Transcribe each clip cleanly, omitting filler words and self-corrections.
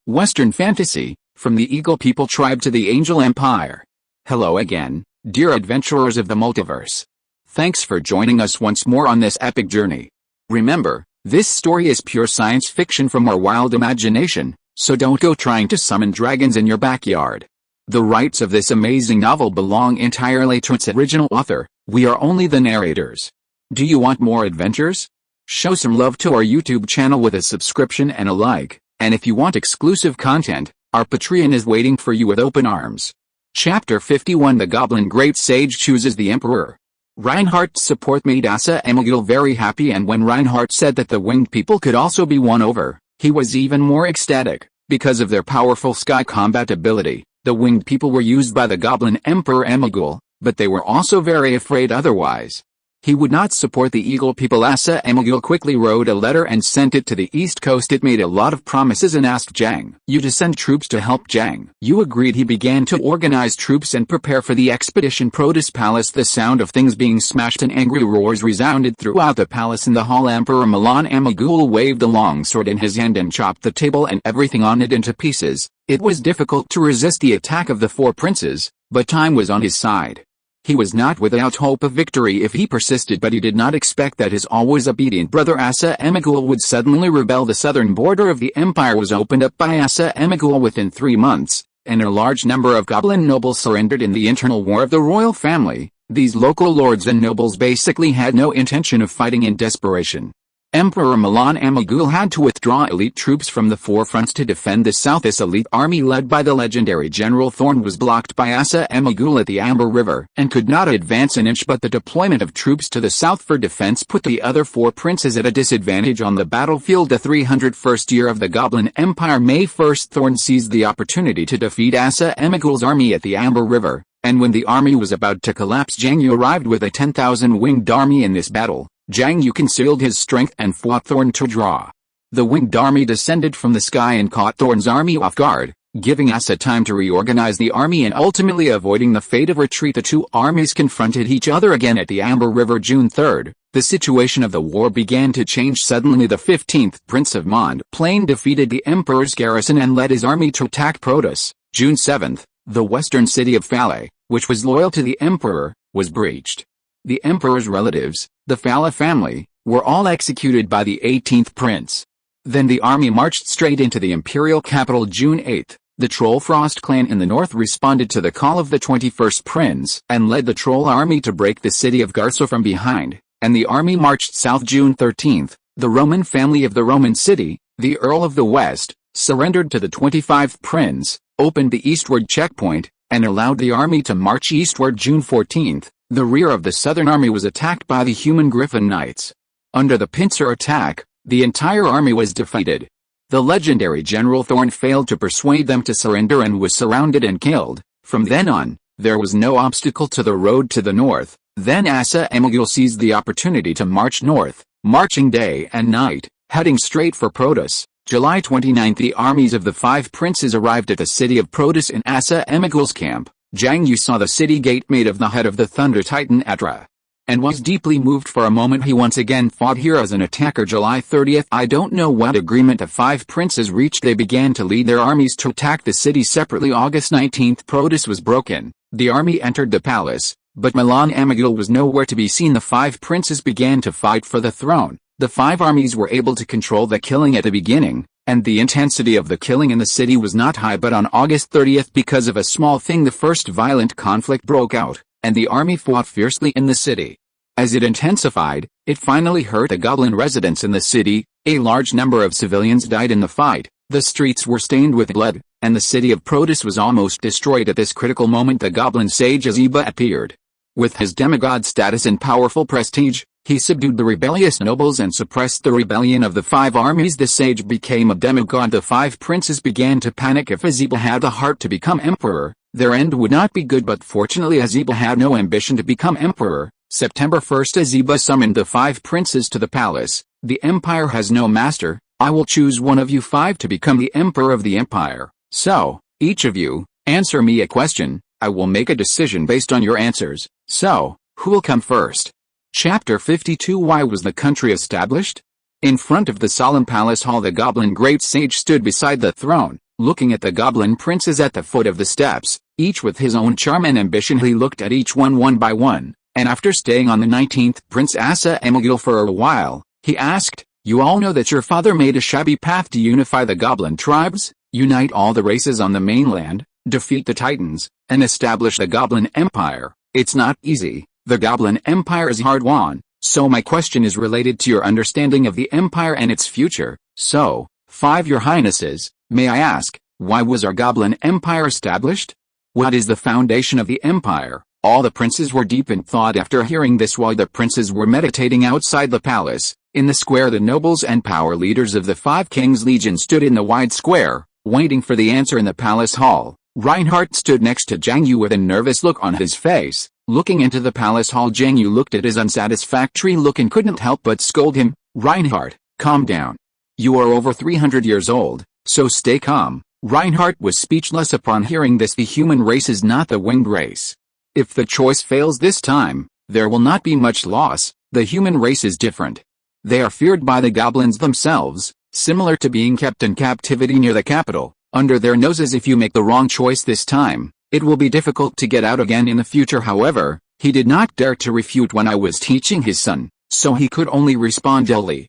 Western fantasy, from the Eagle People tribe to the Angel Empire. Hello again, dear adventurers of the multiverse. Thanks for joining us once more on this epic journey. Remember, this story is pure science fiction from our wild imagination, so don't go trying to summon dragons in your backyard. The rights of this amazing novel belong entirely to its original author. We are only the narrators. Do you want more adventures? Show some love to our YouTube channel with a subscription and a like, and if you want exclusive content, our Patreon is waiting for you with open arms. Chapter 51 The Goblin Great Sage Chooses the Emperor. Reinhardt's support made Asa Emil very happy, and when Reinhardt said that the winged people could also be won over, he was even more ecstatic. Because of their powerful sky combat ability, the winged people were used by the Goblin Emperor Emil, but they were also very afraid otherwise. He would not support the Eagle People. Asa Emil quickly wrote a letter and sent it to the East Coast. It made a lot of promises and asked Jiang You to send troops to help. Jiang You agreed. He began to organize troops and prepare for the expedition. Protus Palace. The sound of things being smashed and angry roars resounded throughout the palace. In the hall, Emperor Milan Amagul waved a long sword in his hand and chopped the table and everything on it into pieces. It was difficult to resist the attack of the four princes, but time was on his side. He was not without hope of victory if he persisted, but he did not expect that his always obedient brother Asa Emil would suddenly rebel. The southern border of the empire was opened up by Asa Emil within 3 months, and a large number of goblin nobles surrendered in the internal war of the royal family. These local lords and nobles basically had no intention of fighting. In desperation, Emperor Milan Amagul had to withdraw elite troops from the forefronts to defend the south. This elite army led by the legendary General Thorn was blocked by Asa Emil at the Amber River and could not advance an inch, but the deployment of troops to the south for defense put the other four princes at a disadvantage on the battlefield. The 301st year of the Goblin Empire. May 1st, Thorn seized the opportunity to defeat Asa Emil's army at the Amber River, and when the army was about to collapse, Jiang You arrived with a 10,000 winged army. In this battle, Jiang You concealed his strength and fought Thorn to draw. The winged army descended from the sky and caught Thorn's army off guard, giving Asa time to reorganize the army and ultimately avoiding the fate of retreat. The two armies confronted each other again at the Amber River. June 3rd, the situation of the war began to change suddenly. The 15th Prince of Mond Plain defeated the Emperor's garrison and led his army to attack Protus. June 7th, the western city of Fale, which was loyal to the Emperor, was breached. The Emperor's relatives, the Fala family, were all executed by the 18th prince. Then the army marched straight into the imperial capital. June 8th, the Troll Frost clan in the north responded to the call of the 21st prince and led the Troll army to break the city of Garso from behind, and the army marched south. June 13th, the Roman family of the Roman city, the Earl of the West, surrendered to the 25th prince, opened the eastward checkpoint, and allowed the army to march eastward. June 14th, the rear of the southern army was attacked by the human Griffin Knights. Under the pincer attack, the entire army was defeated. The legendary General Thorn failed to persuade them to surrender and was surrounded and killed. From then on, there was no obstacle to the road to the north. Then Asa Emil seized the opportunity to march north, marching day and night, heading straight for Protus. July 29th, the armies of the five princes arrived at the city of Protus in Asa Emil's camp. Jiang You saw the city gate made of the head of the thunder titan Atra, and was deeply moved. For a moment he once again fought here as an attacker. July 30th, I don't know what agreement the five princes reached. They began to lead their armies to attack the city separately. August 19th, Protus was broken. The army entered the palace, but Milan Amagul was nowhere to be seen. The five princes began to fight for the throne. The five armies were able to control the killing at the beginning, and the intensity of the killing in the city was not high, but on August 30th, because of a small thing, the first violent conflict broke out, and the army fought fiercely in the city. As it intensified, it finally hurt the goblin residents in the city. A large number of civilians died in the fight, the streets were stained with blood, and the city of Protus was almost destroyed. At this critical moment, the goblin sage Aziba appeared. With his demigod status and powerful prestige, he subdued the rebellious nobles and suppressed the rebellion of the five armies. The sage became a demigod. The five princes began to panic. If Aziba had the heart to become emperor, their end would not be good, but fortunately Aziba had no ambition to become emperor. September 1st, Aziba summoned the five princes to the palace. The empire has no master. I will choose one of you five to become the emperor of the empire. So, each of you, answer me a question. I will make a decision based on your answers. So, who will come first? Chapter 52 Why was the country established? In front of the solemn palace hall, the goblin great sage stood beside the throne, looking at the goblin princes at the foot of the steps, each with his own charm and ambition. He looked at each one by one, and after staying on the 19th Prince Asa Emagul for a while, he asked, "You all know that your father made a shabby path to unify the goblin tribes, unite all the races on the mainland, defeat the Titans, and establish the Goblin Empire. It's not easy. The Goblin Empire is hard-won, so my question is related to your understanding of the Empire and its future. So, 5 Your Highnesses, may I ask, why was our Goblin Empire established? What is the foundation of the Empire?" All the princes were deep in thought after hearing this while the princes were meditating outside the palace. In the square the nobles and power leaders of the 5 Kings Legion stood in the wide square, waiting for the answer in the palace hall. Reinhardt stood next to Jiang You with a nervous look on his face. Looking into the palace hall, Jiang You looked at his unsatisfactory look and couldn't help but scold him. "Reinhardt, calm down. You are over 300 years old, so stay calm." Reinhardt was speechless upon hearing this. The human race is not the winged race. If the choice fails this time, there will not be much loss. The human race is different. They are feared by the goblins themselves, similar to being kept in captivity near the capital, under their noses. If you make the wrong choice this time, it will be difficult to get out again in the future. However, he did not dare to refute when I was teaching his son, so he could only respond dully.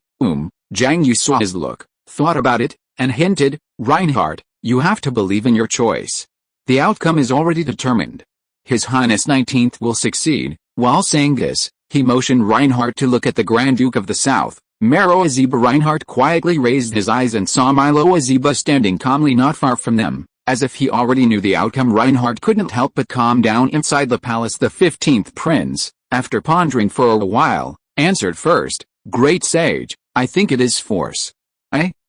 Jiang You saw his look, thought about it, and hinted, "Reinhardt, you have to believe in your choice. The outcome is already determined. His Highness 19th will succeed." While saying this, he motioned Reinhardt to look at the Grand Duke of the South, Maro Azeba. Reinhardt quietly raised his eyes and saw Milo Azeba standing calmly not far from them. As if he already knew the outcome, Reinhardt couldn't help but calm down. Inside the palace, the 15th prince, after pondering for a while, answered first, "Great sage, I think it is force.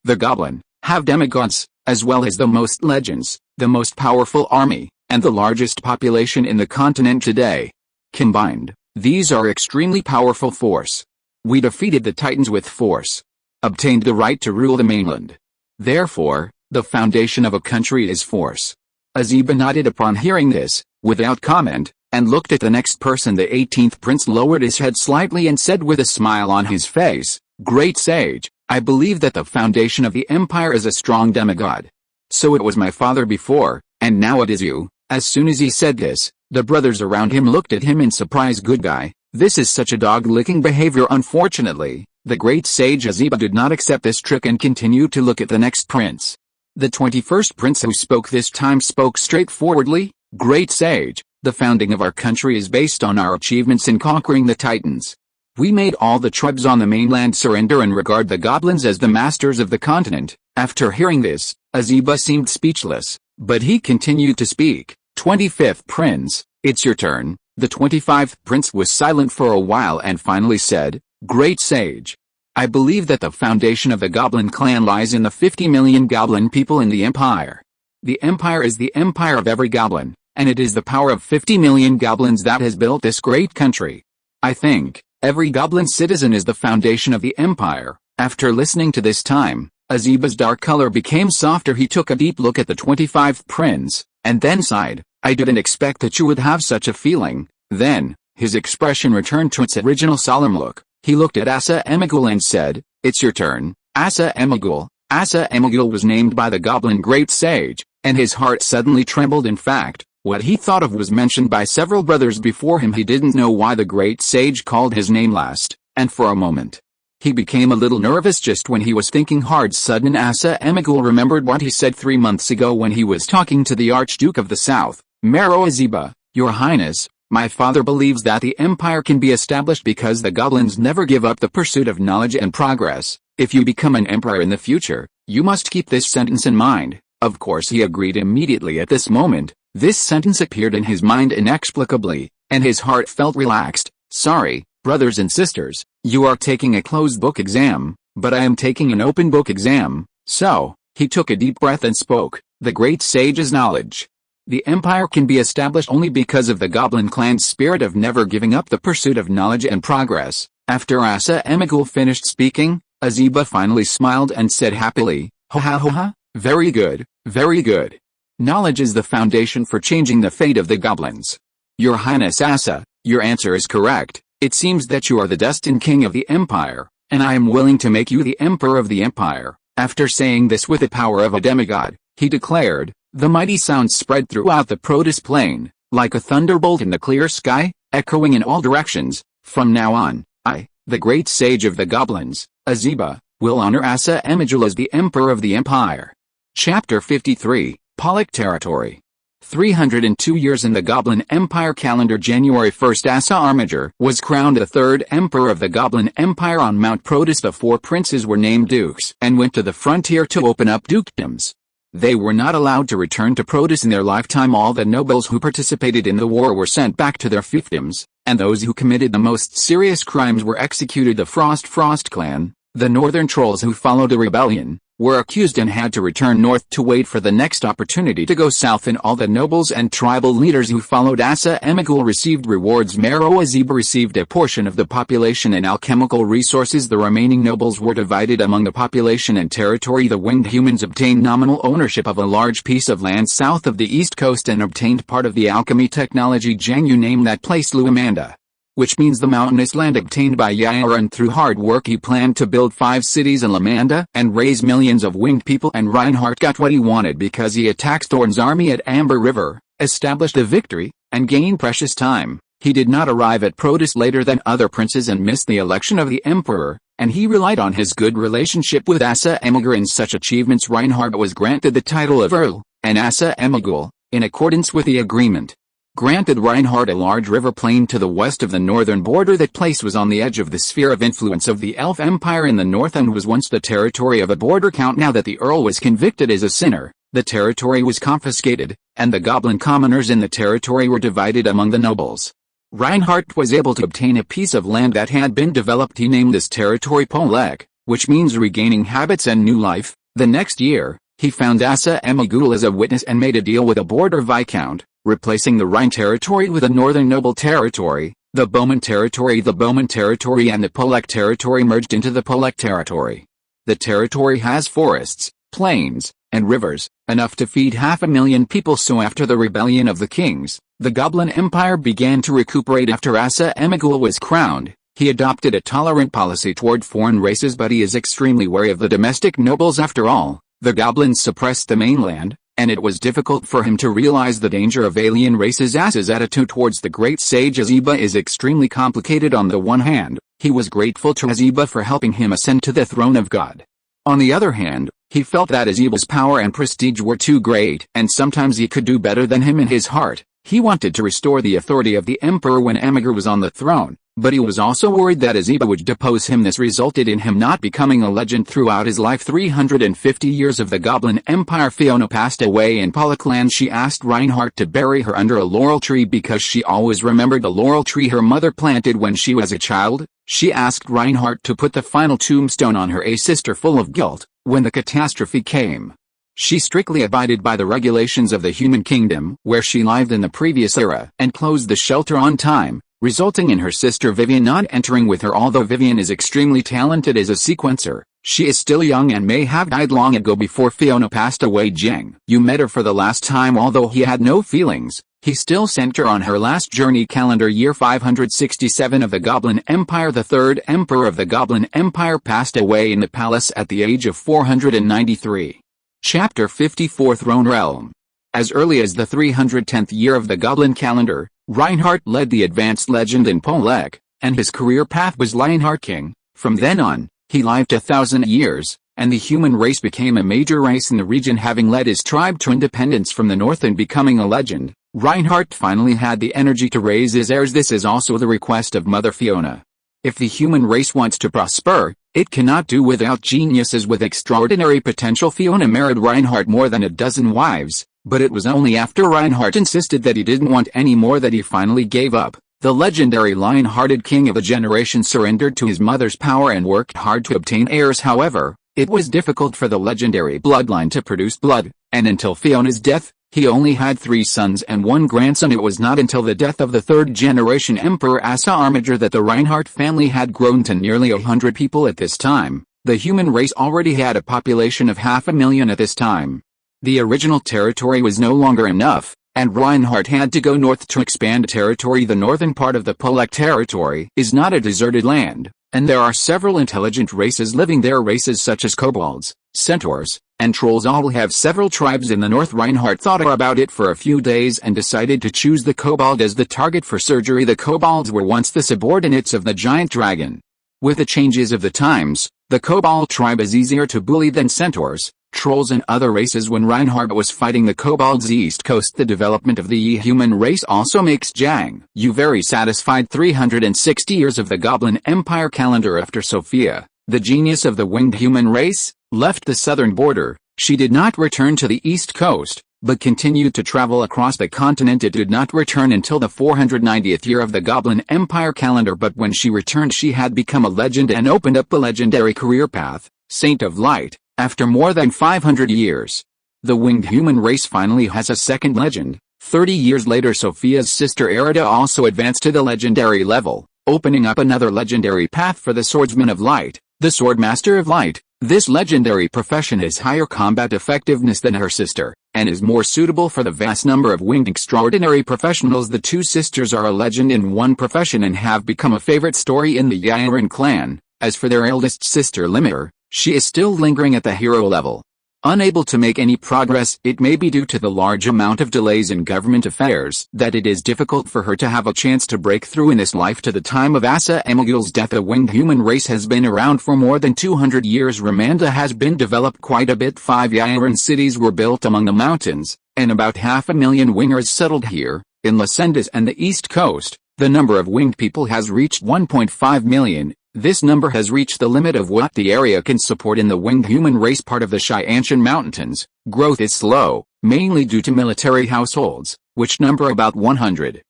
The goblin, have demigods, as well as the most legends, the most powerful army, and the largest population in the continent today. Combined, these are extremely powerful force. We defeated the Titans with force, obtained the right to rule the mainland. Therefore, the foundation of a country is force." Azeba nodded upon hearing this, without comment, and looked at the next person. The 18th prince lowered his head slightly and said with a smile on his face, "Great sage, I believe that the foundation of the empire is a strong demigod. So it was my father before, and now it is you." As soon as he said this, the brothers around him looked at him in surprise. "Good guy, this is such a dog-licking behavior." Unfortunately, the great sage Azeba did not accept this trick and continued to look at the next prince. The 21st prince who spoke this time spoke straightforwardly, "Great sage, the founding of our country is based on our achievements in conquering the Titans. We made all the tribes on the mainland surrender and regard the goblins as the masters of the continent." After hearing this, Azeba seemed speechless, but he continued to speak. 25th prince, it's your turn. The 25th prince was silent for a while and finally said, "Great sage, I believe that the foundation of the goblin clan lies in the 50 million goblin people in the empire. The empire is the empire of every goblin, and it is the power of 50 million goblins that has built this great country. I think every goblin citizen is the foundation of the empire." After listening to this time, Azeba's dark color became softer. He took a deep look at the 25th prince, and then sighed, "I didn't expect that you would have such a feeling." Then, his expression returned to its original solemn look. He looked at Asa Emagul and said, "It's your turn, Asa Emagul." Asa Emagul was named by the goblin great sage, and his heart suddenly trembled. In fact, what he thought of was mentioned by several brothers before him. He didn't know why the great sage called his name last, and for a moment, he became a little nervous. Just when he was thinking hard, sudden Asa Emagul remembered what he said 3 months ago when he was talking to the Archduke of the South, Maro Azeba. "Your Highness, my father believes that the empire can be established because the goblins never give up the pursuit of knowledge and progress. If you become an emperor in the future, you must keep this sentence in mind." Of course he agreed immediately. At this moment, this sentence appeared in his mind inexplicably, and his heart felt relaxed. "Sorry, brothers and sisters, you are taking a closed book exam, but I am taking an open book exam." So, he took a deep breath and spoke, "The great sage's knowledge. The empire can be established only because of the goblin clan's spirit of never giving up the pursuit of knowledge and progress." After Asa Emagul finished speaking, Azeba finally smiled and said happily, "Ha ha ha ha, very good, very good. Knowledge is the foundation for changing the fate of the goblins. Your Highness Asa, your answer is correct. It seems that you are the destined king of the empire, and I am willing to make you the emperor of the empire." After saying this with the power of a demigod, he declared. The mighty sound spread throughout the Protus plain, like a thunderbolt in the clear sky, echoing in all directions. From now on, I, the great sage of the goblins, Aziba, will honor Asa Emagul as the emperor of the empire. Chapter 53, Polak Territory. 302 years in the Goblin Empire calendar. January 1st, Asa Armiger was crowned the third emperor of the Goblin Empire on Mount Protus. The 4 princes were named dukes and went to the frontier to open up dukedoms. They were not allowed to return to Protus in their lifetime. All the nobles who participated in the war were sent back to their fiefdoms, and those who committed the most serious crimes were executed. The Frost clan, the northern trolls who followed the rebellion, were accused and had to return north to wait for the next opportunity to go south, and all the nobles and tribal leaders who followed Asa Emagul received rewards. Mero Aziba received a portion of the population and alchemical resources. The remaining nobles were divided among the population and territory. The winged humans obtained nominal ownership of a large piece of land south of the east coast and obtained part of the alchemy technology. Jiang You named that place Luamanda, which means the mountainous land obtained by Yaira, and through hard work he planned to build 5 cities in Lamanda and raise millions of winged people. And Reinhardt got what he wanted because he attacked Thorn's army at Amber River, established a victory, and gained precious time. He did not arrive at Protus later than other princes and missed the election of the emperor, and he relied on his good relationship with Asa Emagul. In such achievements, Reinhardt was granted the title of Earl, and Asa Emagul, in accordance with the agreement, granted Reinhardt a large river plain to the west of the northern border. That place was on the edge of the sphere of influence of the Elf Empire in the north and was once the territory of a border count. Now that the Earl was convicted as a sinner, the territory was confiscated, and the goblin commoners in the territory were divided among the nobles. Reinhardt was able to obtain a piece of land that had been developed. He named this territory Polak, which means regaining habits and new life. The next year, he found Asa Emagul as a witness and made a deal with a border viscount, replacing the Rhine territory with a northern noble territory. The Bowman territory and the Polak territory merged into the Polak territory. The territory has forests, plains, and rivers, enough to feed 500,000 people. So after the rebellion of the kings, the Goblin Empire began to recuperate. After Asa Emagul was crowned, he adopted a tolerant policy toward foreign races, but he is extremely wary of the domestic nobles. After all, the goblins suppressed the mainland, and it was difficult for him to realize the danger of alien races. Asa's attitude towards the great sage Aziba is extremely complicated. On the one hand, he was grateful to Aziba for helping him ascend to the throne of God. On the other hand, he felt that Aziba's power and prestige were too great, and sometimes he could do better than him. In his heart, he wanted to restore the authority of the emperor when Emagul was on the throne, but he was also worried that Aziba would depose him. This resulted in him not becoming a legend throughout his life. 350 years of the Goblin Empire. Fiona passed away in Polakland. She asked Reinhardt to bury her under a laurel tree because she always remembered the laurel tree her mother planted when she was a child. She asked Reinhardt to put the final tombstone on her, a sister full of guilt, when the catastrophe came. She strictly abided by the regulations of the human kingdom where she lived in the previous era and closed the shelter on time, resulting in her sister Vivian not entering with her. Although Vivian is extremely talented as a sequencer, she is still young and may have died long ago before Fiona passed away. Jiang You met her for the last time. Although he had no feelings, he still sent her on her last journey. Calendar year 567 of the Goblin Empire. The third emperor of the Goblin Empire passed away in the palace at the age of 493. Chapter 54, Throne Realm. As early as the 310th year of the Goblin calendar, Reinhardt led the advanced legend in Polak, and his career path was Lionheart King. From then on, he lived 1,000 years, and the human race became a major race in the region. Having led his tribe to independence from the north and becoming a legend, Reinhardt finally had the energy to raise his heirs. This is also the request of Mother Fiona. If the human race wants to prosper, it cannot do without geniuses with extraordinary potential. Fiona married Reinhardt more than a dozen wives, but it was only after Reinhardt insisted that he didn't want any more that he finally gave up. The legendary lion-hearted king of a generation surrendered to his mother's power and worked hard to obtain heirs. However, it was difficult for the legendary bloodline to produce blood, and until Fiona's death, he only had 3 sons and 1 grandson. It was not until the death of the third-generation Emperor Asa Armiger that the Reinhardt family had grown to nearly 100 people. At this time, the human race already had a population of 500,000 at this time. The original territory was no longer enough, and Reinhardt had to go north to expand territory. The northern part of the Polak territory is not a deserted land, and there are several intelligent races living there. Races such as kobolds, centaurs, and trolls all have several tribes in the north. Reinhardt thought about it for a few days and decided to choose the kobold as the target for surgery. The kobolds were once the subordinates of the giant dragon. With the changes of the times, the kobold tribe is easier to bully than centaurs, trolls and other races. When Reinhardt was fighting the kobolds east coast, the development of the human race also makes Jiang You very satisfied. 360 years of the Goblin Empire calendar after Sophia, the genius of the winged human race, left the southern border. She did not return to the east coast, but continued to travel across the continent. It did not return until the 490th year of the Goblin Empire calendar, but when she returned she had become a legend and opened up a legendary career path, Saint of Light, after more than 500 years. The winged human race finally has a second legend. 30 years later, Sophia's sister Erida also advanced to the legendary level, opening up another legendary path for the Swordsman of Light, the Swordmaster of Light. This legendary profession has higher combat effectiveness than her sister, and is more suitable for the vast number of winged extraordinary professionals. The two sisters are a legend in one profession and have become a favorite story in the Yaran clan. As for their eldest sister Limiter, she is still lingering at the hero level. Unable to make any progress, it may be due to the large amount of delays in government affairs that it is difficult for her to have a chance to break through in this life. To the time of Asa Emilgul's death, the winged human race has been around for more than 200 years. Ramanda has been developed quite a bit. 5 Yaran cities were built among the mountains, and about 500,000 wingers settled here. In Lascendis and the east coast, the number of winged people has reached 1.5 million. This number has reached the limit of what the area can support. In the winged human race part of the Shianshan Mountains, growth is slow, mainly due to military households, which number about 100,000.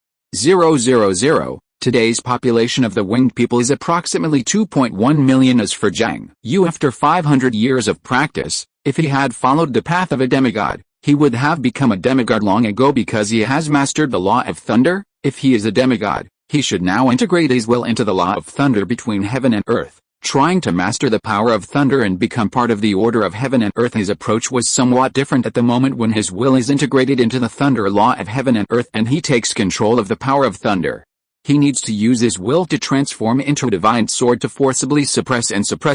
Today's population of the winged people is approximately 2.1 million. As for Jiang You, after 500 years of practice, if he had followed the path of a demigod, he would have become a demigod long ago because he has mastered the law of thunder. If he is a demigod, he should now integrate his will into the law of thunder between heaven and earth, trying to master the power of thunder and become part of the order of heaven and earth. His approach was somewhat different at the moment when his will is integrated into the thunder law of heaven and earth and he takes control of the power of thunder. He needs to use his will to transform into a divine sword to forcibly suppress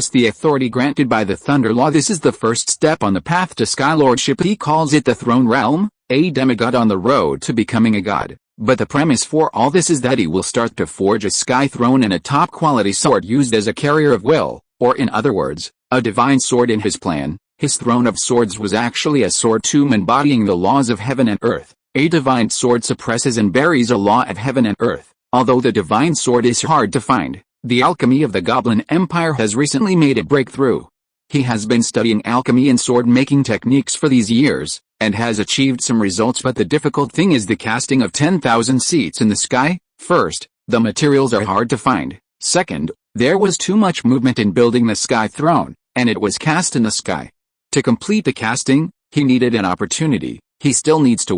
the authority granted by the thunder law. This is the first step on the path to skylordship. He calls it the throne realm, a demigod on the road to becoming a god. But the premise for all this is that he will start to forge a sky throne and a top-quality sword used as a carrier of will, or in other words, a divine sword. In his plan, his throne of swords was actually a sword tomb embodying the laws of heaven and earth. A divine sword suppresses and buries a law of heaven and earth. Although the divine sword is hard to find, the alchemy of the Goblin Empire has recently made a breakthrough. He has been studying alchemy and sword-making techniques for these years, and has achieved some results, but the difficult thing is the casting of 10,000 seats in the sky. First, the materials are hard to find. Second, there was too much movement in building the sky throne, and it was cast in the sky. To complete the casting, he needed an opportunity. He still needs to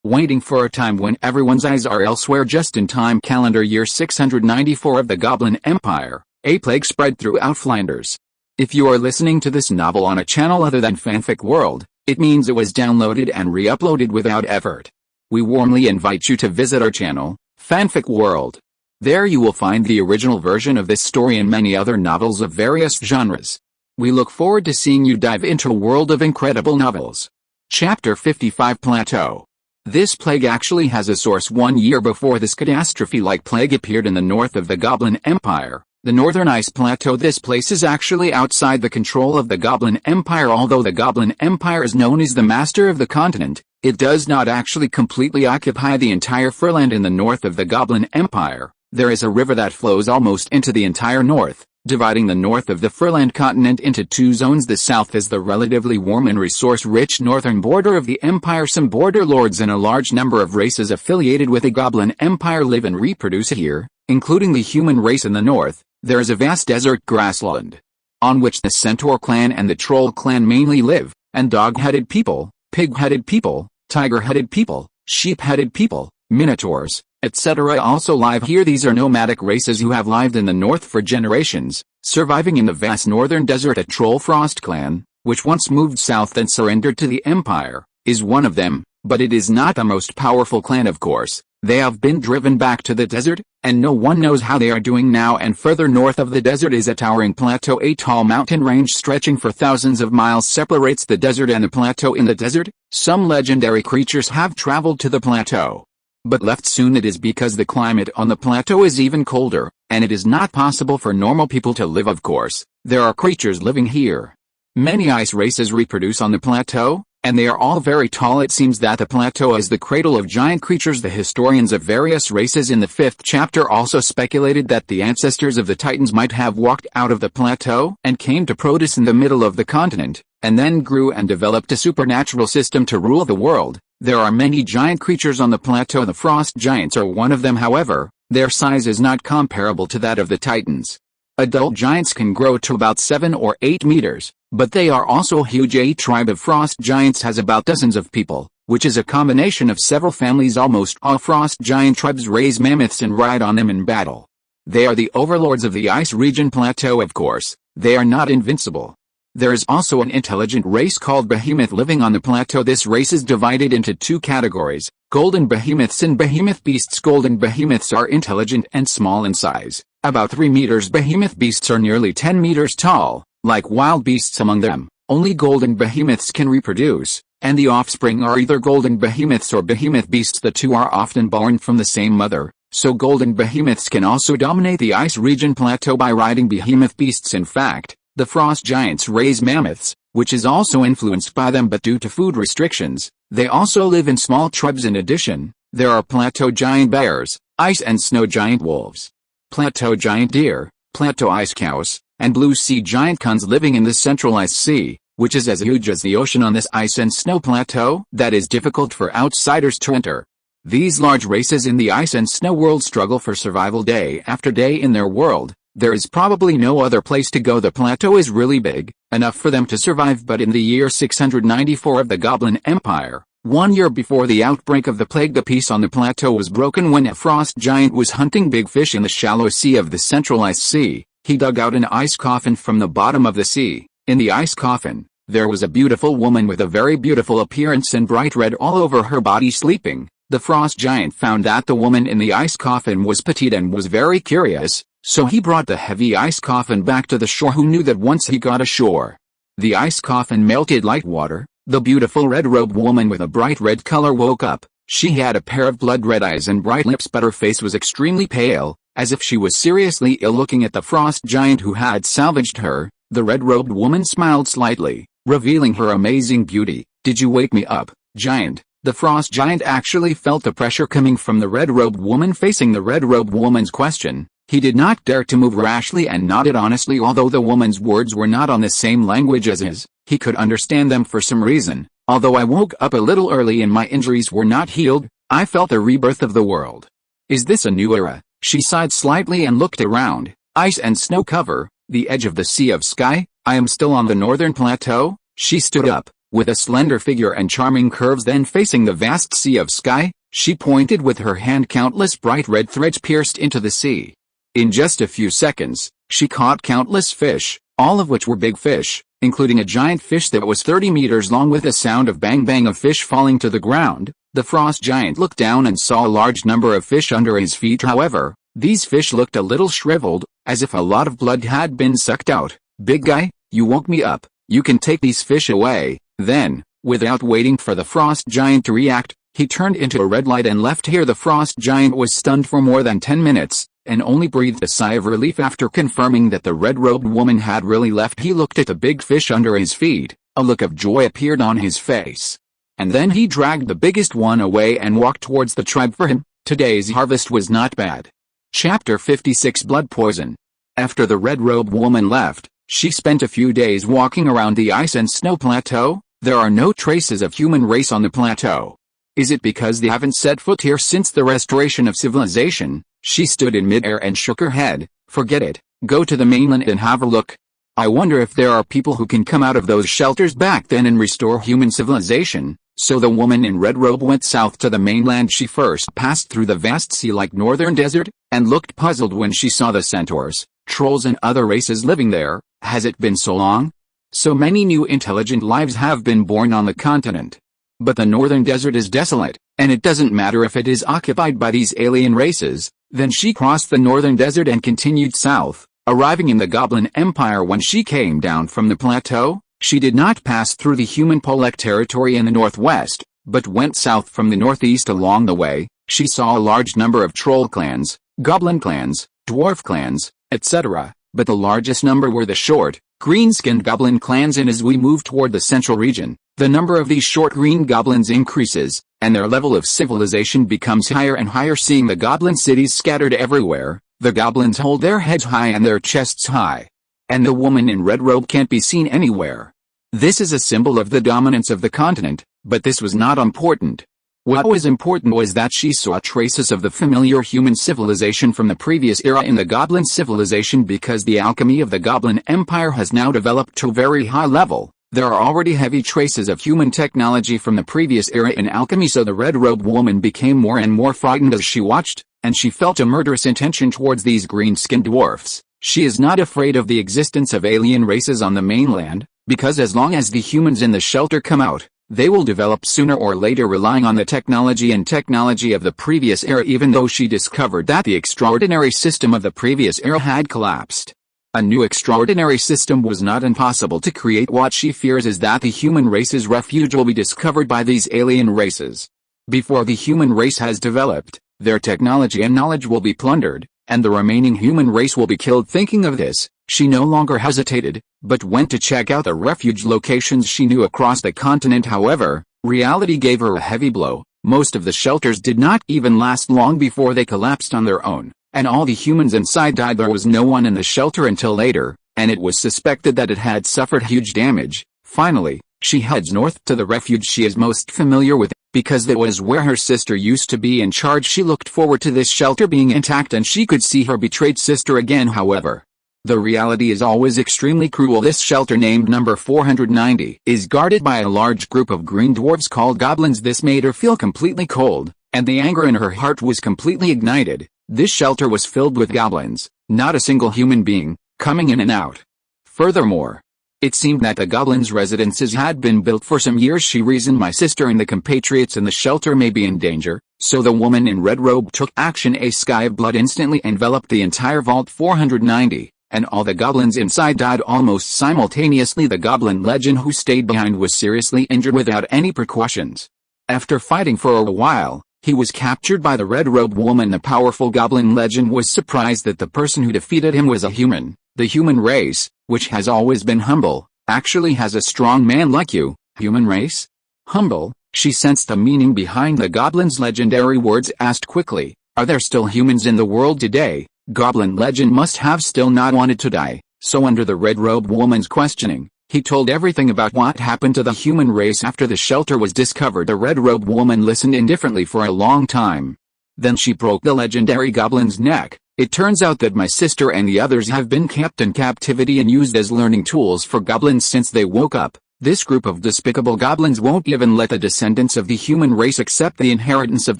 waiting for a time when everyone's eyes are elsewhere. Just in time, calendar year 694 of the Goblin Empire, a plague spread throughout Flanders. If you are listening to this novel on a channel other than Fanfic World, it means it was downloaded and re-uploaded without effort. We warmly invite you to visit our channel, Fanfic World. There you will find the original version of this story and many other novels of various genres. We look forward to seeing you dive into a world of incredible novels. Chapter 55, Plateau. This plague actually has a source. 1 year before this catastrophe-like plague appeared in the north of the Goblin Empire, the Northern Ice Plateau. This place is actually outside the control of the Goblin Empire. Although the Goblin Empire is known as the master of the continent, it does not actually completely occupy the entire Ferland. In the north of the Goblin Empire, there is a river that flows almost into the entire north, dividing the north of the Ferland continent into two zones. The south is the relatively warm and resource-rich northern border of the empire. Some border lords and a large number of races affiliated with the Goblin Empire live and reproduce here, including the human race. In the north, there is a vast desert grassland, on which the Centaur clan and the Troll clan mainly live, and dog-headed people, pig-headed people, tiger-headed people, sheep-headed people, minotaurs, etc. also live here. These are nomadic races who have lived in the north for generations, surviving in the vast northern desert. A Troll Frost clan, which once moved south and surrendered to the empire, is one of them, but it is not the most powerful clan. Of course, they have been driven back to the desert, and no one knows how they are doing now. And further north of the desert is a towering plateau. A tall mountain range stretching for thousands of miles separates the desert and the plateau. In the desert, some legendary creatures have traveled to the plateau, but left soon. It is because the climate on the plateau is even colder, and it is not possible for normal people to live. Of course, there are creatures living here. Many ice races reproduce on the plateau, and they are all very tall. It seems that the plateau is the cradle of giant creatures. The historians of various races in the 5th chapter also speculated that the ancestors of the Titans might have walked out of the plateau and came to Protus in the middle of the continent, and then grew and developed a supernatural system to rule the world. There are many giant creatures on the plateau. The frost giants are one of them. However, their size is not comparable to that of the Titans. Adult giants can grow to about 7 or 8 meters, but they are also huge. A tribe of frost giants has about dozens of people, which is a combination of several families. Almost all frost giant tribes raise mammoths and ride on them in battle. They are the overlords of the ice region plateau. Of course, they are not invincible. There is also an intelligent race called behemoth living on the plateau. This race is divided into 2 categories, golden behemoths and behemoth beasts. Golden behemoths are intelligent and small in size, about 3 meters. Behemoth beasts are nearly 10 meters tall. Like wild beasts among them, only golden behemoths can reproduce, and the offspring are either golden behemoths or behemoth beasts. The two are often born from the same mother, so golden behemoths can also dominate the ice region plateau by riding behemoth beasts. In fact, the frost giants raise mammoths, which is also influenced by them, but due to food restrictions, they also live in small tribes. In addition, there are plateau giant bears, ice and snow giant wolves, plateau giant deer, plateau ice cows, and blue sea giant cons living in the central ice sea, which is as huge as the ocean. On this ice and snow plateau that is difficult for outsiders to enter. These large races in the ice and snow world struggle for survival day after day. In their world, there is probably no other place to go. The plateau is really big, enough for them to survive. But in the year 694 of the Gaoman Empire, 1 year before the outbreak of the plague, the peace on the plateau was broken when a frost giant was hunting big fish in the shallow sea of the central ice sea. He dug out an ice coffin from the bottom of the sea. In the ice coffin, there was a beautiful woman with a very beautiful appearance and bright red all over her body sleeping. The frost giant found that the woman in the ice coffin was petite and was very curious, so he brought the heavy ice coffin back to the shore. Who knew that once he got ashore, the ice coffin melted like water? The beautiful red-robed woman with a bright red color woke up. She had a pair of blood-red eyes and bright lips, but her face was extremely pale, as if she was seriously ill. Looking at the frost giant who had salvaged her, the red-robed woman smiled slightly, revealing her amazing beauty. "Did you wake me up, giant?" The frost giant actually felt the pressure coming from the red-robed woman. Facing the red-robed woman's question, he did not dare to move rashly and nodded honestly. Although the woman's words were not on the same language as his, he could understand them for some reason. "Although I woke up a little early and my injuries were not healed, I felt the rebirth of the world. Is this a new era?" She sighed slightly and looked around. Ice and snow cover the edge of the sea of sky. "I am still on the northern plateau." She stood up, with a slender figure and charming curves. Then facing the vast sea of sky, she pointed with her hand. Countless bright red threads pierced into the sea. In just a few seconds, she caught countless fish, all of which were big fish, including a giant fish that was 30 meters long. With a sound of bang bang of fish falling to the ground, the frost giant looked down and saw a large number of fish under his feet. However, these fish looked a little shriveled, as if a lot of blood had been sucked out. "Big guy, you woke me up. You can take these fish away." Then, without waiting for the frost giant to react, he turned into a red light and left. Here the frost giant was stunned for more than 10 minutes, and only breathed a sigh of relief after confirming that the red-robed woman had really left. He looked at the big fish under his feet. A look of joy appeared on his face. And then he dragged the biggest one away and walked towards the tribe. For him, today's harvest was not bad. Chapter 56 Blood Poison. After the red-robed woman left, she spent a few days walking around the ice and snow plateau. There are no traces of human race on the plateau. Is it because they haven't set foot here since the restoration of civilization? She stood in mid-air and shook her head. Forget it. Go to the mainland and have a look. I wonder if there are people who can come out of those shelters back then and restore human civilization. So the woman in red robe went south to the mainland. She first passed through the vast sea-like northern desert, and looked puzzled when she saw the centaurs, trolls and other races living there. Has it been so long? So many new intelligent lives have been born on the continent. But the northern desert is desolate, and it doesn't matter if it is occupied by these alien races. Then she crossed the northern desert and continued south, arriving in the Goblin Empire. When she came down from the plateau, she did not pass through the human Polek territory in the northwest, but went south from the northeast. Along the way, she saw a large number of troll clans, goblin clans, dwarf clans, etc., but the largest number were the short, green-skinned goblin clans, and as we move toward the central region, the number of these short green goblins increases, and their level of civilization becomes higher and higher. Seeing the goblin cities scattered everywhere, the goblins hold their heads high and their chests high. And the woman in red robe can't be seen anywhere. This is a symbol of the dominance of the continent, but this was not important. What was important was that she saw traces of the familiar human civilization from the previous era in the goblin civilization. Because the alchemy of the Goblin Empire has now developed to a very high level, there are already heavy traces of human technology from the previous era in alchemy. So the red-robed woman became more and more frightened as she watched, and she felt a murderous intention towards these green-skinned dwarfs. She is not afraid of the existence of alien races on the mainland, because as long as the humans in the shelter come out, they will develop sooner or later, relying on the technology of the previous era. Even though she discovered that the extraordinary system of the previous era had collapsed, a new extraordinary system was not impossible to create. What she fears is that the human race's refuge will be discovered by these alien races. Before the human race has developed, their technology and knowledge will be plundered, and the remaining human race will be killed. Thinking of this, she no longer hesitated, but went to check out the refuge locations she knew across the continent. However, reality gave her a heavy blow. Most of the shelters did not even last long before they collapsed on their own, and all the humans inside died. There was no one in the shelter until later, and it was suspected that it had suffered huge damage. Finally, she heads north to the refuge she is most familiar with, because that was where her sister used to be in charge. She looked forward to this shelter being intact and she could see her betrayed sister again. However, the reality is always extremely cruel. This shelter, named number 490, is guarded by a large group of green dwarves called goblins. This made her feel completely cold, and the anger in her heart was completely ignited. This shelter was filled with goblins, not a single human being, coming in and out. Furthermore, it seemed that the goblins' residences had been built for some years. She reasoned, my sister and the compatriots in the shelter may be in danger, so the woman in red robe took action. A sky of blood instantly enveloped the entire vault 490. And all the goblins inside died almost simultaneously. The goblin legend who stayed behind was seriously injured without any precautions. After fighting for a while, he was captured by the red-robed woman. The powerful goblin legend was surprised that the person who defeated him was a human. The human race, which has always been humble, actually has a strong man like you. Human race? Humble? She sensed the meaning behind the goblin's legendary words, asked quickly, are there still humans in the world today? Goblin legend must have still not wanted to die, so under the red-robed woman's questioning, he told everything about what happened to the human race after the shelter was discovered. The red-robed woman listened indifferently for a long time. Then she broke the legendary goblin's neck. It turns out that my sister and the others have been kept in captivity and used as learning tools for goblins since they woke up. This group of despicable goblins won't even let the descendants of the human race accept the inheritance of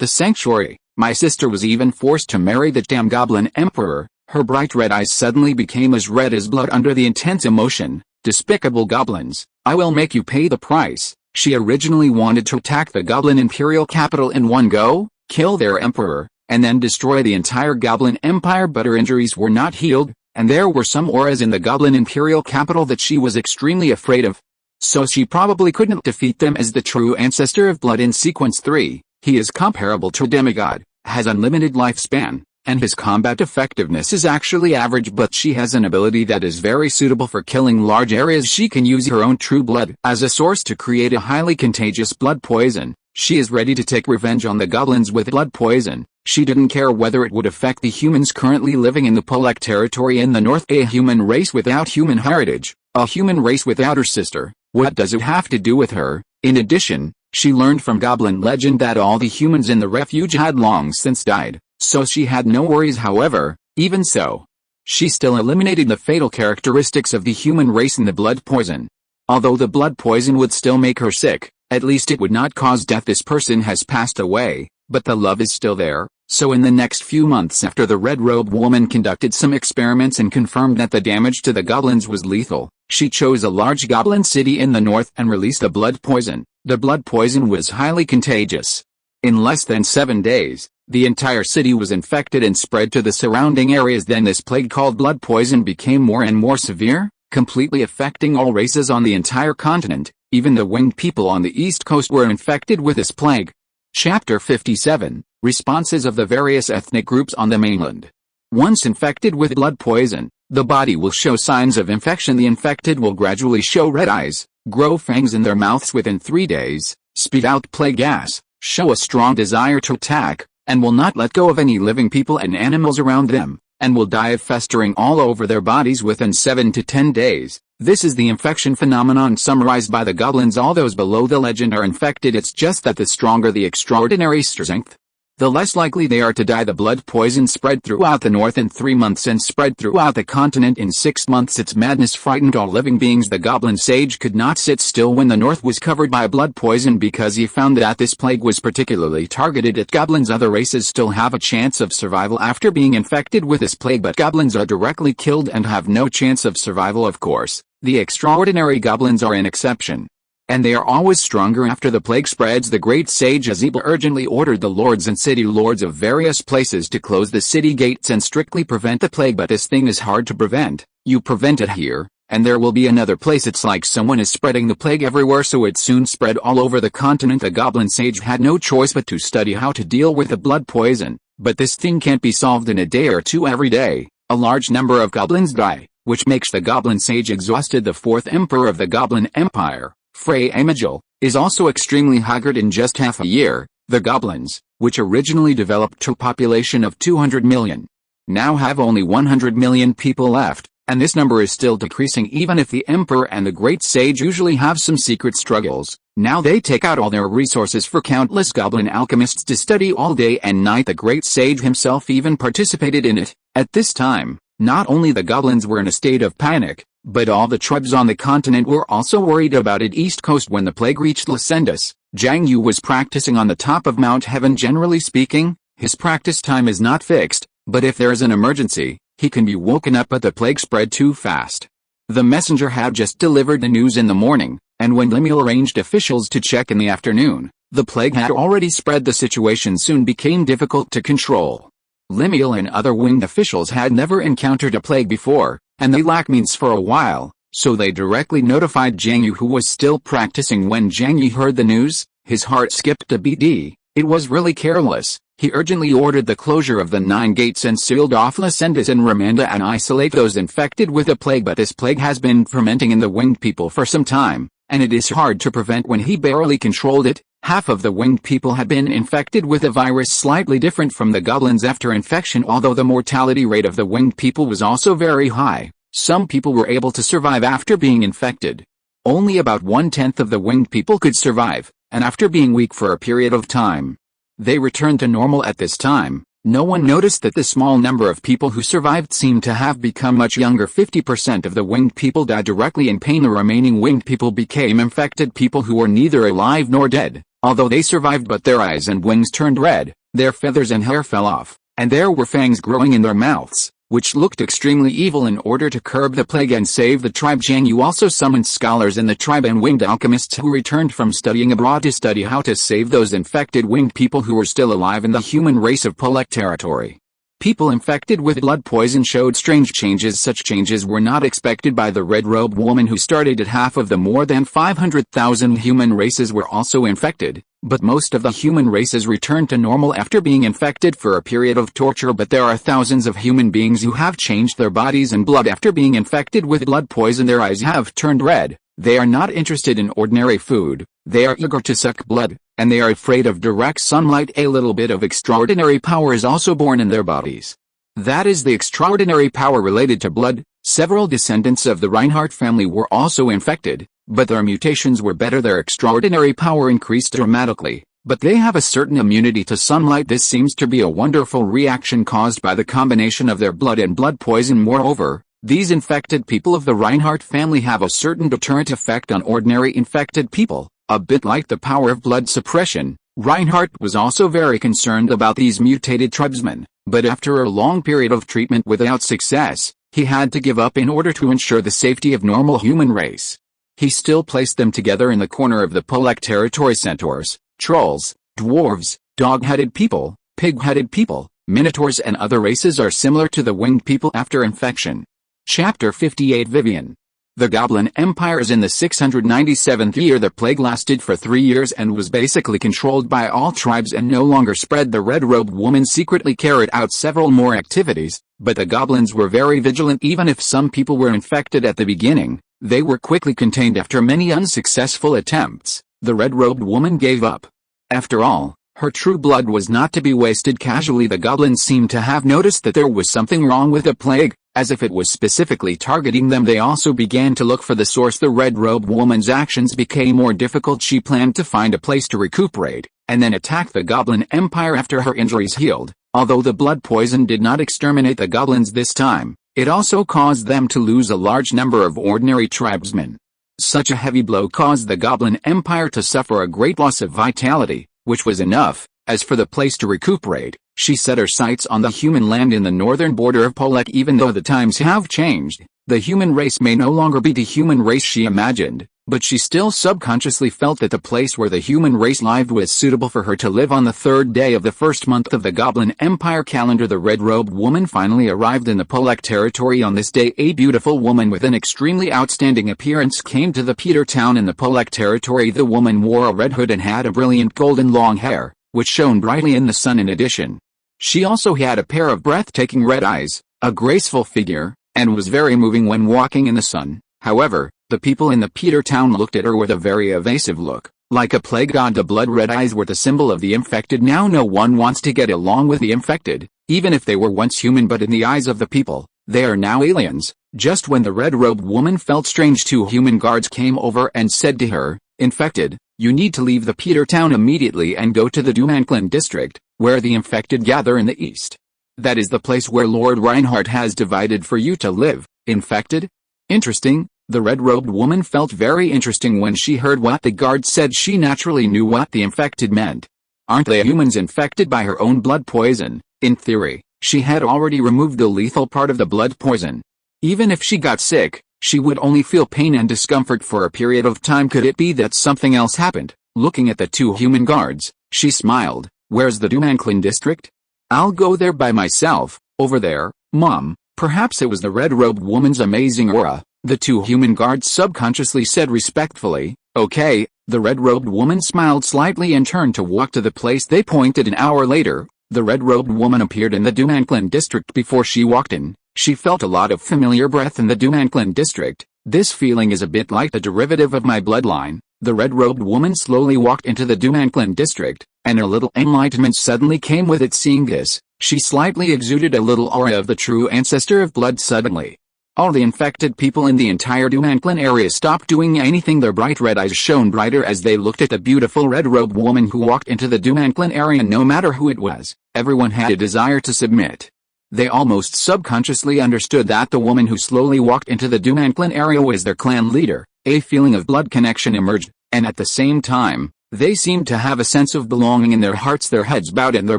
the sanctuary. My sister was even forced to marry the damn Goblin Emperor. Her bright red eyes suddenly became as red as blood under the intense emotion. Despicable goblins, I will make you pay the price. She originally wanted to attack the Goblin Imperial capital in one go, kill their emperor, and then destroy the entire Goblin Empire, but her injuries were not healed, and there were some auras in the Goblin Imperial capital that she was extremely afraid of. So she probably couldn't defeat them. As the true ancestor of blood in sequence 3, he is comparable to a demigod, has unlimited lifespan, and his combat effectiveness is actually average, but she has an ability that is very suitable for killing large areas. She can use her own true blood as a source to create a highly contagious blood poison. She is ready to take revenge on the goblins with blood poison. She didn't care whether it would affect the humans currently living in the Polek territory in the north. A human race without human heritage, a human race without her sister, what does it have to do with her? In addition, she learned from goblin legend that all the humans in the refuge had long since died, so she had no worries. However, even so, she still eliminated the fatal characteristics of the human race in the blood poison. Although the blood poison would still make her sick, at least it would not cause death. This person has passed away, but the love is still there. So in the next few months after, the red-robed woman conducted some experiments and confirmed that the damage to the goblins was lethal. She chose a large goblin city in the north and released the blood poison. The blood poison was highly contagious. In less than 7 days, the entire city was infected and spread to the surrounding areas. Then this plague called blood poison became more and more severe, completely affecting all races on the entire continent. Even the winged people on the east coast were infected with this plague. Chapter 57, Responses of the various ethnic groups on the mainland. Once infected with blood poison, the body will show signs of infection. The infected will gradually show red eyes, grow fangs in their mouths within 3 days, spit out plague gas, show a strong desire to attack, and will not let go of any living people and animals around them, and will die of festering all over their bodies within 7 to 10 days. This is the infection phenomenon summarized by the goblins. All those below the legend are infected. It's just that the stronger the extraordinary strength, the less likely they are to die. The blood poison spread throughout the north in 3 months and spread throughout the continent in 6 months. Its madness frightened all living beings. The goblin sage could not sit still when the north was covered by blood poison because he found that this plague was particularly targeted at goblins. Other races still have a chance of survival after being infected with this plague, but goblins are directly killed and have no chance of survival. Of course, the extraordinary goblins are an exception, and they are always stronger after the plague spreads. The great sage Azeba urgently ordered the lords and city lords of various places to close the city gates and strictly prevent the plague. But this thing is hard to prevent. You prevent it here, and there will be another place. It's like someone is spreading the plague everywhere, so it soon spread all over the continent. The goblin sage had no choice but to study how to deal with the blood poison. But this thing can't be solved in a day or two. Every day, a large number of goblins die, which makes the goblin sage exhausted. The fourth emperor of the Goblin Empire, Frey Amagil, is also extremely haggard. In just half a year, the goblins, which originally developed to a population of 200 million, now have only 100 million people left, and this number is still decreasing. Even if the emperor and the great sage usually have some secret struggles, now they take out all their resources for countless goblin alchemists to study all day and night. The great sage himself even participated in it. At this time, not only the goblins were in a state of panic, but all the tribes on the continent were also worried about it. East coast. When the plague reached Lascendus, Jiang You was practicing on the top of Mount Heaven. Generally speaking, his practice time is not fixed, but if there is an emergency, he can be woken up. But the plague spread too fast. The messenger had just delivered the news in the morning, and when Lemuel arranged officials to check in the afternoon, the plague had already spread. The situation soon became difficult to control. Lemuel and other winged officials had never encountered a plague before, and they lacked means for a while, so they directly notified Jiang You, who was still practicing. When Jiang You heard the news, his heart skipped a beat. It was really careless. He urgently ordered the closure of the 9 gates and sealed off Lascendus and Ramanda and isolate those infected with the plague. But this plague has been fermenting in the winged people for some time, and it is hard to prevent when he barely controlled it. Half of the winged people had been infected with a virus slightly different from the goblins after infection. Although the mortality rate of the winged people was also very high, some people were able to survive after being infected. Only about 1/10 of the winged people could survive, and after being weak for a period of time, they returned to normal. At this time, no one noticed that the small number of people who survived seemed to have become much younger. 50% of the winged people died directly in pain. The remaining winged people became infected people who were neither alive nor dead. Although they survived, but their eyes and wings turned red, their feathers and hair fell off, and there were fangs growing in their mouths, which looked extremely evil. In order to curb the plague and save the tribe, Jiang You also summoned scholars in the tribe and winged alchemists who returned from studying abroad to study how to save those infected winged people who were still alive in the human race of Polek territory. People infected with blood poison showed strange changes. Such changes were not expected by the red-robed woman who started it. Half of the more than 500,000 human races were also infected, but most of the human races returned to normal after being infected for a period of torture. But there are thousands of human beings who have changed their bodies and blood after being infected with blood poison. Their eyes have turned red, they are not interested in ordinary food, they are eager to suck blood, and they are afraid of direct sunlight. A little bit of extraordinary power is also born in their bodies. That is the extraordinary power related to blood. Several descendants of the Reinhardt family were also infected, but their mutations were better. Their extraordinary power increased dramatically, but they have a certain immunity to sunlight. This seems to be a wonderful reaction caused by the combination of their blood and blood poison. Moreover, these infected people of the Reinhardt family have a certain deterrent effect on ordinary infected people, a bit like the power of blood suppression. Reinhardt was also very concerned about these mutated tribesmen, but after a long period of treatment without success, he had to give up in order to ensure the safety of normal human race. He still placed them together in the corner of the Polek territory. Centaurs, trolls, dwarves, Dog-headed people, pig-headed people, minotaurs and other races are similar to the winged people after infection. Chapter 58 Vivian. The Goblin Empire is in the 697th year. The plague lasted for 3 years and was basically controlled by all tribes and no longer spread. The red-robed woman secretly carried out several more activities, but the goblins were very vigilant. Even if some people were infected at the beginning, they were quickly contained. After many unsuccessful attempts, the red-robed woman gave up. After all, her true blood was not to be wasted casually. The goblins seemed to have noticed that there was something wrong with the plague, as if it was specifically targeting them. They also began to look for the source. The red-robed woman's actions became more difficult. She planned to find a place to recuperate, and then attack the Goblin Empire after her injuries healed. Although the blood poison did not exterminate the goblins this time, it also caused them to lose a large number of ordinary tribesmen. Such a heavy blow caused the Goblin Empire to suffer a great loss of vitality, which was enough. As for the place to recuperate, she set her sights on the human land in the northern border of Polek. Even though the times have changed, the human race may no longer be the human race she imagined, but she still subconsciously felt that the place where the human race lived was suitable for her to live. On the 3rd day of the 1st month of the Goblin Empire calendar, the red-robed woman finally arrived in the Polek territory. On this day, a beautiful woman with an extremely outstanding appearance came to the Peter town in the Polek territory. The woman wore a red hood and had a brilliant golden long hair, which shone brightly in the sun. In addition, she also had a pair of breathtaking red eyes, a graceful figure, and was very moving when walking in the sun. However, the people in the Peter town looked at her with a very evasive look. Like a plague god, the blood-red eyes were the symbol of the infected. Now no one wants to get along with the infected, even if they were once human, but in the eyes of the people, they are now aliens. Just when the red-robed woman felt strange, 2 human guards came over and said to her, "Infected, you need to leave the Peter town immediately and go to the Dumanklin district, where the infected gather in the east. That is the place where Lord Reinhardt has divided for you to live." Infected? Interesting. The red-robed woman felt very interesting when she heard what the guard said. She naturally knew what the infected meant. Aren't they humans infected by her own blood poison? In theory, she had already removed the lethal part of the blood poison. Even if she got sick, she would only feel pain and discomfort for a period of time. Could it be that something else happened? Looking at the 2 human guards, she smiled. "Where's the Dumanklin district? I'll go there by myself." "Over there, Mom." Perhaps it was the red-robed woman's amazing aura. The 2 human guards subconsciously said respectfully, "Okay." The red-robed woman smiled slightly and turned to walk to the place they pointed. An hour later, the red-robed woman appeared in the Dumanklin district. Before she walked in, she felt a lot of familiar breath in the Dumanklin district. "This feeling is a bit like the derivative of my bloodline." The red-robed woman slowly walked into the Dumanklin district, and a little enlightenment suddenly came with it. Seeing this, she slightly exuded a little aura of the true ancestor of blood. Suddenly, all the infected people in the entire Dumanklin area stopped doing anything. Their bright red eyes shone brighter as they looked at the beautiful red-robed woman who walked into the Dumanklin area. No matter who it was, everyone had a desire to submit. They almost subconsciously understood that the woman who slowly walked into the Dumanklin area was their clan leader. A feeling of blood connection emerged, and at the same time, they seemed to have a sense of belonging in their hearts. Their heads bowed and their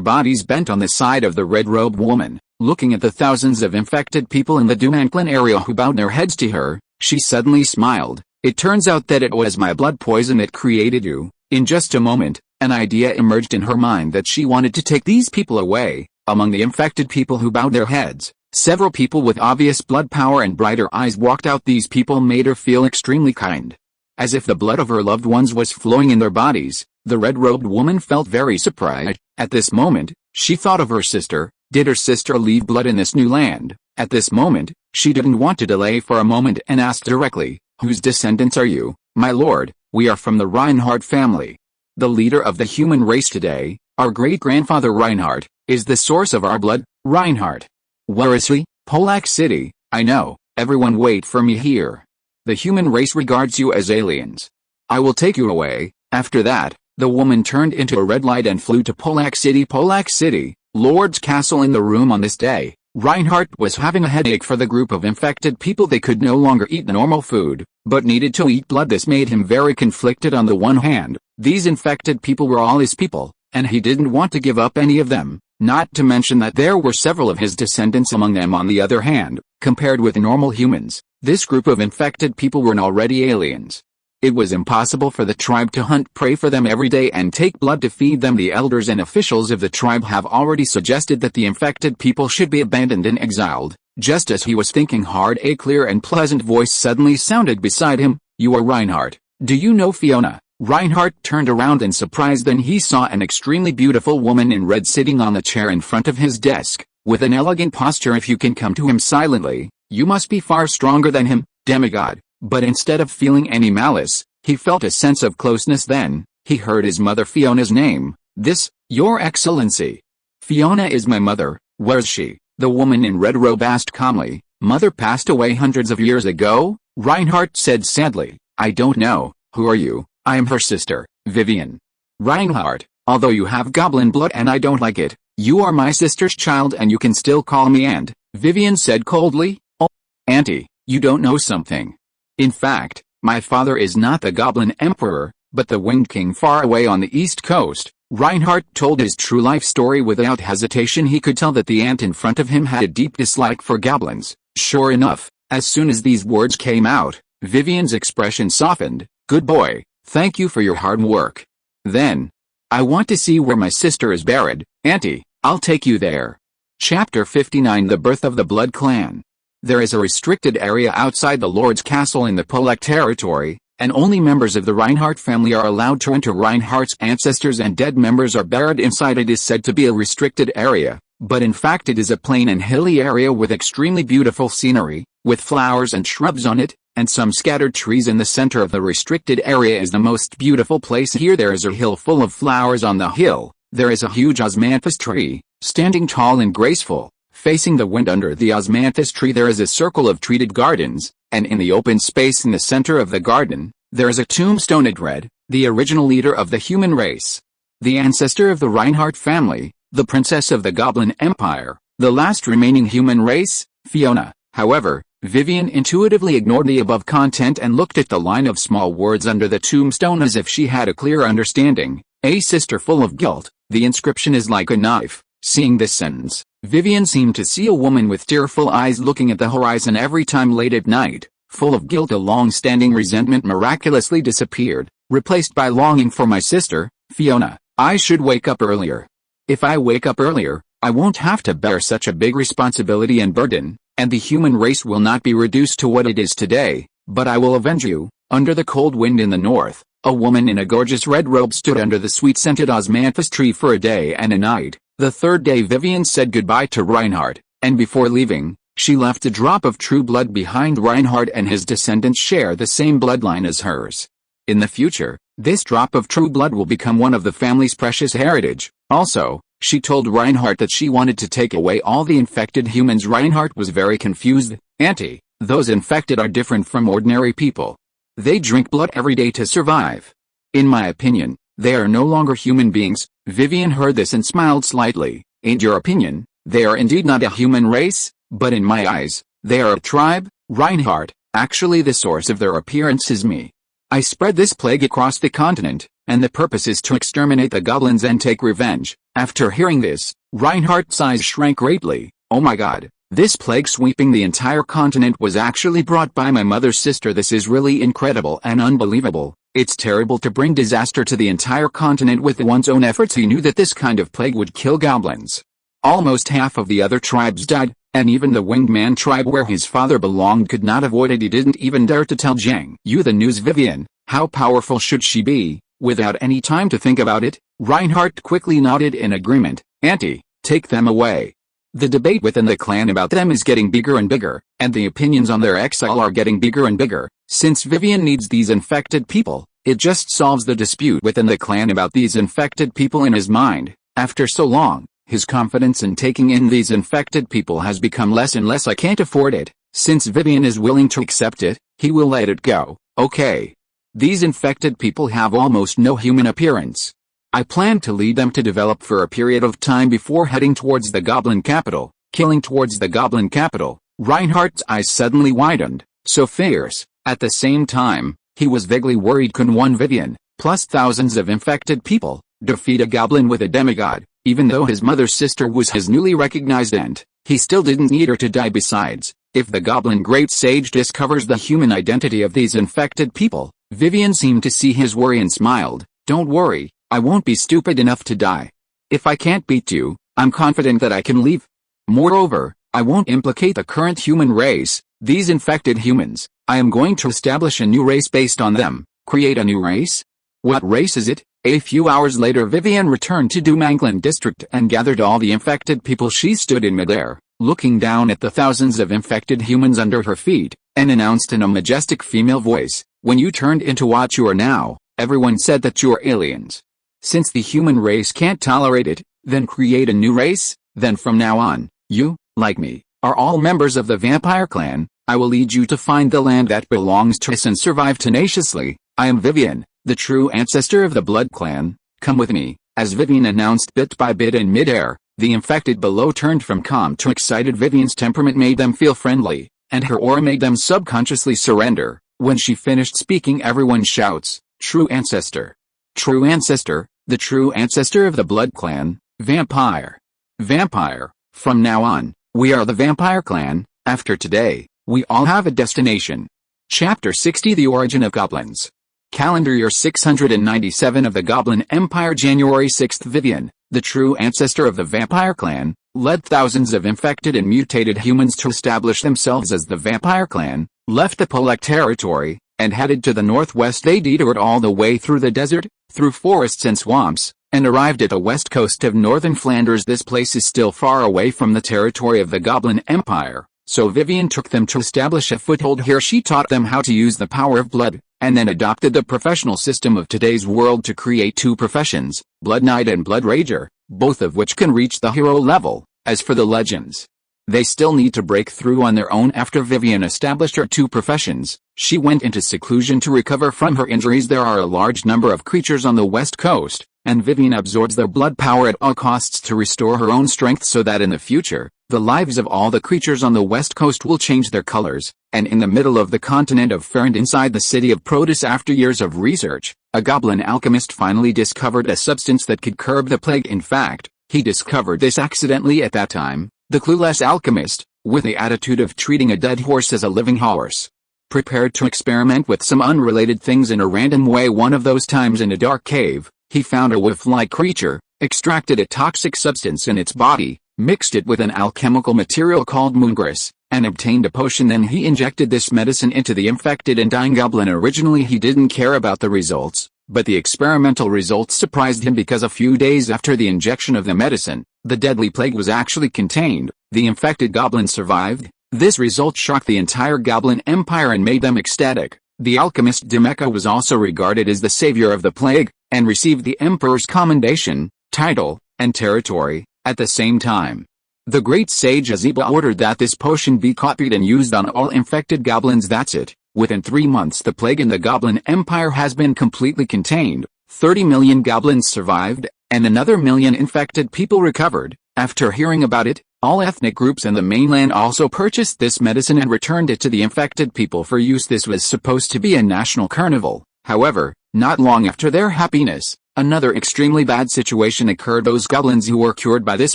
bodies bent on the side of the red-robed woman. Looking at the thousands of infected people in the Dumanklin area who bowed their heads to her, she suddenly smiled. "It turns out that it was my blood poison that created you." In just a moment, an idea emerged in her mind that she wanted to take these people away. Among the infected people who bowed their heads, several people with obvious blood power and brighter eyes walked out. These people made her feel extremely kind, as if the blood of her loved ones was flowing in their bodies. The red-robed woman felt very surprised. At this moment, she thought of her sister. Did her sister leave blood in this new land? At this moment, she didn't want to delay for a moment and asked directly, "Whose descendants are you, my lord?" "We are from the Reinhardt family. The leader of the human race today, our great-grandfather Reinhardt, is the source of our blood." "Reinhardt? Where is he?" "Polak City." "I know. Everyone wait for me here. The human race regards you as aliens. I will take you away." After that, the woman turned into a red light and flew to Polak City. Polak City, Lord's castle. In the room on this day, Reinhardt was having a headache. For the group of infected people, they could no longer eat the normal food, but needed to eat blood. This made him very conflicted. On the one hand, these infected people were all his people, and he didn't want to give up any of them, not to mention that there were several of his descendants among them. On the other hand, compared with normal humans, this group of infected people were already aliens. It was impossible for the tribe to hunt prey for them every day and take blood to feed them. The elders and officials of the tribe have already suggested that the infected people should be abandoned and exiled. Just as he was thinking hard, a clear and pleasant voice suddenly sounded beside him. "You are Reinhardt. Do you know Fiona?" Reinhardt turned around in surprise. Then he saw an extremely beautiful woman in red sitting on the chair in front of his desk, with an elegant posture. If you can come to him silently, you must be far stronger than him, demigod. But instead of feeling any malice, he felt a sense of closeness. Then he heard his mother Fiona's name. "This, Your Excellency. Fiona is my mother." "Where's she?" the woman in red robe asked calmly. "Mother passed away hundreds of years ago," Reinhardt said sadly. "I don't know. Who are you?" "I am her sister, Vivian." "Reinhardt, although you have goblin blood and I don't like it, you are my sister's child and you can still call me Aunt," Vivian said coldly. "Oh, Auntie, you don't know something. In fact, my father is not the Goblin Emperor, but the Wind King far away on the East Coast." Reinhardt told his true life story without hesitation. He could tell that the aunt in front of him had a deep dislike for goblins. Sure enough, as soon as these words came out, Vivian's expression softened. "Good boy, thank you for your hard work. Then, I want to see where my sister is buried. Auntie, I'll take you there." Chapter 59: The Birth of the Blood Clan. There is a restricted area outside the Lord's Castle in the Polak territory, and only members of the Reinhardt family are allowed to enter. Reinhardt's ancestors and dead members are buried inside. It is said to be a restricted area, but in fact it is a plain and hilly area with extremely beautiful scenery, with flowers and shrubs on it, and some scattered trees. In the center of the restricted area is the most beautiful place. Here there is a hill full of flowers. On the hill, there is a huge osmanthus tree, standing tall and graceful. Facing the wind under the osmanthus tree there is a circle of treated gardens, and in the open space in the center of the garden, there is a tombstone at Red, the original leader of the human race. The ancestor of the Reinhardt family, the princess of the Goblin Empire, the last remaining human race, Fiona. However, Vivian intuitively ignored the above content and looked at the line of small words under the tombstone as if she had a clear understanding. "A sister full of guilt, the inscription is like a knife." Seeing this sentence, Vivian seemed to see a woman with tearful eyes looking at the horizon every time late at night. Full of guilt, a long-standing resentment miraculously disappeared, replaced by longing for my sister, Fiona. "I should wake up earlier. If I wake up earlier, I won't have to bear such a big responsibility and burden, and the human race will not be reduced to what it is today, but I will avenge you." Under the cold wind in the north, a woman in a gorgeous red robe stood under the sweet-scented osmanthus tree for a day and a night. The third day Vivian said goodbye to Reinhardt, and before leaving, she left a drop of true blood behind. Reinhardt and his descendants share the same bloodline as hers. In the future, this drop of true blood will become one of the family's precious heritage. Also, she told Reinhardt that she wanted to take away all the infected humans. Reinhardt was very confused. "Auntie, those infected are different from ordinary people. They drink blood every day to survive. In my opinion, they are no longer human beings." Vivian heard this and smiled slightly. "In your opinion, they are indeed not a human race, but in my eyes, they are a tribe, Reinhardt. Actually the source of their appearance is me. I spread this plague across the continent, and the purpose is to exterminate the goblins and take revenge." After hearing this, Reinhardt's eyes shrank greatly. "Oh my god, this plague sweeping the entire continent was actually brought by my mother's sister. This is really incredible and unbelievable. It's terrible to bring disaster to the entire continent with one's own efforts." He knew that this kind of plague would kill goblins. Almost half of the other tribes died, and even the Winged Man tribe where his father belonged could not avoid it. He didn't even dare to tell Jiang You the news. Vivian, how powerful should she be? Without any time to think about it, Reinhardt quickly nodded in agreement. "Auntie, take them away. The debate within the clan about them is getting bigger and bigger, and the opinions on their exile are getting bigger and bigger. Since Vivian needs these infected people, it just solves the dispute within the clan about these infected people." In his mind, after so long, his confidence in taking in these infected people has become less and less. "I can't afford it. Since Vivian is willing to accept it, he will let it go. Okay. These infected people have almost no human appearance. I plan to lead them to develop for a period of time before heading towards the goblin capital." Killing towards the goblin capital, Reinhardt's eyes suddenly widened. So fierce. At the same time, he was vaguely worried. Can one Vivian, plus thousands of infected people, defeat a goblin with a demigod? Even though his mother's sister was his newly recognized aunt, he still didn't need her to die. Besides, If the goblin great sage discovers the human identity of these infected people, Vivian seemed to see his worry and smiled. Don't worry, I won't be stupid enough to die. If I can't beat you, I'm confident that I can leave. Moreover, I won't implicate the current human race, these infected humans. I am going to establish a new race based on them. Create a new race? What race is it? A few hours later Vivian returned to Dumanglan district and gathered all the infected people. She stood in midair, looking down at the thousands of infected humans under her feet, and announced in a majestic female voice, when you turned into what you are now, everyone said that you are aliens. Since the human race can't tolerate it, then create a new race. Then from now on, you, like me, are all members of the vampire clan. I will lead you to find the land that belongs to us and survive tenaciously. I am Vivian, the true ancestor of the blood clan. Come with me. As Vivian announced bit by bit in midair, the infected below turned from calm to excited. Vivian's temperament made them feel friendly, and her aura made them subconsciously surrender. When she finished speaking, everyone shouts, "True ancestor! True ancestor, the true ancestor of the blood clan, vampire! Vampire! From now on, we are the vampire clan. After today, we all have a destination." Chapter 60 The Origin of Goblins. Calendar year 697 of the Goblin Empire. January 6. Vivian, the true ancestor of the vampire clan, led thousands of infected and mutated humans to establish themselves as the vampire clan, left the Polek territory, and headed to the northwest. They detoured all the way through the desert, through forests and swamps, and arrived at the west coast of northern Flanders. This place is still far away from the territory of the Goblin Empire, so Vivian took them to establish a foothold here. She taught them how to use the power of blood, and then adopted the professional system of today's world to create two professions, Blood Knight and Blood Rager, both of which can reach the hero level. As for the legends, they still need to break through on their own. After Vivian established her two professions, she went into seclusion to recover from her injuries. There are a large number of creatures on the west coast, and Vivian absorbs their blood power at all costs to restore her own strength so that in the future, the lives of all the creatures on the west coast will change their colors. And in the middle of the continent of Ferland inside the city of Protus, after years of research, a goblin alchemist finally discovered a substance that could curb the plague. In fact, he discovered this accidentally at that time. The clueless alchemist, with the attitude of treating a dead horse as a living horse, prepared to experiment with some unrelated things in a random way. One of those times in a dark cave, he found a wolf-like creature, extracted a toxic substance in its body, mixed it with an alchemical material called moongris, and obtained a potion. Then he injected this medicine into the infected and dying goblin. Originally he didn't care about the results, but the experimental results surprised him because a few days after the injection of the medicine, the deadly plague was actually contained. The infected goblin survived. This result shocked the entire Goblin Empire and made them ecstatic. The alchemist Demeka was also regarded as the savior of the plague, and received the emperor's commendation, title, and territory. At the same time, the great sage Aziba ordered that this potion be copied and used on all infected goblins. That's it. Within 3 months the plague in the Goblin Empire has been completely contained. 30 million goblins survived, and another million infected people recovered. After hearing about it, all ethnic groups in the mainland also purchased this medicine and returned it to the infected people for use. This was supposed to be a national carnival. However, not long after their happiness, another extremely bad situation occurred. Those goblins who were cured by this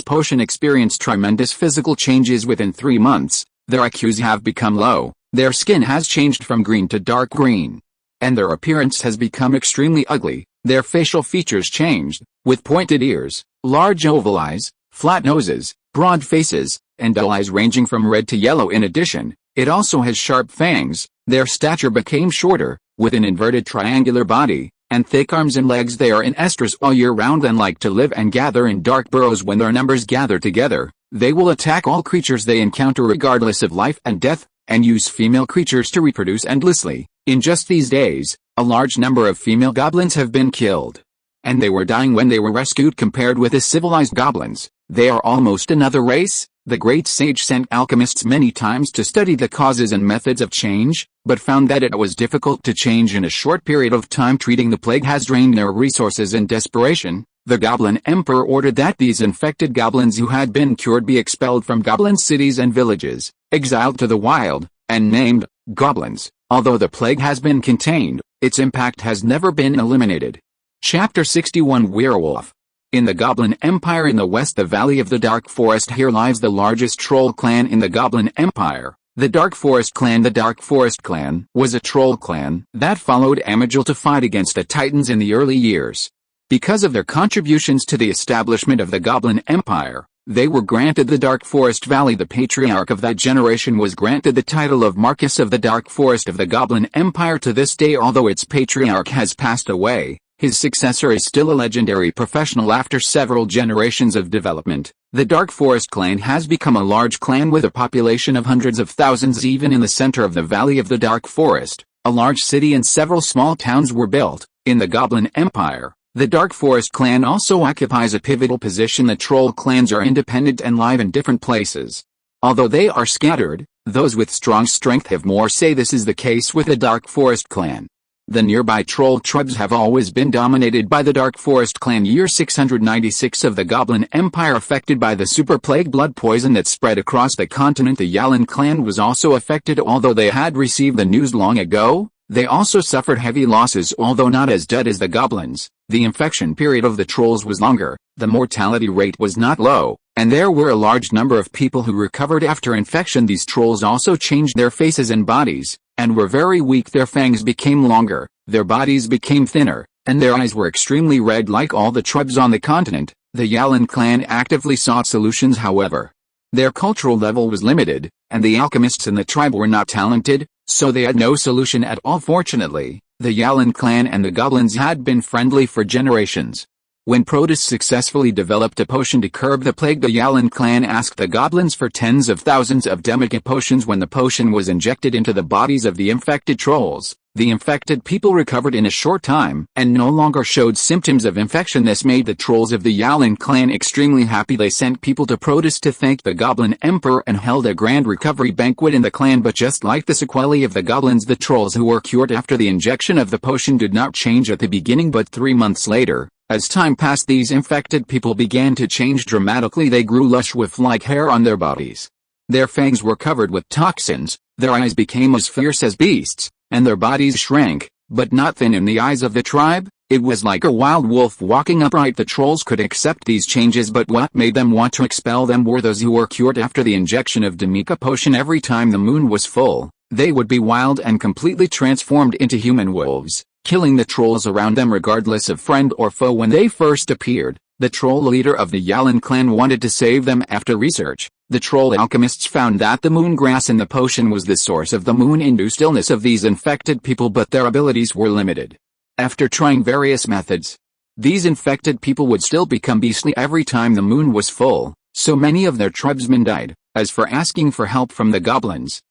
potion experienced tremendous physical changes within 3 months. Their IQs have become low, their skin has changed from green to dark green, and their appearance has become extremely ugly. Their facial features changed, with pointed ears, large oval eyes, flat noses, broad faces, and dull eyes ranging from red to yellow. In addition, it also has sharp fangs. Their stature became shorter, with an inverted triangular body, and thick arms and legs. They are in estrus all year round and like to live and gather in dark burrows. When their numbers gather together, they will attack all creatures they encounter regardless of life and death, and use female creatures to reproduce endlessly. In just these days, a large number of female goblins have been killed, and they were dying when they were rescued. Compared with the civilized goblins, they are almost another race. The great sage sent alchemists many times to study the causes and methods of change, but found that it was difficult to change in a short period of time. Treating the plague has drained their resources. In desperation, the Goblin Emperor ordered that these infected goblins who had been cured be expelled from goblin cities and villages, exiled to the wild, and named goblins. Although the plague has been contained, its impact has never been eliminated. Chapter 61 Werewolf. In the Goblin Empire in the west, the Valley of the Dark Forest, here lies the largest troll clan in the Goblin Empire. The Dark Forest Clan. The Dark Forest Clan was a troll clan that followed Angel to fight against the Titans in the early years. Because of their contributions to the establishment of the Goblin Empire, they were granted the Dark Forest Valley. The patriarch of that generation was granted the title of Marquess of the Dark Forest of the Goblin Empire. To this day, although its patriarch has passed away, his successor is still a legendary professional. After several generations of development, the Dark Forest Clan has become a large clan with a population of hundreds of thousands. Even in the center of the Valley of the Dark Forest, a large city and several small towns were built. In the Goblin Empire, the Dark Forest Clan also occupies a pivotal position. The troll clans are independent and live in different places. Although they are scattered, those with strong strength have more say. This is the case with the Dark Forest Clan. The nearby troll tribes have always been dominated by the Dark Forest Clan. Year 696 of the Goblin Empire. Affected by the super plague blood poison that spread across the continent, the Yalan clan was also affected. Although they had received the news long ago, they also suffered heavy losses. Although not as dead as the goblins, the infection period of the trolls was longer, the mortality rate was not low, and there were a large number of people who recovered after infection. These trolls also changed their faces and bodies, and were very weak. Their fangs became longer, their bodies became thinner, and their eyes were extremely red. Like all the tribes on the continent, the Yalan clan actively sought solutions. However, their cultural level was limited, and the alchemists in the tribe were not talented, so they had no solution at all. Fortunately, the Yalan clan and the goblins had been friendly for generations. When Protus successfully developed a potion to curb the plague, the Yalan clan asked the goblins for tens of thousands of delicate potions. When the potion was injected into the bodies of the infected trolls, the infected people recovered in a short time and no longer showed symptoms of infection. This made the trolls of the Yalan clan extremely happy. They sent people to Protus to thank the Goblin Emperor and held a grand recovery banquet in the clan. But just like the sequelae of the goblins, the trolls who were cured after the injection of the potion did not change at the beginning, but 3 months later, as time passed, these infected people began to change dramatically. They grew lush with like hair on their bodies. Their fangs were covered with toxins, their eyes became as fierce as beasts, and their bodies shrank, but not thin. In the eyes of the tribe, it was like a wild wolf walking upright. The trolls could accept these changes, but what made them want to expel them were those who were cured after the injection of Demika potion. Every time the moon was full, they would be wild and completely transformed into human wolves, killing the trolls around them regardless of friend or foe. When they first appeared, the troll leader of the Yalan clan wanted to save them. After research, the troll alchemists found that the moon grass in the potion was the source of the moon-induced illness of these infected people, but their abilities were limited. After trying various methods, these infected people would still become beastly every time the moon was full, so many of their tribesmen died. As for asking for help from the goblins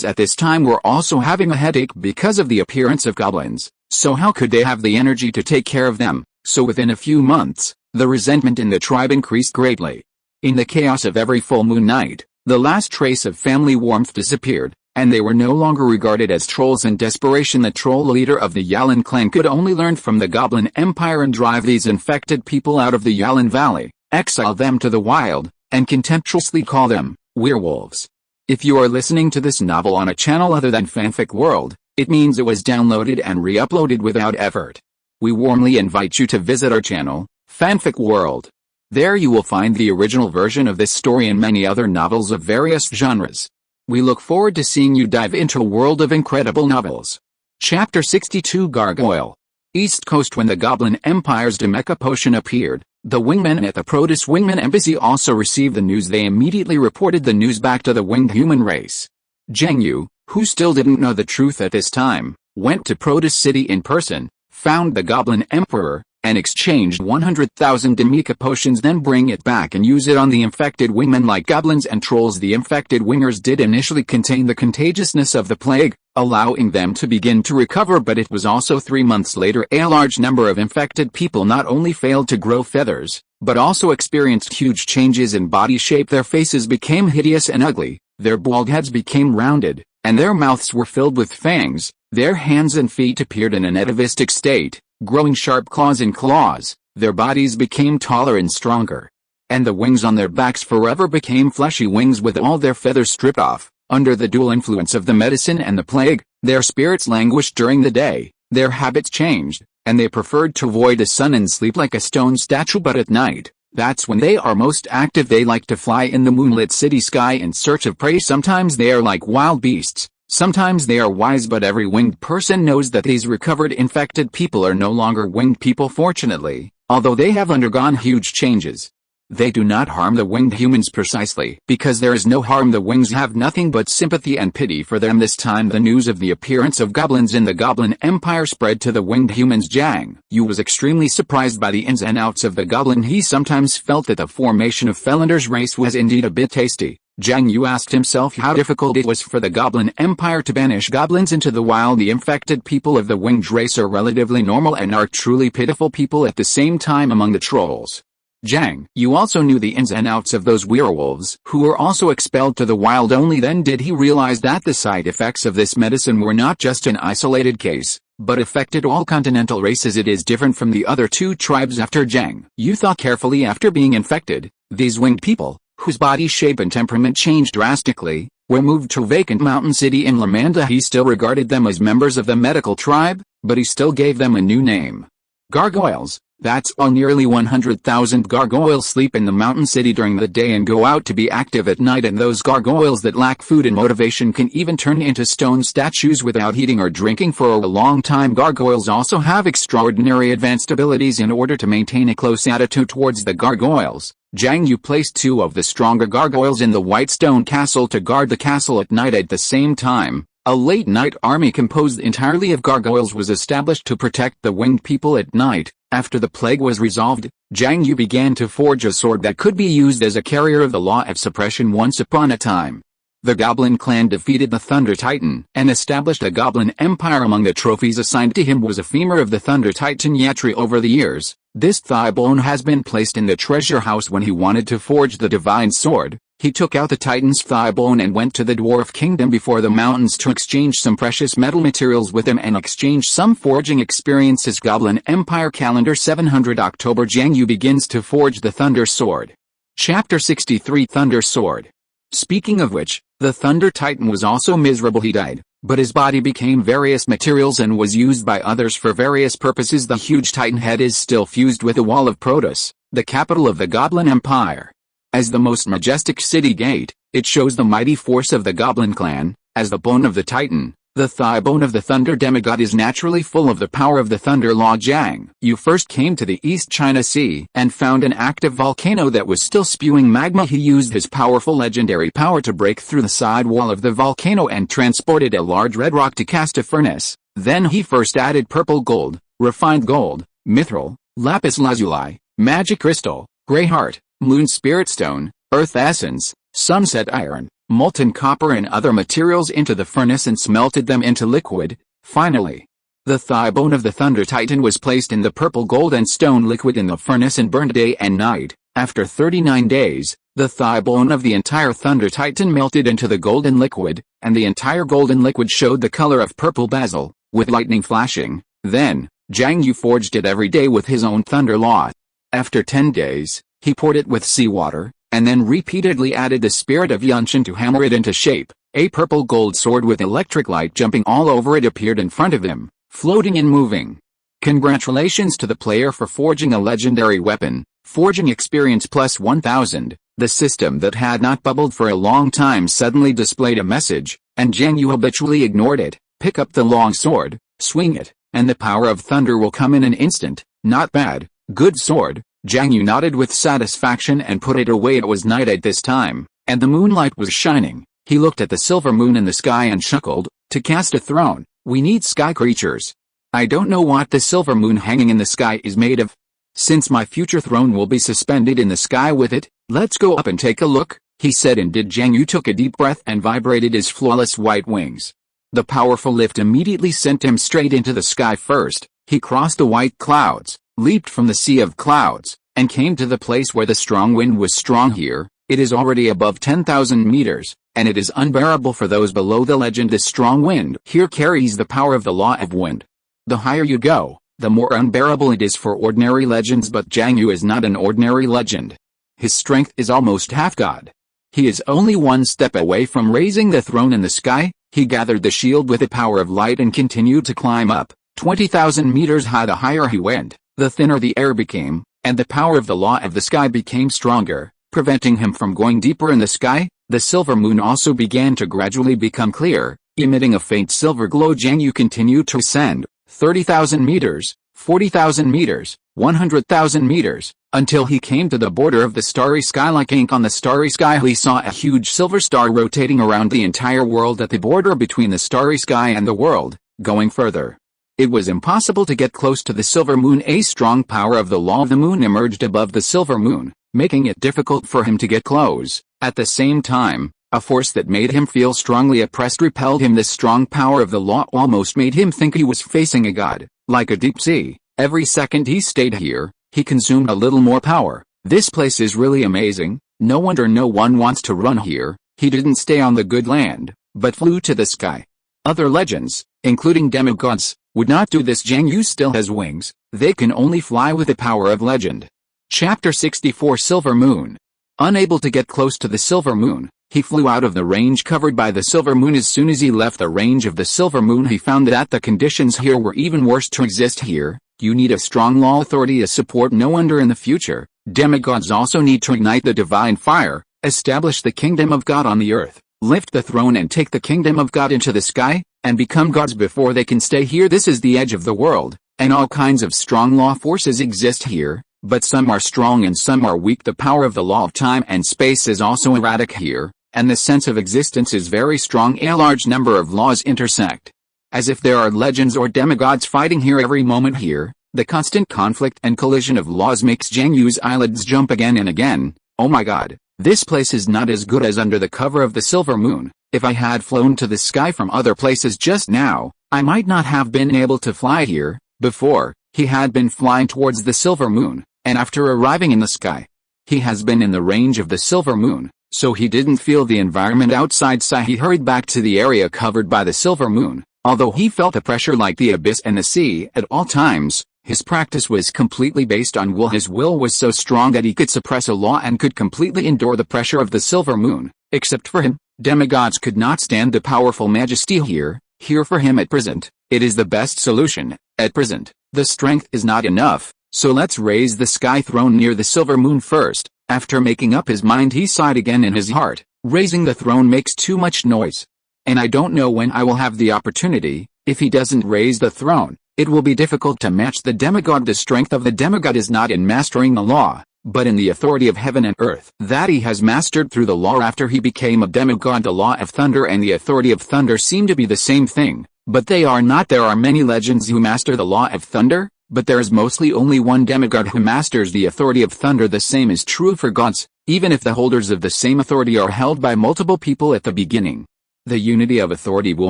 at this time were also having a headache because of the appearance of goblins, so how could they have the energy to take care of them? So within a few months, the resentment in the tribe increased greatly. In the chaos of every full moon night, the last trace of family warmth disappeared, and they were no longer regarded as trolls. In desperation, the troll leader of the Yalan clan could only learn from the Goblin Empire and drive these infected people out of the Yalan Valley, exile them to the wild, and contemptuously call them werewolves. If you are listening to this novel on a channel other than Fanfic World, it means it was downloaded and re-uploaded without effort. We warmly invite you to visit our channel, Fanfic World. There you will find the original version of this story and many other novels of various genres. We look forward to seeing you dive into a world of incredible novels. Chapter 62 Gargoyle. East Coast. When the Goblin Empire's Demeka potion appeared, the wingmen at the Protus Wingman Embassy also received the news. They immediately reported the news back to the winged human race. Jiang You, who still didn't know the truth at this time, went to Protus City in person, found the Goblin Emperor, and exchanged 100,000 Demika potions. Then bring it back and use it on the infected wingmen. Like goblins and trolls, the infected wingers did initially contain the contagiousness of the plague, allowing them to begin to recover, but it was also 3 months later a large number of infected people not only failed to grow feathers, but also experienced huge changes in body shape. Their faces became hideous and ugly, their bald heads became rounded, and their mouths were filled with fangs. Their hands and feet appeared in an atavistic state, growing sharp claws and claws. Their bodies became taller and stronger, and the wings on their backs forever became fleshy wings with all their feathers stripped off. Under the dual influence of the medicine and the plague, their spirits languished during the day, their habits changed, and they preferred to avoid the sun and sleep like a stone statue. But at night, That's when they are most active. They like to fly in the moonlit city sky in search of prey. Sometimes they are like wild beasts, sometimes they are wise, but every winged person knows that these recovered infected people are no longer winged people, fortunately, although they have undergone huge changes. They do not harm the winged humans precisely because there is no harm. The wings have nothing but sympathy and pity for them. This time the news of the appearance of goblins in the Goblin Empire spread to the winged humans. Jiang You was extremely surprised by the ins and outs of the goblin. He sometimes felt that the formation of Ferlander's race was indeed a bit tasty. Jiang You asked himself how difficult it was for the Goblin Empire to banish goblins into the wild. The infected people of the winged race are relatively normal and are truly pitiful people at the same time among the trolls. Jiang You also knew the ins and outs of those werewolves who were also expelled to the wild. Only then did he realize that the side effects of this medicine were not just an isolated case, but affected all continental races. It is different from the other two tribes. After Jiang You thought carefully, after being infected, these winged people, whose body shape and temperament changed drastically, were moved to vacant mountain city in Lamanda. He still regarded them as members of the medical tribe, but he still gave them a new name. Gargoyles. That's all. Nearly 100,000 gargoyles sleep in the mountain city during the day and go out to be active at night, and those gargoyles that lack food and motivation can even turn into stone statues without eating or drinking for a long time. Gargoyles also have extraordinary advanced abilities. In order to maintain a close attitude towards the gargoyles, Jiang You placed 2 of the stronger gargoyles in the white stone castle to guard the castle at night. At the same time, a late-night army composed entirely of gargoyles was established to protect the winged people at night. After the plague was resolved, Jiang You began to forge a sword that could be used as a carrier of the law of suppression. Once upon a time, the Goblin clan defeated the Thunder Titan and established a Goblin Empire. Among the trophies assigned to him was a femur of the Thunder Titan Yatri. Over the years, this thigh bone has been placed in the treasure house. When he wanted to forge the divine sword, he took out the Titan's thigh bone and went to the Dwarf Kingdom before the mountains to exchange some precious metal materials with him and exchange some forging experiences. Goblin Empire Calendar 700 October. Jiang You begins to forge the Thunder Sword. Chapter 63 Thunder Sword. Speaking of which, the Thunder Titan was also miserable. He died, but his body became various materials and was used by others for various purposes. The huge Titan head is still fused with the wall of Protos, the capital of the Goblin Empire. As the most majestic city gate, it shows the mighty force of the Goblin clan. As the bone of the Titan, the thigh bone of the Thunder demigod is naturally full of the power of the Thunder Law. Jiang You first came to the East China Sea and found an active volcano that was still spewing magma. He used his powerful legendary power to break through the side wall of the volcano and transported a large red rock to cast a furnace. Then he first added purple gold, refined gold, mithril, lapis lazuli, magic crystal, grey heart, moon spirit stone, earth essence, sunset iron, molten copper and other materials into the furnace and smelted them into liquid. Finally, the thigh bone of the Thunder Titan was placed in the purple gold and stone liquid in the furnace and burned day and night. After 39 days, the thigh bone of the entire Thunder Titan melted into the golden liquid, and the entire golden liquid showed the color of purple basil, with lightning flashing. Then, Jiang You forged it every day with his own Thunder Law. After 10 days, he poured it with seawater, and then repeatedly added the spirit of Yunshin to hammer it into shape. A purple gold sword with electric light jumping all over it appeared in front of him, floating and moving. Congratulations to the player for forging a legendary weapon. Forging experience plus 1000. The system that had not bubbled for a long time suddenly displayed a message, and Jiang You habitually ignored it. Pick up the long sword, swing it, and the power of thunder will come in an instant. Not bad, good sword. Jiang You nodded with satisfaction and put it away. It was night at this time, and the moonlight was shining. He looked at the silver moon in the sky and chuckled. To cast a throne, we need sky creatures. I don't know what the silver moon hanging in the sky is made of. Since my future throne will be suspended in the sky with it, let's go up and take a look, he said, and Jiang You took a deep breath and vibrated his flawless white wings. The powerful lift immediately sent him straight into the sky. First, he crossed the white clouds, leaped from the sea of clouds, and came to the place where the strong wind was strong. Here, it is already above 10,000 meters, and it is unbearable for those below. The legend is strong wind here carries the power of the law of wind. The higher you go, the more unbearable it is for ordinary legends, but Jiang You is not an ordinary legend. His strength is almost half god. He is only one step away from raising the throne in the sky. He gathered the shield with the power of light and continued to climb up. 20,000 meters high. The higher he went, the thinner the air became, and the power of the law of the sky became stronger, preventing him from going deeper in the sky. The silver moon also began to gradually become clear, emitting a faint silver glow. Jiang You continued to ascend, 30,000 meters, 40,000 meters, 100,000 meters, until he came to the border of the starry sky. Like ink on the starry sky, he saw a huge silver star rotating around the entire world at the border between the starry sky and the world, going further. It was impossible to get close to the silver moon. A strong power of the law of the moon emerged above the silver moon, making it difficult for him to get close. At the same time, a force that made him feel strongly oppressed repelled him. This strong power of the law almost made him think he was facing a god. Like a deep sea, every second he stayed here, he consumed a little more power. This place is really amazing. No wonder no one wants to run here. He didn't stay on the good land, but flew to the sky. Other legends, including demigods, would not do this. Jiang You still has wings. They can only fly with the power of legend. Chapter 64 Silver Moon. Unable to get close to the silver moon, he flew out of the range covered by the silver moon. As soon as he left the range of the silver moon, he found that the conditions here were even worse. To exist here, you need a strong law authority as support. No wonder in the future, demigods also need to ignite the divine fire, establish the kingdom of God on the earth, lift the throne and take the kingdom of God into the sky, and become gods before they can stay here. This is the edge of the world, and all kinds of strong law forces exist here, but some are strong and some are weak. The power of the law of time and space is also erratic here, and the sense of existence is very strong. A large number of laws intersect, as if there are legends or demigods fighting here every moment here. The constant conflict and collision of laws makes Jiang Yu's eyelids jump again and again. Oh my god, this place is not as good as under the cover of the silver moon. If I had flown to the sky from other places just now, I might not have been able to fly here. Before, he had been flying towards the silver moon, and after arriving in the sky, he has been in the range of the silver moon, so he didn't feel the environment outside. So he hurried back to the area covered by the silver moon. Although he felt a pressure like the abyss and the sea at all times, his practice was completely based on will. His will was so strong that he could suppress a law and could completely endure the pressure of the silver moon. Except for him, demigods could not stand the powerful majesty here. Here for him at present, it is the best solution. At present, the strength is not enough, so let's raise the sky throne near the silver moon first. After making up his mind, he sighed again in his heart. Raising the throne makes too much noise, and I don't know when I will have the opportunity. If he doesn't raise the throne, it will be difficult to match the demigod. The strength of the demigod is not in mastering the law, but in the authority of heaven and earth that he has mastered through the law after he became a demigod. The law of thunder and the authority of thunder seem to be the same thing, but they are not. There are many legends who master the law of thunder, but there is mostly only one demigod who masters the authority of thunder. The same is true for gods, even if the holders of the same authority are held by multiple people at the beginning. The unity of authority will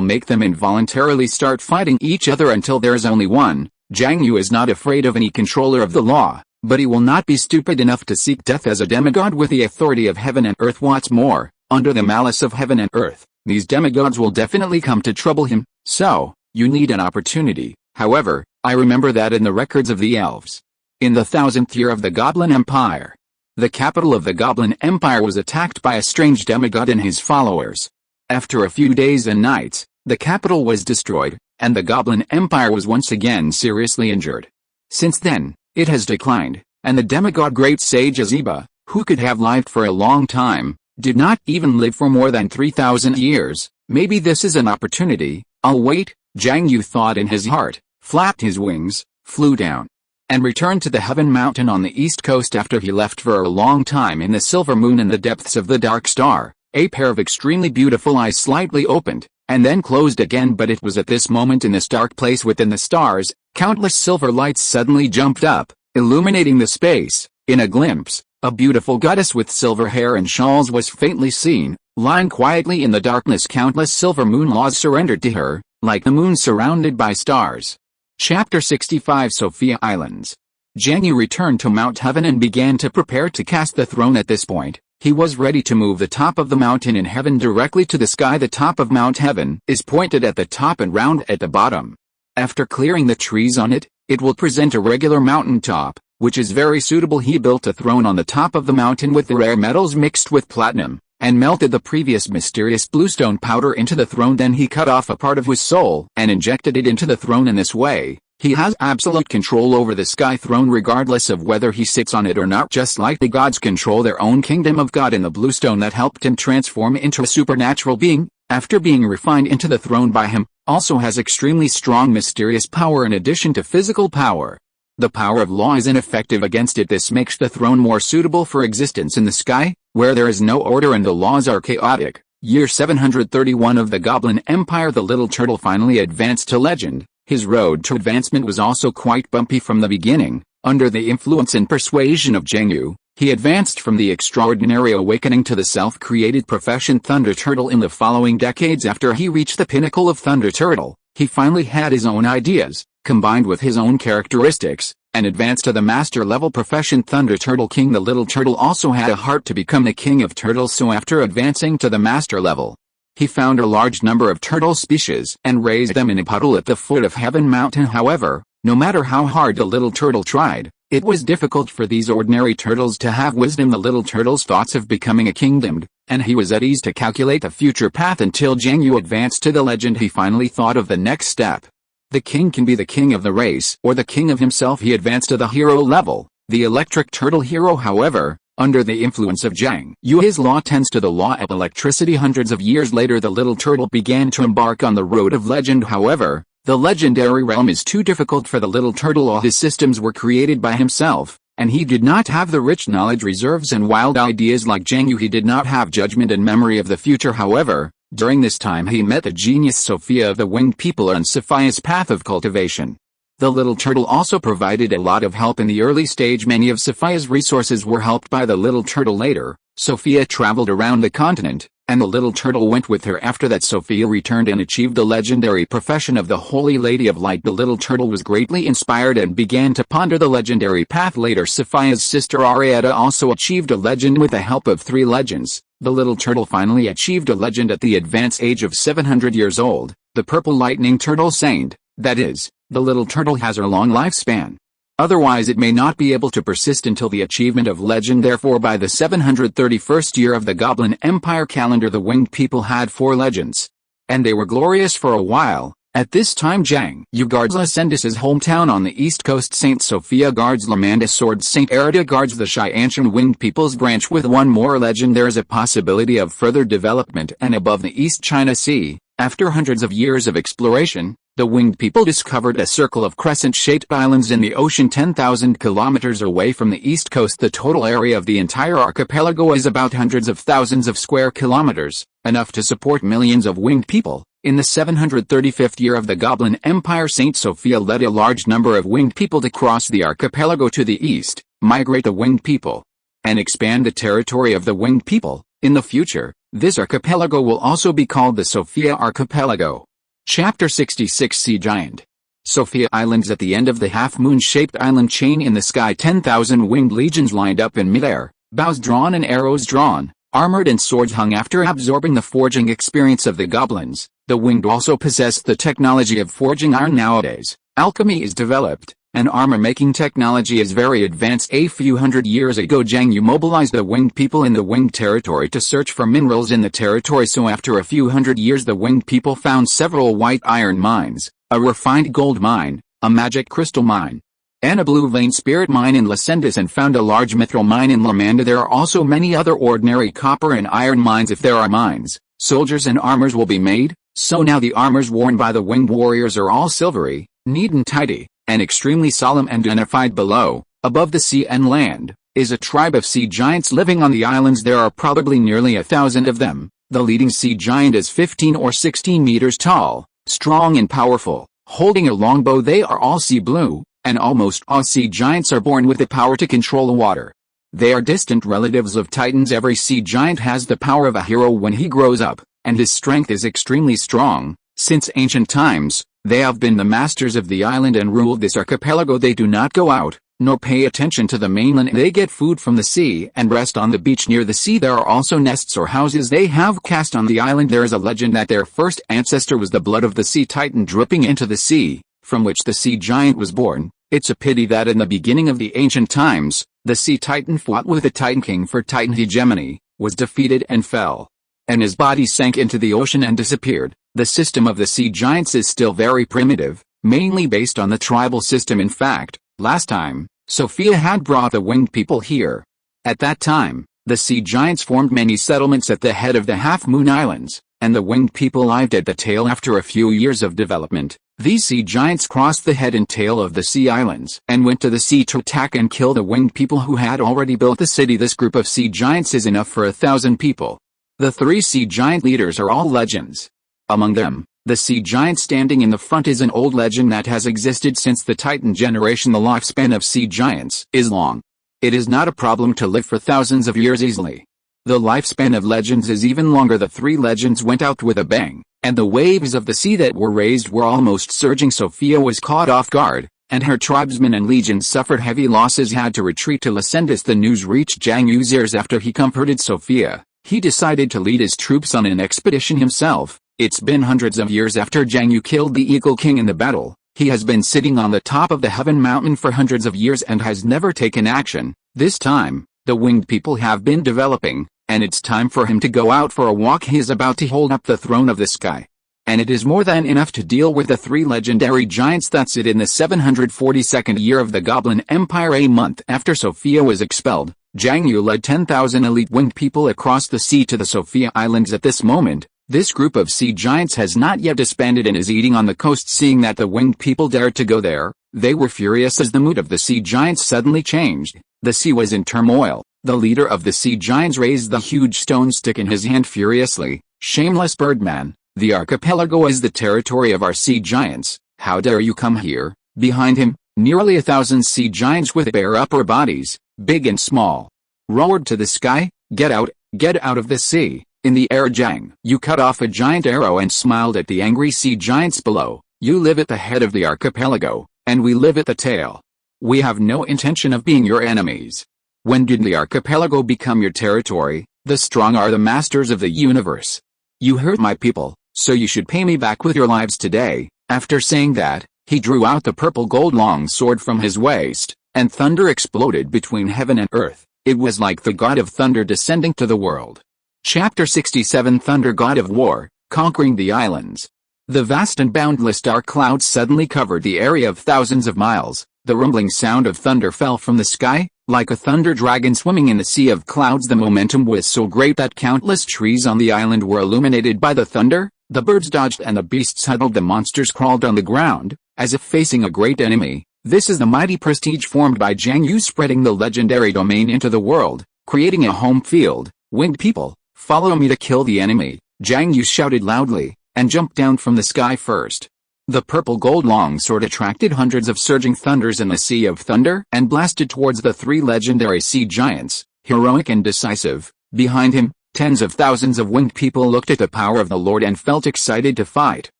make them involuntarily start fighting each other until there is only one. Jiang You is not afraid of any controller of the law, but he will not be stupid enough to seek death as a demigod with the authority of heaven and earth. What's more, under the malice of heaven and earth, these demigods will definitely come to trouble him. So, you need an opportunity. However, I remember that in the records of the elves, in the 1000th year of the Goblin Empire, the capital of the Goblin Empire was attacked by a strange demigod and his followers. After a few days and nights, the capital was destroyed, and the Goblin Empire was once again seriously injured. Since then, it has declined, and the demigod great sage Azeba, who could have lived for a long time, did not even live for more than 3,000 years. Maybe this is an opportunity. I'll wait. Jiang You thought in his heart, flapped his wings, flew down, and returned to the Heaven Mountain on the east coast. After he left for a long time in the silver moon in the depths of the dark star, a pair of extremely beautiful eyes slightly opened, and then closed again. But it was at this moment, in this dark place within the stars, countless silver lights suddenly jumped up, illuminating the space. In a glimpse, a beautiful goddess with silver hair and shawls was faintly seen, lying quietly in the darkness. Countless silver moon laws surrendered to her, like the moon surrounded by stars. Chapter 65 Sophia Islands. Jiang You returned to Mount Heaven and began to prepare to cast the throne. At this point, he was ready to move the top of the mountain in heaven directly to the sky. The top of Mount Heaven is pointed at the top and round at the bottom. After clearing the trees on it, it will present a regular mountain top, which is very suitable. He built a throne on the top of the mountain with the rare metals mixed with platinum, and melted the previous mysterious bluestone powder into the throne. Then he cut off a part of his soul and injected it into the throne. In this way, He has absolute control over the sky throne regardless of whether he sits on it or not, just like the gods control their own kingdom of God in the blue stone that helped him transform into a supernatural being, after being refined into the throne by him, also has extremely strong mysterious power in addition to physical power. The power of law is ineffective against it. This makes the throne more suitable for existence in the sky, where there is no order and the laws are chaotic. Year 731 of the Goblin Empire. The little turtle finally advanced to legend. His road to advancement was also quite bumpy from the beginning. Under the influence and persuasion of Jiang You, he advanced from the extraordinary awakening to the self-created profession Thunder Turtle. In the following decades after he reached the pinnacle of Thunder Turtle, he finally had his own ideas, combined with his own characteristics, and advanced to the master-level profession Thunder Turtle King. The little turtle also had a heart to become the king of turtles, so after advancing to the master level, he found a large number of turtle species and raised them in a puddle at the foot of Heaven Mountain. However, no matter how hard the little turtle tried, it was difficult for these ordinary turtles to have wisdom. The little turtle's thoughts of becoming a kingdom, and he was at ease to calculate the future path until Jiang You advanced to the legend. He finally thought of the next step. The king can be the king of the race or the king of himself. He advanced to the hero level, the electric turtle hero. However, under the influence of Jiang You, his law tends to the law of electricity. Hundreds of years later, the little turtle began to embark on the road of legend. However, the legendary realm is too difficult for the little turtle. All his systems were created by himself, and he did not have the rich knowledge reserves and wild ideas like Jiang You. He did not have judgment and memory of the future. However, during this time he met the genius Sophia of the winged people on Sophia's path of cultivation. The little turtle also provided a lot of help in the early stage. Many of Sophia's resources were helped by the little turtle. Later, Sophia traveled around the continent, and the little turtle went with her. After that, Sophia returned and achieved the legendary profession of the Holy Lady of Light. The little turtle was greatly inspired and began to ponder the legendary path. Later, Sophia's sister Arietta also achieved a legend with the help of 3 legends. The little turtle finally achieved a legend at the advanced age of 700 years old. The purple lightning turtle saint, that is, the little turtle has a long lifespan. Otherwise it may not be able to persist until the achievement of legend. Therefore, by the 731st year of the Goblin Empire calendar, the winged people had 4 legends. And they were glorious for a while. At this time, Jiang You guards Ascendis's hometown on the east coast. Saint Sophia guards Lamanda Sword. Saint Erida guards the Cheyenne winged people's branch. With one more legend, there is a possibility of further development. And above the East China Sea, after hundreds of years of exploration, the winged people discovered a circle of crescent-shaped islands in the ocean 10,000 kilometers away from the east coast. The total area of the entire archipelago is about hundreds of thousands of square kilometers, enough to support millions of winged people. In the 735th year of the Goblin Empire, Saint Sophia led a large number of winged people to cross the archipelago to the east, migrate the winged people, and expand the territory of the winged people. In the future, this archipelago will also be called the Sophia Archipelago. Chapter 66. Sea Giant. Sophia Islands. At the end of the half-moon-shaped island chain in the sky, 10,000 winged legions lined up in midair, bows drawn and arrows drawn, armored and swords hung. After absorbing the forging experience of the goblins, the winged also possessed the technology of forging iron. Nowadays, alchemy is developed, and armor-making technology is very advanced. A few hundred years ago, Jiang You mobilized the winged people in the winged territory to search for minerals in the territory. So after a few hundred years, the winged people found several white iron mines, a refined gold mine, a magic crystal mine, and a blue vein spirit mine in Lascendis, and found a large mithril mine in Lamanda. There are also many other ordinary copper and iron mines. If there are mines, soldiers and armors will be made. So now the armors worn by the winged warriors are all silvery, neat and tidy, and extremely solemn. And identified below, above the sea and land, is a tribe of sea giants living on the islands. There are probably nearly 1,000 of them. The leading sea giant is 15 or 16 meters tall, strong and powerful, holding a longbow. They are all sea blue, and almost all sea giants are born with the power to control the water. They are distant relatives of titans. Every sea giant has the power of a hero when he grows up, and his strength is extremely strong. Since ancient times, they have been the masters of the island and ruled this archipelago. They do not go out, nor pay attention to the mainland. They get food from the sea and rest on the beach near the sea. There are also nests or houses they have cast on the island. There is a legend that their first ancestor was the blood of the sea titan dripping into the sea, from which the sea giant was born. It's a pity that in the beginning of the ancient times, the sea titan fought with the Titan King for Titan hegemony, was defeated and fell, and his body sank into the ocean and disappeared. The system of the sea giants is still very primitive, mainly based on the tribal system. In fact, last time, Sophia had brought the winged people here. At that time, the sea giants formed many settlements at the head of the half-moon islands, and the winged people lived at the tail. After a few years of development, these sea giants crossed the head and tail of the sea islands and went to the sea to attack and kill the winged people who had already built the city. This group of sea giants is enough for 1,000 people. The 3 sea giant leaders are all legends. Among them, the sea giant standing in the front is an old legend that has existed since the Titan generation. The lifespan of sea giants is long. It is not a problem to live for thousands of years easily. The lifespan of legends is even longer. The 3 legends went out with a bang, and the waves of the sea that were raised were almost surging. Sophia was caught off guard, and her tribesmen and legions suffered heavy losses, had to retreat to Ascendus. The news reached Jiang Yu's ears. After he comforted Sophia, he decided to lead his troops on an expedition himself. It's been hundreds of years after Jiang You killed the Eagle King in the battle. He has been sitting on the top of the Heaven Mountain for hundreds of years and has never taken action. This time, the winged people have been developing, and it's time for him to go out for a walk. He is about to hold up the throne of the sky. And it is more than enough to deal with the 3 legendary giants that sit in the 742nd year of the Goblin Empire. A month after Sophia was expelled, Jiang You led 10,000 elite winged people across the sea to the Sophia Islands. At this moment, this group of sea giants has not yet disbanded and is eating on the coast. Seeing that the winged people dared to go there, they were furious as the mood of the sea giants suddenly changed. The sea was in turmoil. The leader of the sea giants raised the huge stone stick in his hand furiously. "Shameless birdman, the archipelago is the territory of our sea giants. How dare you come here?" Behind him, nearly 1,000 sea giants with bare upper bodies, big and small, roared to the sky, get out of the sea." In the air, Jiang You cut off a giant arrow and smiled at the angry sea giants below. "You live at the head of the archipelago, and we live at the tail. We have no intention of being your enemies. When did the archipelago become your territory? The strong are the masters of the universe. You hurt my people, so you should pay me back with your lives today." After saying that, he drew out the purple gold long sword from his waist, and thunder exploded between heaven and earth. It was like the god of thunder descending to the world. Chapter 67 Thunder, God of War, Conquering the Islands. The vast and boundless dark clouds suddenly covered the area of thousands of miles. The rumbling sound of thunder fell from the sky, like a thunder dragon swimming in the sea of clouds. The momentum was so great that countless trees on the island were illuminated by the thunder. The birds dodged and the beasts huddled. The monsters crawled on the ground, as if facing a great enemy. This is the mighty prestige formed by Jiang You, spreading the legendary domain into the world, creating a home field. "Winged people, follow me to kill the enemy," Jiang You shouted loudly, and jumped down from the sky first. The purple gold longsword attracted hundreds of surging thunders in the sea of thunder and blasted towards the 3 legendary sea giants, heroic and decisive. Behind him, tens of thousands of winged people looked at the power of the Lord and felt excited to fight.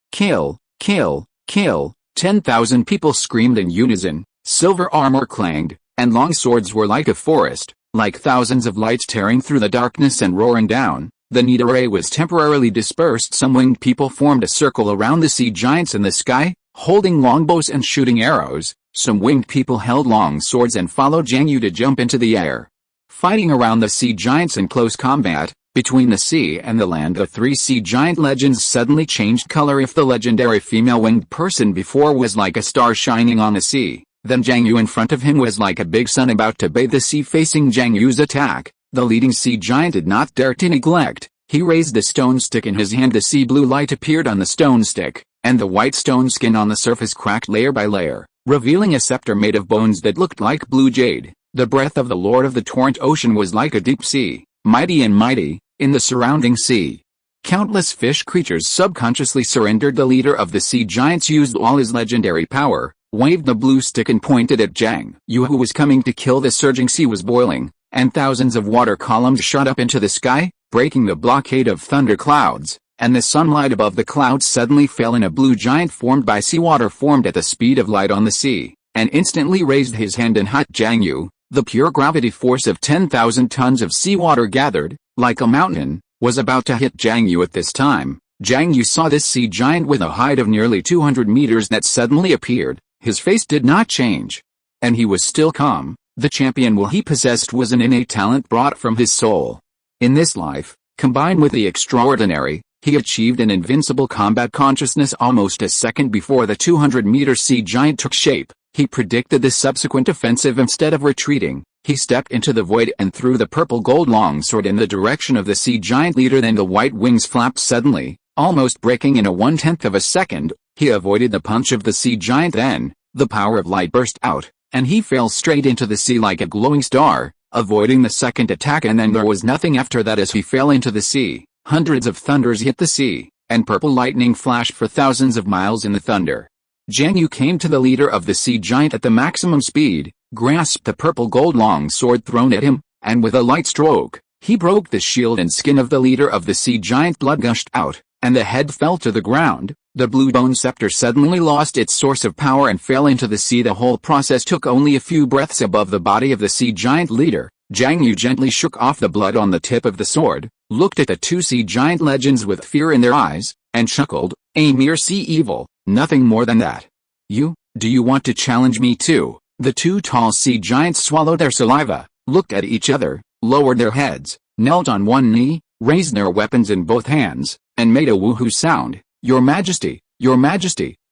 "Kill, kill, kill!" 10,000 people screamed in unison. Silver armor clanged, and long swords were like a forest, like thousands of lights tearing through the darkness and roaring down. The need array was temporarily dispersed. Some winged people formed a circle around the sea giants in the sky, holding longbows and shooting arrows. Some winged people held long swords and followed Jiang You to jump into the air. Fighting around the sea giants in close combat, between the sea and the land, the 3 sea giant legends suddenly changed color. If the legendary female winged person before was like a star shining on the sea, then Jiang You in front of him was like a big sun about to bathe the sea. Facing Jiang Yu's attack, the leading sea giant did not dare to neglect. He raised the stone stick in his hand. The sea blue light appeared on the stone stick, and the white stone skin on the surface cracked layer by layer, revealing a scepter made of bones that looked like blue jade. The breath of the Lord of the Torrent Ocean was like a deep sea, mighty and mighty, in the surrounding sea. Countless fish creatures subconsciously surrendered. The leader of the sea giants used all his legendary power, waved the blue stick and pointed at Jiang You, who was coming to kill. The surging sea was boiling, and thousands of water columns shot up into the sky, breaking the blockade of thunder clouds, and the sunlight above the clouds suddenly fell in a blue giant formed by seawater, formed at the speed of light on the sea, and instantly raised his hand and hit Jiang You. The pure gravity force of 10,000 tons of seawater gathered, like a mountain, was about to hit Jiang You. At this time, Jiang You saw this sea giant with a height of nearly 200 meters that suddenly appeared. His face did not change, and he was still calm. The champion will he possessed was an innate talent brought from his soul. In this life, combined with the extraordinary, He achieved an invincible combat consciousness almost a second before the 200-meter sea giant took shape. He predicted the subsequent offensive. Instead of retreating, he stepped into the void and threw the purple gold longsword in the direction of the sea giant leader. Then the white wings flapped suddenly, almost breaking in a 1/10 of a second. He avoided the punch of the sea giant. Then, the power of light burst out, and he fell straight into the sea like a glowing star, avoiding the second attack. And then there was nothing after that as he fell into the sea. Hundreds of thunders hit the sea, and purple lightning flashed for thousands of miles in the thunder. Jiang You came to the leader of the sea giant at the maximum speed, grasped the purple gold longsword thrown at him, and with a light stroke, he broke the shield and skin of the leader of the sea giant. Blood gushed out, and the head fell to the ground. The blue bone scepter suddenly lost its source of power and fell into the sea. The whole process took only a few breaths above the body of the sea giant leader. Jiang You gently shook off the blood on the tip of the sword, looked at the two sea giant legends with fear in their eyes, and chuckled, "A mere sea evil, nothing more than that. Do you want to challenge me too?" The two tall sea giants swallowed their saliva, looked at each other, lowered their heads, knelt on one knee, raised their weapons in both hands, and made a woohoo sound. Your Majesty,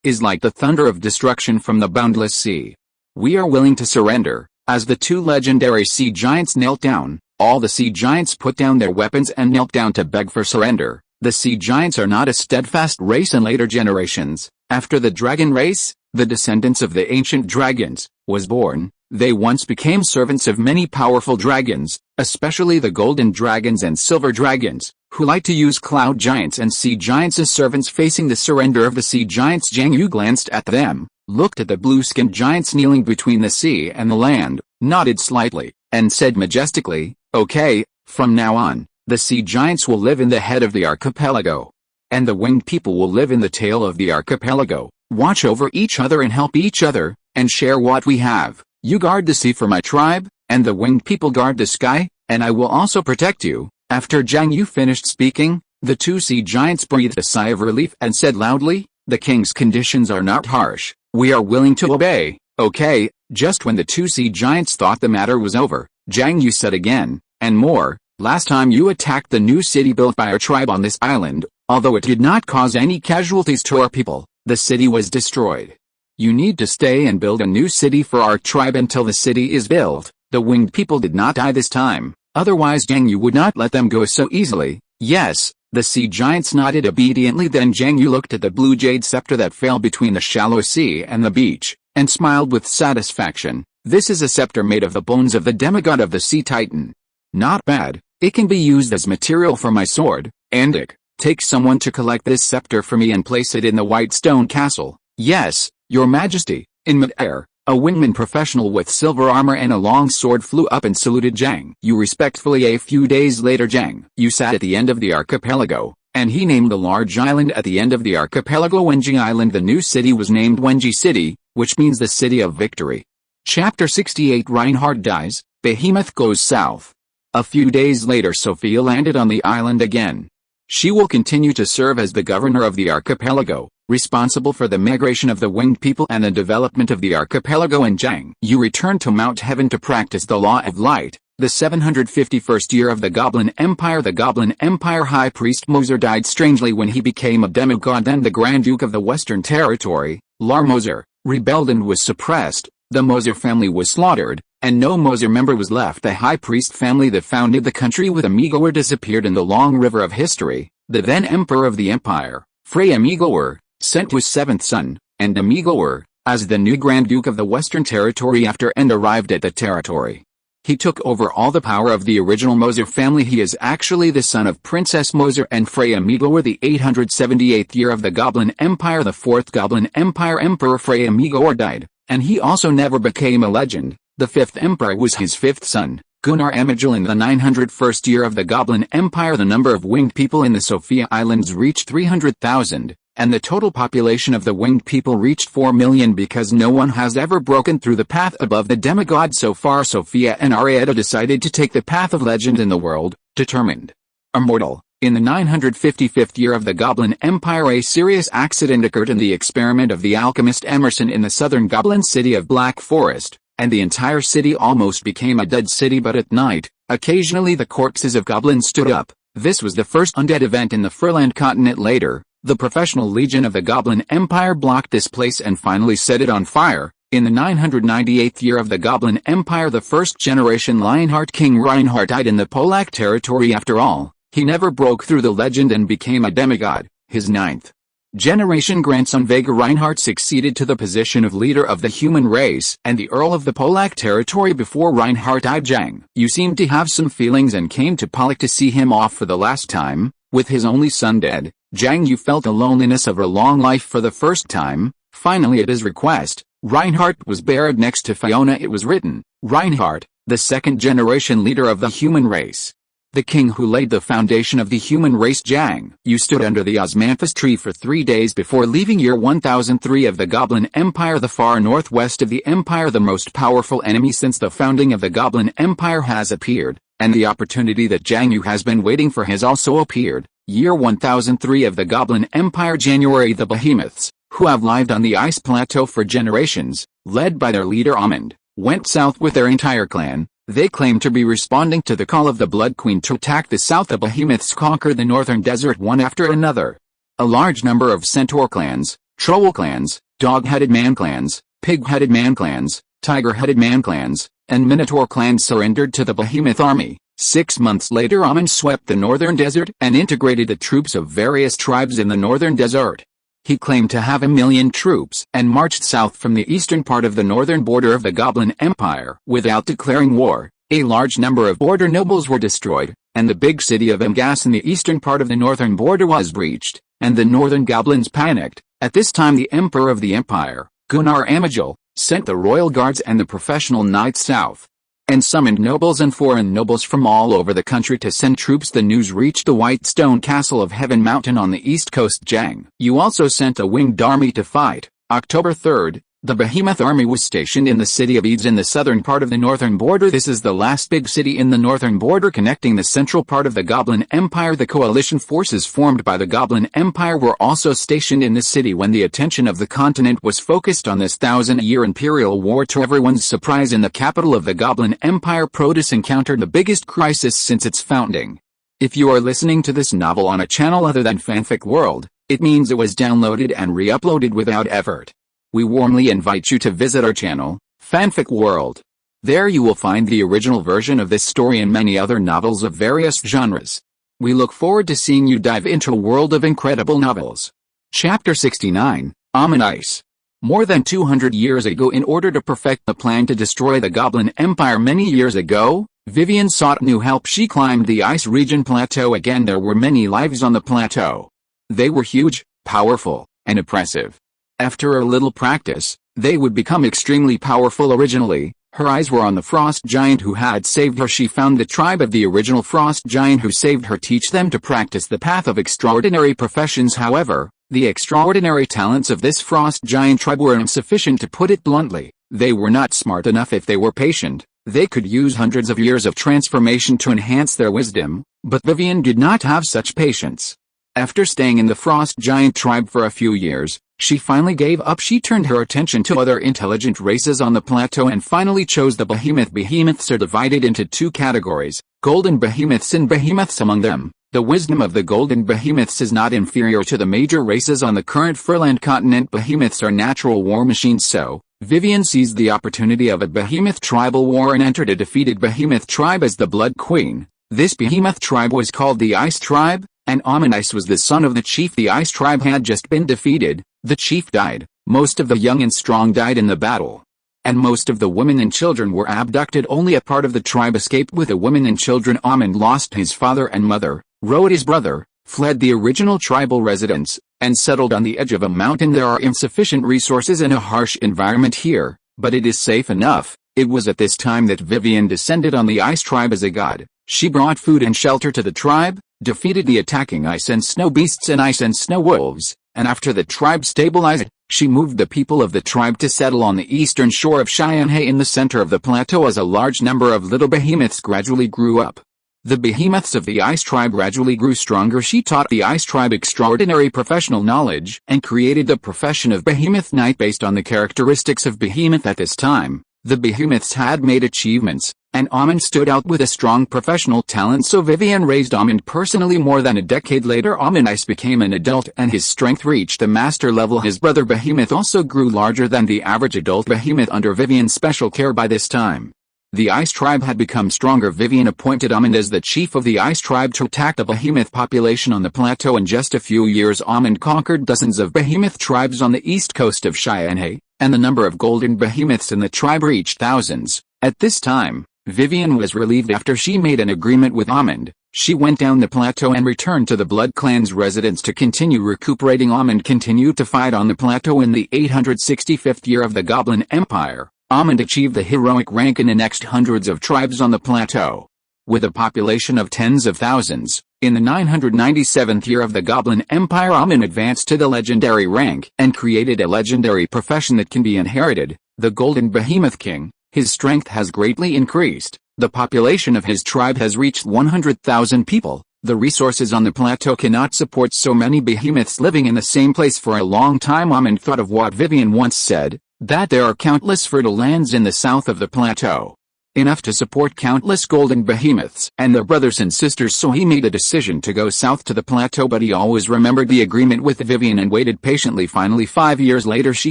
is like the thunder of destruction from the boundless sea. We are willing to surrender." As the two legendary sea giants knelt down, all the sea giants put down their weapons and knelt down to beg for surrender. The sea giants are not a steadfast race. In later generations, after the dragon race, the descendants of the ancient dragons, was born, they once became servants of many powerful dragons, especially the golden dragons and silver dragons, who like to use cloud giants and sea giants as servants. Facing the surrender of the sea giants, Jiang You glanced at them, looked at the blue-skinned giants kneeling between the sea and the land, nodded slightly, and said majestically, "Okay, from now on, the sea giants will live in the head of the archipelago, and the winged people will live in the tail of the archipelago. Watch over each other and help each other, and share what we have. You guard the sea for my tribe, and the winged people guard the sky, and I will also protect you." After Jiang You finished speaking, the two sea giants breathed a sigh of relief and said loudly, "The king's conditions are not harsh. We are willing to obey." "Okay." Just when the two sea giants thought the matter was over, Jiang You said again, "And more, last time you attacked the new city built by our tribe on this island, although it did not cause any casualties to our people, the city was destroyed. You need to stay and build a new city for our tribe until the city is built." The winged people did not die this time, otherwise Jiang You would not let them go so easily. "Yes." The sea giants nodded obediently. Then Jiang You looked at the blue jade scepter that fell between the shallow sea and the beach, and smiled with satisfaction. "This is a scepter made of the bones of the demigod of the sea titan. Not bad. It can be used as material for my sword. Andic, take someone to collect this scepter for me and place it in the white stone castle." "Yes, Your Majesty." In mid-air, a wingman professional with silver armor and a long sword flew up and saluted Jiang You respectfully. A few days later, Jiang You sat at the end of the archipelago, and he named a large island at the end of the archipelago Wenji Island. The new city was named Wenji City, which means the City of Victory. Chapter 68. Reinhard dies, Behemoth goes south. A few days later, Sophia landed on the island again. She will continue to serve as the governor of the archipelago, responsible for the migration of the winged people and the development of the archipelago. And Jiang You returned to Mount Heaven to practice the law of light. The 751st year of the Goblin Empire. The Goblin Empire High Priest Moser died strangely when he became a demigod. Then the Grand Duke of the Western Territory, Lar Moser, rebelled and was suppressed. The Moser family was slaughtered, and no Moser member was left. The High Priest family that founded the country with Amigowar disappeared in the long river of history. The then Emperor of the Empire, Frey Amigowar, sent his seventh son, and Amigowar, as the new Grand Duke of the Western Territory after and arrived at the territory. He took over all the power of the original Moser family. He is actually the son of Princess Moser and Frey Amigowar. The 878th year of the Goblin Empire. The fourth Goblin Empire Emperor Frey Amigowar died, and he also never became a legend. The fifth emperor was his fifth son, Gunnar Amigel. In the 901st year of the Goblin Empire, the number of winged people in the Sophia Islands reached 300,000. And the total population of the winged people reached 4 million because no one has ever broken through the path above the demigod so far. Sophia and Arietta decided to take the path of legend in the world, determined. Immortal. In the 955th year of the Goblin Empire, a serious accident occurred in the experiment of the alchemist Emerson in the southern goblin city of Black Forest, and the entire city almost became a dead city. But at night, occasionally the corpses of goblins stood up, This was the first undead event in the Ferland continent. Later, the professional legion of the Goblin Empire blocked this place and finally set it on fire. In the 998th year of the Goblin Empire, the first-generation Lionheart King Reinhardt died in the Polak territory. After all, he never broke through the legend and became a demigod. His ninth-generation grandson Vega Reinhardt succeeded to the position of leader of the human race and the Earl of the Polak territory. Before Reinhardt died, Jiang You seemed to have some feelings and came to Polak to see him off for the last time. With his only son dead, Jiang You felt the loneliness of a long life for the first time. Finally, at his request, Reinhardt was buried next to Fiona. It was written, Reinhardt, the second-generation leader of the human race, the king who laid the foundation of the human race. Jiang You stood under the osmanthus tree for 3 days before leaving. Year 1003 of the Goblin Empire, the far northwest of the empire. The most powerful enemy since the founding of the Goblin Empire has appeared, and the opportunity that Jiang You has been waiting for has also appeared. Year 1003 of the Goblin Empire, January. The behemoths, who have lived on the ice plateau for generations, led by their leader Almond, went south with their entire clan. They claim to be responding to the call of the Blood Queen to attack the south. The behemoths conquer the northern desert one after another. A large number of centaur clans, troll clans, dog-headed man clans, pig-headed man clans, tiger-headed man clans, and minotaur clans surrendered to the behemoth army. 6 months later, Almond swept the northern desert and integrated the troops of various tribes in the northern desert. He claimed to have 1 million troops and marched south from the eastern part of the northern border of the Goblin Empire. Without declaring war, a large number of border nobles were destroyed, and the big city of Amgas in the eastern part of the northern border was breached, and the northern goblins panicked. At this time, the emperor of the empire, Gunnar Amagil, sent the royal guards and the professional knights south, and summoned nobles and foreign nobles from all over the country to send troops. The news reached the white stone castle of Heaven Mountain on the east coast. Jiang You also sent a winged army to fight. October 3rd, the behemoth army was stationed in the city of Eads in the southern part of the northern border. This is the last big city in the northern border connecting the central part of the Goblin Empire. The coalition forces formed by the Goblin Empire were also stationed in this city when the attention of the continent was focused on this 1,000-year imperial war. To everyone's surprise, in the capital of the Goblin Empire, Protus encountered the biggest crisis since its founding. If you are listening to this novel on a channel other than Fanfic World, it means it was downloaded and re-uploaded without effort. We warmly invite you to visit our channel, Fanfic World. There you will find the original version of this story and many other novels of various genres. We look forward to seeing you dive into a world of incredible novels. Chapter 69, Ice. More than 200 years ago, in order to perfect the plan to destroy the Goblin Empire many years ago, Vivian sought new help. She climbed the ice region plateau again. There were many lives on the plateau. They were huge, powerful, and oppressive. After a little practice, they would become extremely powerful. Originally, her eyes were on the frost giant who had saved her. She found the tribe of the original frost giant who saved her, teach them to practice the path of extraordinary professions. However, the extraordinary talents of this frost giant tribe were insufficient, to put it bluntly. They were not smart enough. If they were patient, they could use hundreds of years of transformation to enhance their wisdom, but Vivian did not have such patience. After staying in the frost giant tribe for a few years, she finally gave up. She turned her attention to other intelligent races on the plateau and finally chose the behemoth. Behemoths are divided into 2 categories, golden behemoths and behemoths among them. The wisdom of the golden behemoths is not inferior to the major races on the current Ferland continent. Behemoths are natural war machines, so Vivian seized the opportunity of a behemoth tribal war and entered a defeated behemoth tribe as the Blood Queen. This behemoth tribe was called the Ice Tribe, and Ice was the son of the chief. The Ice Tribe had just been defeated. The chief died, most of the young and strong died in the battle, and most of the women and children were abducted. Only a part of the tribe escaped with the women and children. Amon lost his father and mother, rode his brother, fled the original tribal residence, and settled on the edge of a mountain. There are insufficient resources and a harsh environment here, but it is safe enough. It was at this time that Vivian descended on the Ice Tribe as a god. She brought food and shelter to the tribe, defeated the attacking ice and snow beasts and ice and snow wolves, and after the tribe stabilized, she moved the people of the tribe to settle on the eastern shore of Cheyenne in the center of the plateau. As a large number of little behemoths gradually grew up, the behemoths of the Ice Tribe gradually grew stronger. She taught the Ice Tribe extraordinary professional knowledge and created the profession of Behemoth Knight based on the characteristics of Behemoth. At this time, The behemoths had made achievements, and Amon stood out with a strong professional talent, so Vivian raised Amon personally. More than a decade later, Amon Ice became an adult and his strength reached a master level. His brother Behemoth also grew larger than the average adult behemoth under Vivian's special care by this time. The Ice Tribe had become stronger. Vivian appointed Amon as the chief of the Ice Tribe to attack the behemoth population on the plateau. In just a few years, Amon conquered dozens of behemoth tribes on the east coast of Cheyenne, and the number of golden behemoths in the tribe reached thousands. At this time, Vivian was relieved after she made an agreement with Amon. She went down the plateau and returned to the Blood Clan's residence to continue recuperating. Amon continued to fight on the plateau. In the 865th year of the Goblin Empire, Amon achieved the heroic rank and annexed hundreds of tribes on the plateau. With a population of tens of thousands, in the 997th year of the Goblin Empire, Amon advanced to the legendary rank and created a legendary profession that can be inherited, the Golden Behemoth King. His strength has greatly increased. The population of his tribe has reached 100,000 people. The resources on the plateau cannot support so many behemoths living in the same place for a long time. Amon thought of what Vivian once said, that there are countless fertile lands in the south of the plateau, enough to support countless golden behemoths and their brothers and sisters, so he made a decision to go south to the plateau. But he always remembered the agreement with Vivian and waited patiently. Finally, 5 years later, she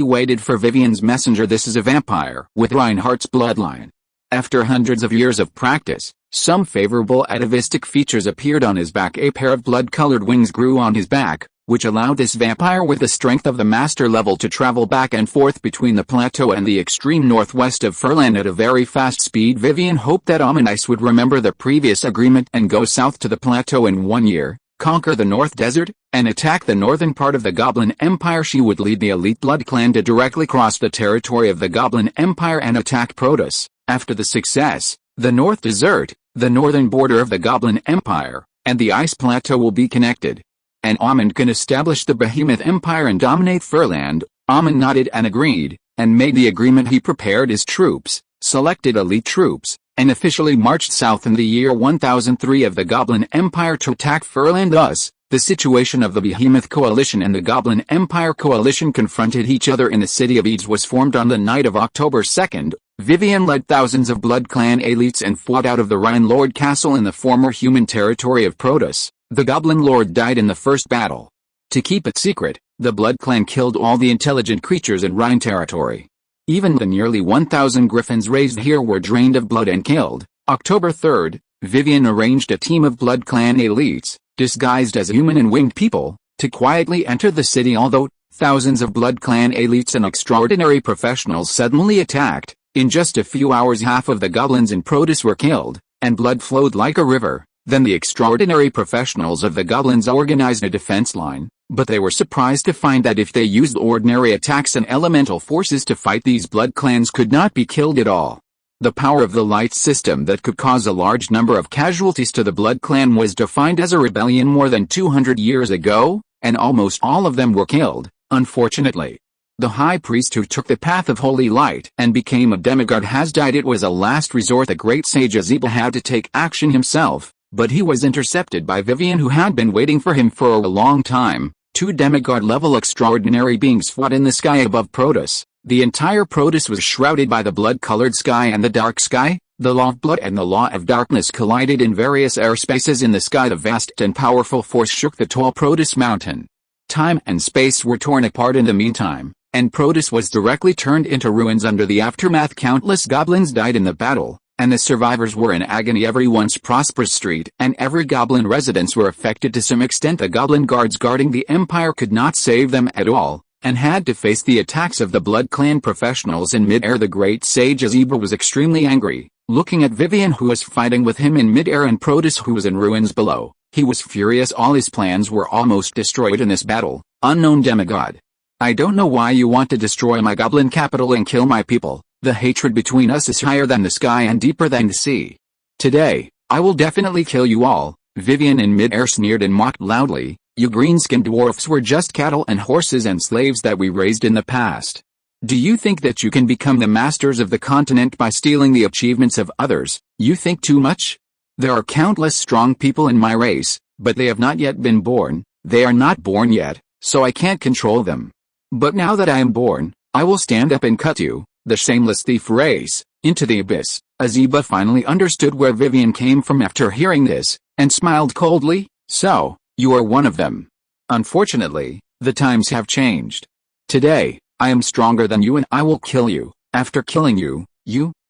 waited for Vivian's messenger. This is a vampire with Reinhardt's bloodline. After hundreds of years of practice, some favorable atavistic features appeared on his back. A pair of blood-colored wings grew on his back, which allowed this vampire with the strength of the master level to travel back and forth between the plateau and the extreme northwest of Ferland at a very fast speed. Vivian hoped that Amon Ice would remember the previous agreement and go south to the plateau in 1 year, conquer the North Desert, and attack the northern part of the Goblin Empire. She would lead the elite Blood Clan to directly cross the territory of the Goblin Empire and attack Protoss. After the success, the North Desert, the northern border of the Goblin Empire, and the Ice Plateau will be connected, and Amon can establish the Behemoth Empire and dominate Ferland. Amon nodded and agreed, and made the agreement. He prepared his troops, selected elite troops, and officially marched south in the year 1003 of the Goblin Empire to attack Ferland. Thus, the situation of the Behemoth Coalition and the Goblin Empire Coalition confronted each other in the city of Eads was formed on the night of October 2nd. Vivian led thousands of Blood Clan elites and fought out of the Rhine Lord Castle in the former human territory of Protoss. The Goblin Lord died in the first battle. To keep it secret, the Blood Clan killed all the intelligent creatures in Rhine territory. Even the nearly 1,000 griffins raised here were drained of blood and killed. October 3rd, Vivian arranged a team of Blood Clan elites, disguised as human and winged people, to quietly enter the city. Although thousands of Blood Clan elites and extraordinary professionals suddenly attacked, in just a few hours half of the goblins in Protoss were killed, and blood flowed like a river. Then the extraordinary professionals of the goblins organized a defense line, but they were surprised to find that if they used ordinary attacks and elemental forces to fight, these Blood Clans could not be killed at all. The power of the light system that could cause a large number of casualties to the Blood Clan was defined as a rebellion more than 200 years ago, and almost all of them were killed, unfortunately. The high priest who took the path of holy light and became a demigod has died. It was a last resort. The great sage Azeba had to take action himself, but he was intercepted by Vivian, who had been waiting for him for a long time. Two demigod-level extraordinary beings fought in the sky above Protoss. The entire Protoss was shrouded by the blood-colored sky and the dark sky. The law of blood and the law of darkness collided in various airspaces in the sky. The vast and powerful force shook the tall Protoss mountain. Time and space were torn apart in the meantime, and Protoss was directly turned into ruins under the aftermath. Countless goblins died in the battle, and the survivors were in agony. Every once prosperous street and every goblin residence were affected to some extent. The goblin guards guarding the Empire could not save them at all, and had to face the attacks of the Blood Clan professionals in mid-air. The great sage Azeba was extremely angry, looking at Vivian, who was fighting with him in mid-air, and Protoss, who was in ruins below. He was furious. All his plans were almost destroyed in this battle. Unknown demigod, I don't know why you want to destroy my goblin capital and kill my people. The hatred between us is higher than the sky and deeper than the sea. Today, I will definitely kill you all. Vivian in mid-air sneered and mocked loudly. You green-skinned dwarfs were just cattle and horses and slaves that we raised in the past. Do you think that you can become the masters of the continent by stealing the achievements of others? You think too much. There are countless strong people in my race, but they have not yet been born. They are not born yet, so I can't control them. But now that I am born, I will stand up and cut you. the shameless thief race, into the abyss. Aziba finally understood where Vivian came from after hearing this, and smiled coldly. So, you are one of them. Unfortunately, the times have changed. Today, I am stronger than you and I will kill you. After killing you,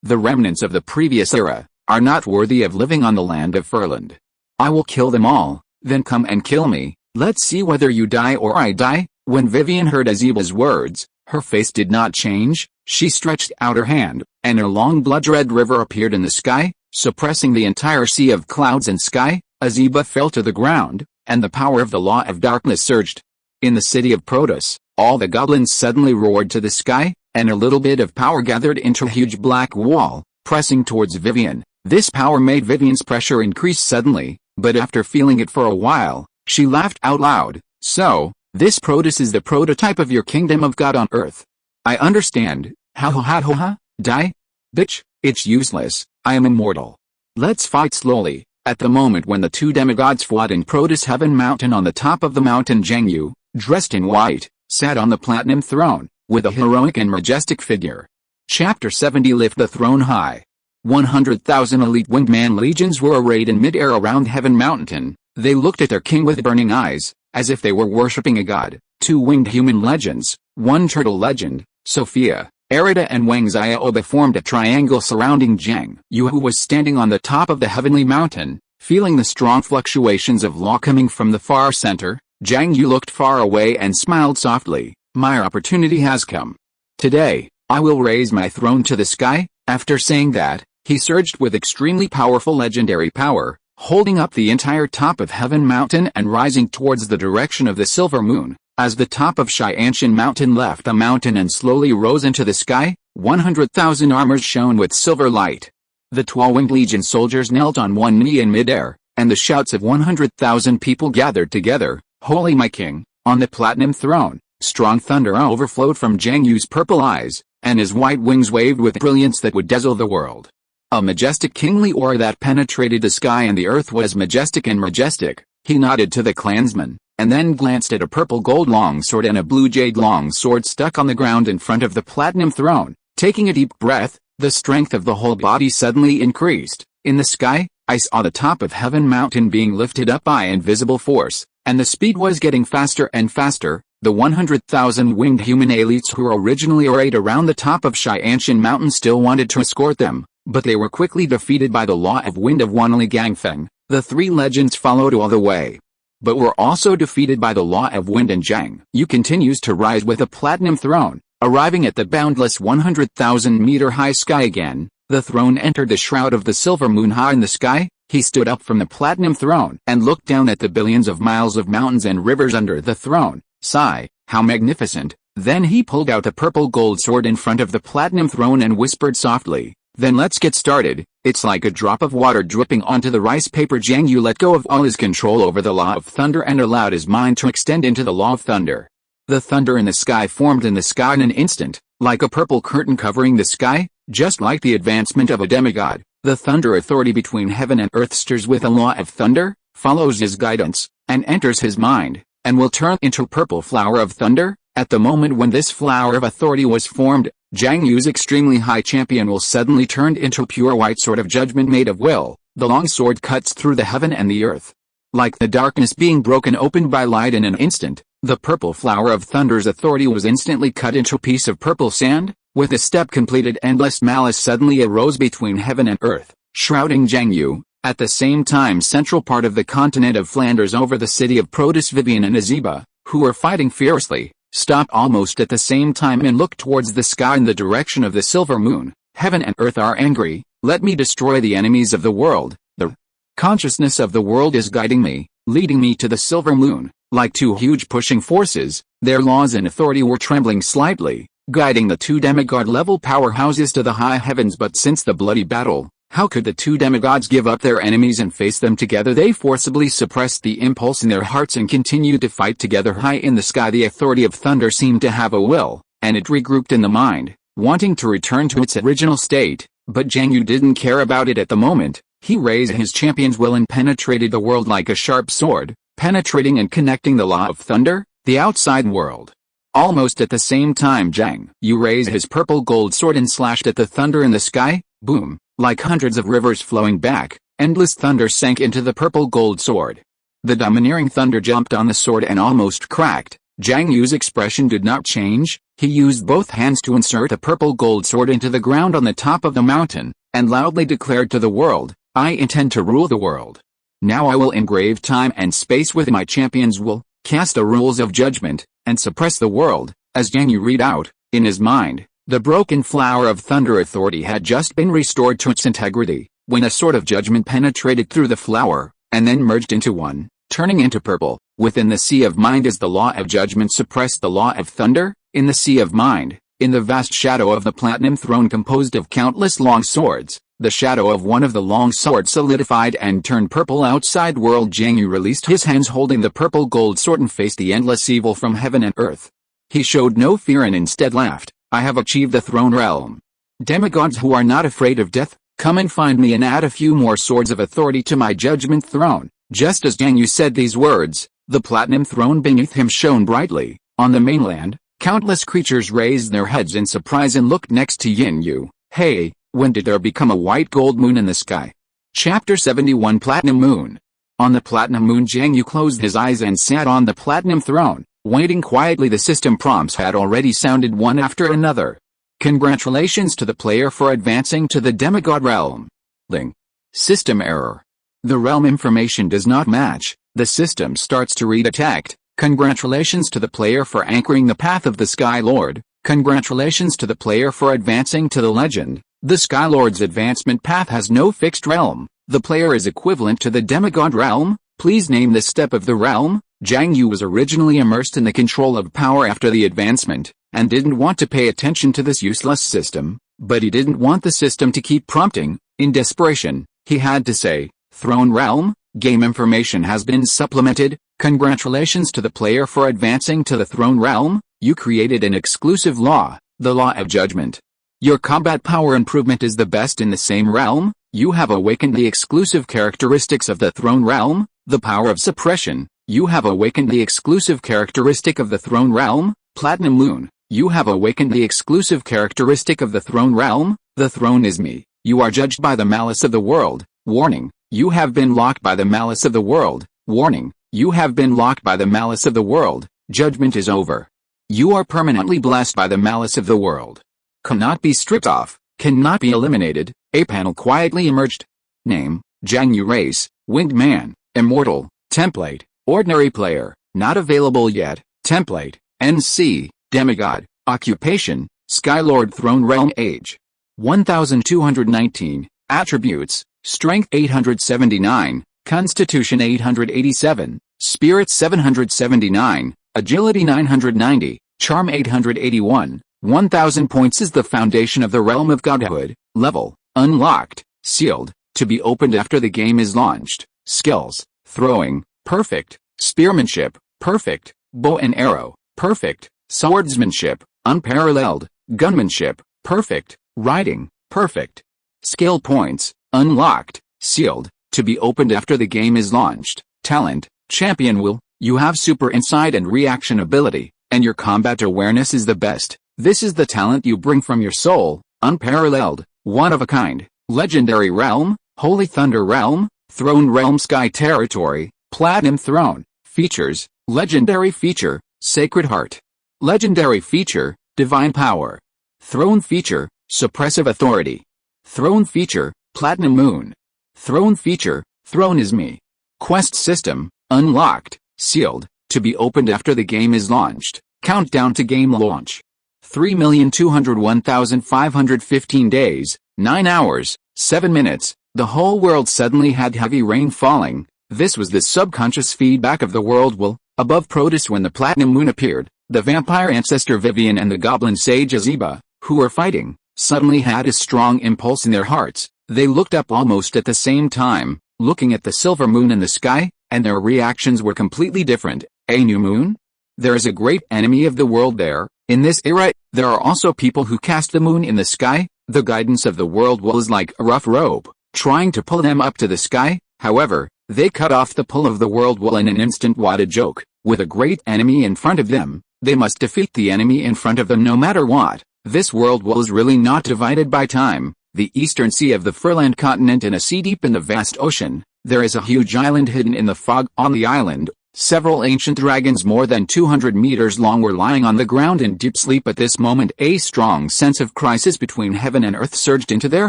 the remnants of the previous era, are not worthy of living on the land of Ferland. I will kill them all, then come and kill me. Let's see whether you die or I die. When Vivian heard Aziba's words, her face did not change. She stretched out her hand, and a long blood-red river appeared in the sky, suppressing the entire sea of clouds and sky. Aziba fell to the ground, and the power of the law of darkness surged. In the city of Protus, all the goblins suddenly roared to the sky, and a little bit of power gathered into a huge black wall, pressing towards Vivian. This power made Vivian's pressure increase suddenly, but after feeling it for a while, she laughed out loud. So, this Protus is the prototype of your kingdom of God on earth. I understand. Ha ha ha ha ha. Die? Bitch, it's useless. I am immortal. Let's fight slowly. At the moment when the two demigods fought in Protus Heaven Mountain, on the top of the mountain, Jiang You, dressed in white, sat on the platinum throne, with a heroic and majestic figure. Chapter 70. Lift the throne high. 100,000 elite winged man legions were arrayed in mid-air around Heaven Mountain. They looked at their king with burning eyes, as if they were worshipping a god. Two winged human legends, one turtle legend, Sophia, Arida and Wang Xiaoba, formed a triangle surrounding Jiang You, who was standing on the top of the heavenly mountain, feeling the strong fluctuations of law coming from the far center. Jiang You looked far away and smiled softly. My opportunity has come. Today, I will raise my throne to the sky. After saying that, he surged with extremely powerful legendary power, holding up the entire top of Heaven Mountain and rising towards the direction of the silver moon. As the top of Xianshan Mountain left the mountain and slowly rose into the sky, 100,000 armors shone with silver light. The 12 winged legion soldiers knelt on one knee in midair, and the shouts of 100,000 people gathered together. Holy my king, on the platinum throne, strong thunder overflowed from Jiang Yu's purple eyes, and his white wings waved with brilliance that would dazzle the world. A majestic kingly aura that penetrated the sky and the earth was majestic and majestic. He nodded to the clansmen, and then glanced at a purple gold longsword and a blue jade longsword stuck on the ground in front of the platinum throne. Taking a deep breath, the strength of the whole body suddenly increased. In the sky, I saw the top of Heaven Mountain being lifted up by invisible force, and the speed was getting faster and faster. The 100,000 winged human elites who were originally arrayed around the top of Xianshan Mountain still wanted to escort them, but they were quickly defeated by the law of wind of Wanli Gangfeng. The three legends followed all the way, but were also defeated by the law of wind, and Jiang You continues to rise with a platinum throne, arriving at the boundless 100,000-meter high sky again. The throne entered the shroud of the silver moon high in the sky. He stood up from the platinum throne and looked down at the billions of miles of mountains and rivers under the throne. Sigh, how magnificent. Then he pulled out a purple gold sword in front of the platinum throne and whispered softly, then let's get started. It's like a drop of water dripping onto the rice paper. Jiang You let go of all his control over the law of thunder and allowed his mind to extend into the law of thunder. The thunder in the sky formed in the sky in an instant, like a purple curtain covering the sky. Just like the advancement of a demigod, the thunder authority between heaven and earth stirs with a law of thunder, follows his guidance, and enters his mind, and will turn into a purple flower of thunder. At the moment when this flower of authority was formed, Jiang Yu's extremely high champion will suddenly turned into a pure white sword of judgment made of will. The long sword cuts through the heaven and the earth, like the darkness being broken open by light in an instant. The purple flower of thunder's authority was instantly cut into a piece of purple sand. With a step completed, endless malice suddenly arose between heaven and earth, shrouding Jiang You. At the same time, central part of the continent of Flanders over the city of Protus, Vivian and Aziba, who were fighting fiercely, stopped almost at the same time and looked towards the sky in the direction of the silver moon. Heaven and earth are angry. Let me destroy the enemies of the world. The consciousness of the world is guiding me, leading me to the silver moon. Like two huge pushing forces, their laws and authority were trembling slightly, guiding the two demigod-level powerhouses to the high heavens. But since the bloody battle, how could the two demigods give up their enemies and face them together? They forcibly suppressed the impulse in their hearts and continued to fight together high in the sky. The authority of thunder seemed to have a will, and it regrouped in the mind, wanting to return to its original state. But Jiang You didn't care about it at the moment. He raised his champion's will and penetrated the world like a sharp sword, penetrating and connecting the law of thunder, the outside world. Almost at the same time Jiang You raised his purple gold sword and slashed at the thunder in the sky. Boom! Like hundreds of rivers flowing back, endless thunder sank into the purple gold sword. The domineering thunder jumped on the sword and almost cracked. Jiang Yu's expression did not change. He used both hands to insert a purple gold sword into the ground on the top of the mountain, and loudly declared to the world, "I intend to rule the world. Now I will engrave time and space with my champions, will cast the rules of judgment, and suppress the world." As Jiang You read out, in his mind, the broken flower of thunder authority had just been restored to its integrity, when a sword of judgment penetrated through the flower, and then merged into one, turning into purple. Within the sea of mind is the law of judgment suppressed the law of thunder. In the sea of mind, in the vast shadow of the platinum throne composed of countless long swords, the shadow of one of the long swords solidified and turned purple. Outside world Jiang You released his hands holding the purple gold sword and faced the endless evil from heaven and earth. He showed no fear and instead laughed, "I have achieved the throne realm. Demigods who are not afraid of death, come and find me and add a few more swords of authority to my judgment throne." Just as Jiang You said these words, the platinum throne beneath him shone brightly. On the mainland, countless creatures raised their heads in surprise and looked next to Jiang You. "Hey, when did there become a white gold moon in the sky?" Chapter 71 Platinum Moon. On the platinum moon Jiang You closed his eyes and sat on the platinum throne, waiting quietly. The system prompts had already sounded one after another. "Congratulations to the player for advancing to the demigod realm." Ling. System error. The realm information does not match. The system starts to read a text. "Congratulations to the player for anchoring the path of the Sky Lord. Congratulations to the player for advancing to the legend. The Sky Lord's advancement path has no fixed realm. The player is equivalent to the demigod realm. Please name the step of the realm." Jiang You was originally immersed in the control of power after the advancement, and didn't want to pay attention to this useless system, but he didn't want the system to keep prompting. In desperation, he had to say, "Throne realm, game information has been supplemented. Congratulations to the player for advancing to the throne realm. You created an exclusive law, the law of judgment. Your combat power improvement is the best in the same realm. You have awakened the exclusive characteristics of the throne realm, the power of suppression. You have awakened the exclusive characteristic of the throne realm, Platinum Moon. You have awakened the exclusive characteristic of the throne realm. The throne is me. You are judged by the malice of the world. Warning. You have been locked by the malice of the world. Warning. You have been locked by the malice of the world. Judgment is over. You are permanently blessed by the malice of the world. Cannot be stripped off. Cannot be eliminated." A panel quietly emerged. Name, Jiang You. Race, Winged Man. Immortal. Template, Ordinary Player. Not available yet. Template, NC, Demigod. Occupation, Skylord. Throne Realm. Age, 1219. Attributes, Strength 879, Constitution 887, Spirit 779, Agility 990, Charm 881. 1000 points is the foundation of the realm of godhood. Level, unlocked, sealed, to be opened after the game is launched. Skills, throwing, perfect, spearmanship, perfect, bow and arrow, perfect, swordsmanship, unparalleled, gunmanship, perfect, riding, perfect. Skill points, unlocked, sealed, to be opened after the game is launched. Talent, champion will, you have super insight and reaction ability, and your combat awareness is the best. This is the talent you bring from your soul. Unparalleled, one of a kind, legendary realm, holy thunder realm, throne realm. Sky territory, platinum throne. Features, legendary feature, sacred heart. Legendary feature, divine power. Throne feature, suppressive authority. Throne feature, platinum moon. Throne feature, throne is me. Quest system, unlocked, sealed, to be opened after the game is launched. Countdown to game launch. 3,201,515 days, 9 hours, 7 minutes. The whole world suddenly had heavy rain falling. This was the subconscious feedback of the world will. Above Protus when the platinum moon appeared, the vampire ancestor Vivian and the goblin sage Azeba, who were fighting, suddenly had a strong impulse in their hearts. They looked up almost at the same time, looking at the silver moon in the sky, and their reactions were completely different. A new moon? There is a great enemy of the world there. In this era, there are also people who cast the moon in the sky. The guidance of the world was like a rough rope, trying to pull them up to the sky. However, they cut off the pull of the world will in an instant. What a joke. With a great enemy in front of them, They must defeat the enemy in front of them no matter what. This world was really not divided by time. The eastern sea of the Ferland continent and a sea deep in the vast ocean. There is a huge island hidden in the fog. On the island, several ancient dragons more than 200 meters long were lying on the ground in deep sleep. At this moment, a strong sense of crisis between heaven and earth surged into their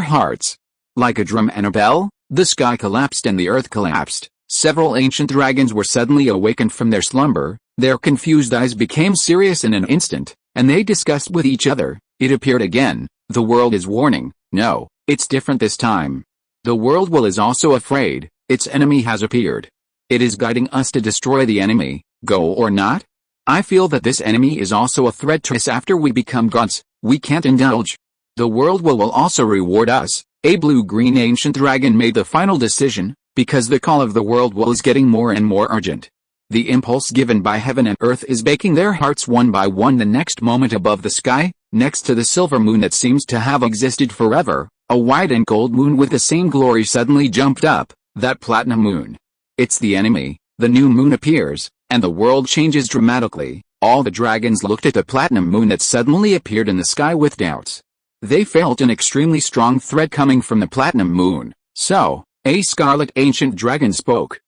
hearts. Like a drum and a bell, the sky collapsed and the earth collapsed. Several ancient dragons were suddenly awakened from their slumber. Their confused eyes became serious in an instant, and they discussed with each other. It appeared again. The world is warning. No, it's different this time. The world is also afraid. Its enemy has appeared. It is guiding us to destroy the enemy, go or not. I feel that this enemy is also a threat to us after we become gods. We can't indulge. The world will also reward us. A blue-green ancient dragon made the final decision, because the call of the world is getting more and more urgent. The impulse given by heaven and earth is baking their hearts one by one. The next moment, above the sky, next to the silver moon that seems to have existed forever, a white and gold moon with the same glory suddenly jumped up. That platinum moon. It's the enemy. The new moon appears, and the world changes dramatically. All the dragons looked at the platinum moon that suddenly appeared in the sky with doubts. They felt an extremely strong threat coming from the platinum moon. So, a scarlet ancient dragon spoke.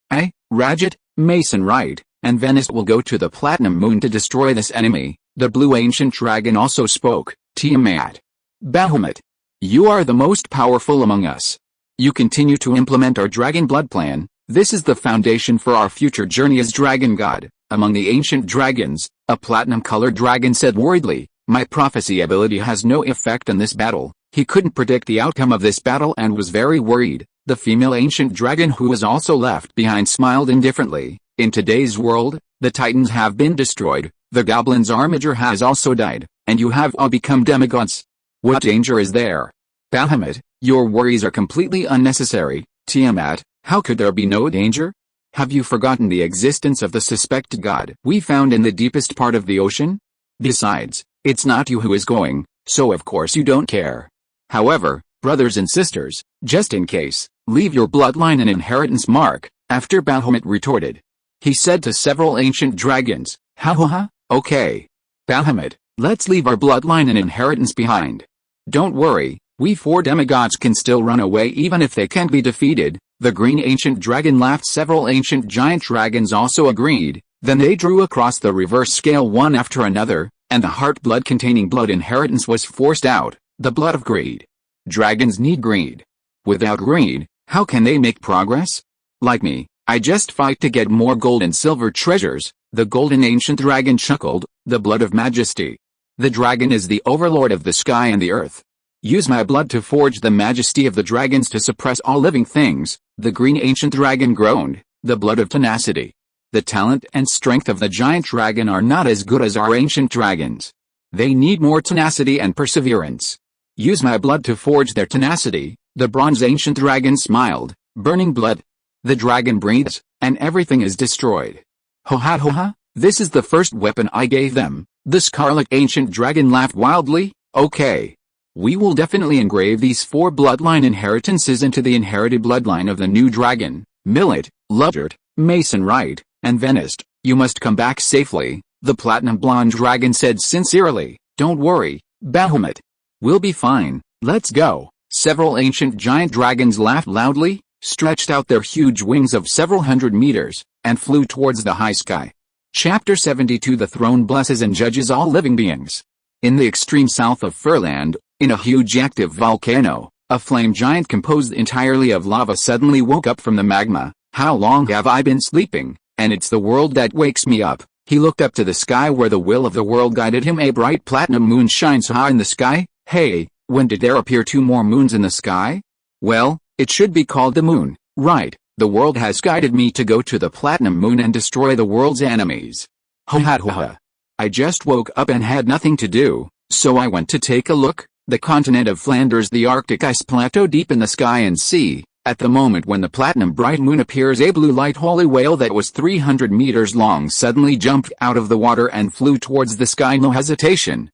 Rajat, Mason Wright, and Venice will go to the platinum moon to destroy this enemy. The blue ancient dragon also spoke. Tiamat. Bahamut. You are the most powerful among us. You continue to implement our dragon blood plan. This is the foundation for our future journey as dragon god. Among the ancient dragons, a platinum-colored dragon said worriedly, my prophecy ability has no effect on this battle. He couldn't predict the outcome of this battle and was very worried. The female ancient dragon who was also left behind smiled indifferently. In today's world, the titans have been destroyed, the goblin's armiger has also died, and you have all become demigods. What danger is there? Bahamut, your worries are completely unnecessary. Tiamat, how could there be no danger? Have you forgotten the existence of the suspected god we found in the deepest part of the ocean? Besides, it's not you who is going, so of course you don't care. However, brothers and sisters, just in case, leave your bloodline and inheritance mark, after Bahamut retorted. He said to several ancient dragons, ha, okay. Bahamut, let's leave our bloodline and inheritance behind. Don't worry, we 4 demigods can still run away even if they can't be defeated. The green ancient dragon laughed. Several ancient giant dragons also agreed. Then they drew across the reverse scale one after another, and the heart blood containing blood inheritance was forced out, the blood of greed. Dragons need greed. Without greed, how can they make progress? Like me, I just fight to get more gold and silver treasures. The golden ancient dragon chuckled, the blood of majesty. The dragon is the overlord of the sky and the earth. Use my blood to forge the majesty of the dragons to suppress all living things. The green ancient dragon groaned, the blood of tenacity. The talent and strength of the giant dragon are not as good as our ancient dragons. They need more tenacity and perseverance. Use my blood to forge their tenacity. The bronze ancient dragon smiled, burning blood. The dragon breathes, and everything is destroyed. Ho ha, this is the first weapon I gave them. The scarlet ancient dragon laughed wildly. Okay. We will definitely engrave these 4 bloodline inheritances into the inherited bloodline of the new dragon. Millet, Luddert, Mason Wright, and Venice, you must come back safely. The platinum blonde dragon said sincerely. Don't worry, Bahamut. We'll be fine. Let's go. Several ancient giant dragons laughed loudly, stretched out their huge wings of several hundred meters, and flew towards the high sky. Chapter 72. The throne blesses and judges all living beings. In the extreme south of Ferland, in a huge active volcano, a flame giant composed entirely of lava suddenly woke up from the magma. How long have I been sleeping? And it's the world that wakes me up. He looked up to the sky where the will of the world guided him. A bright platinum moon shines high in the sky. Hey, when did there appear 2 more moons in the sky? Well, it should be called the moon, right? The world has guided me to go to the platinum moon and destroy the world's enemies. Ha. I just woke up and had nothing to do, so I went to take a look. The continent of Flanders, the Arctic ice plateau deep in the sky and sea. At the moment when the platinum bright moon appears, a blue light holy whale that was 300 meters long suddenly jumped out of the water and flew towards the sky. No hesitation.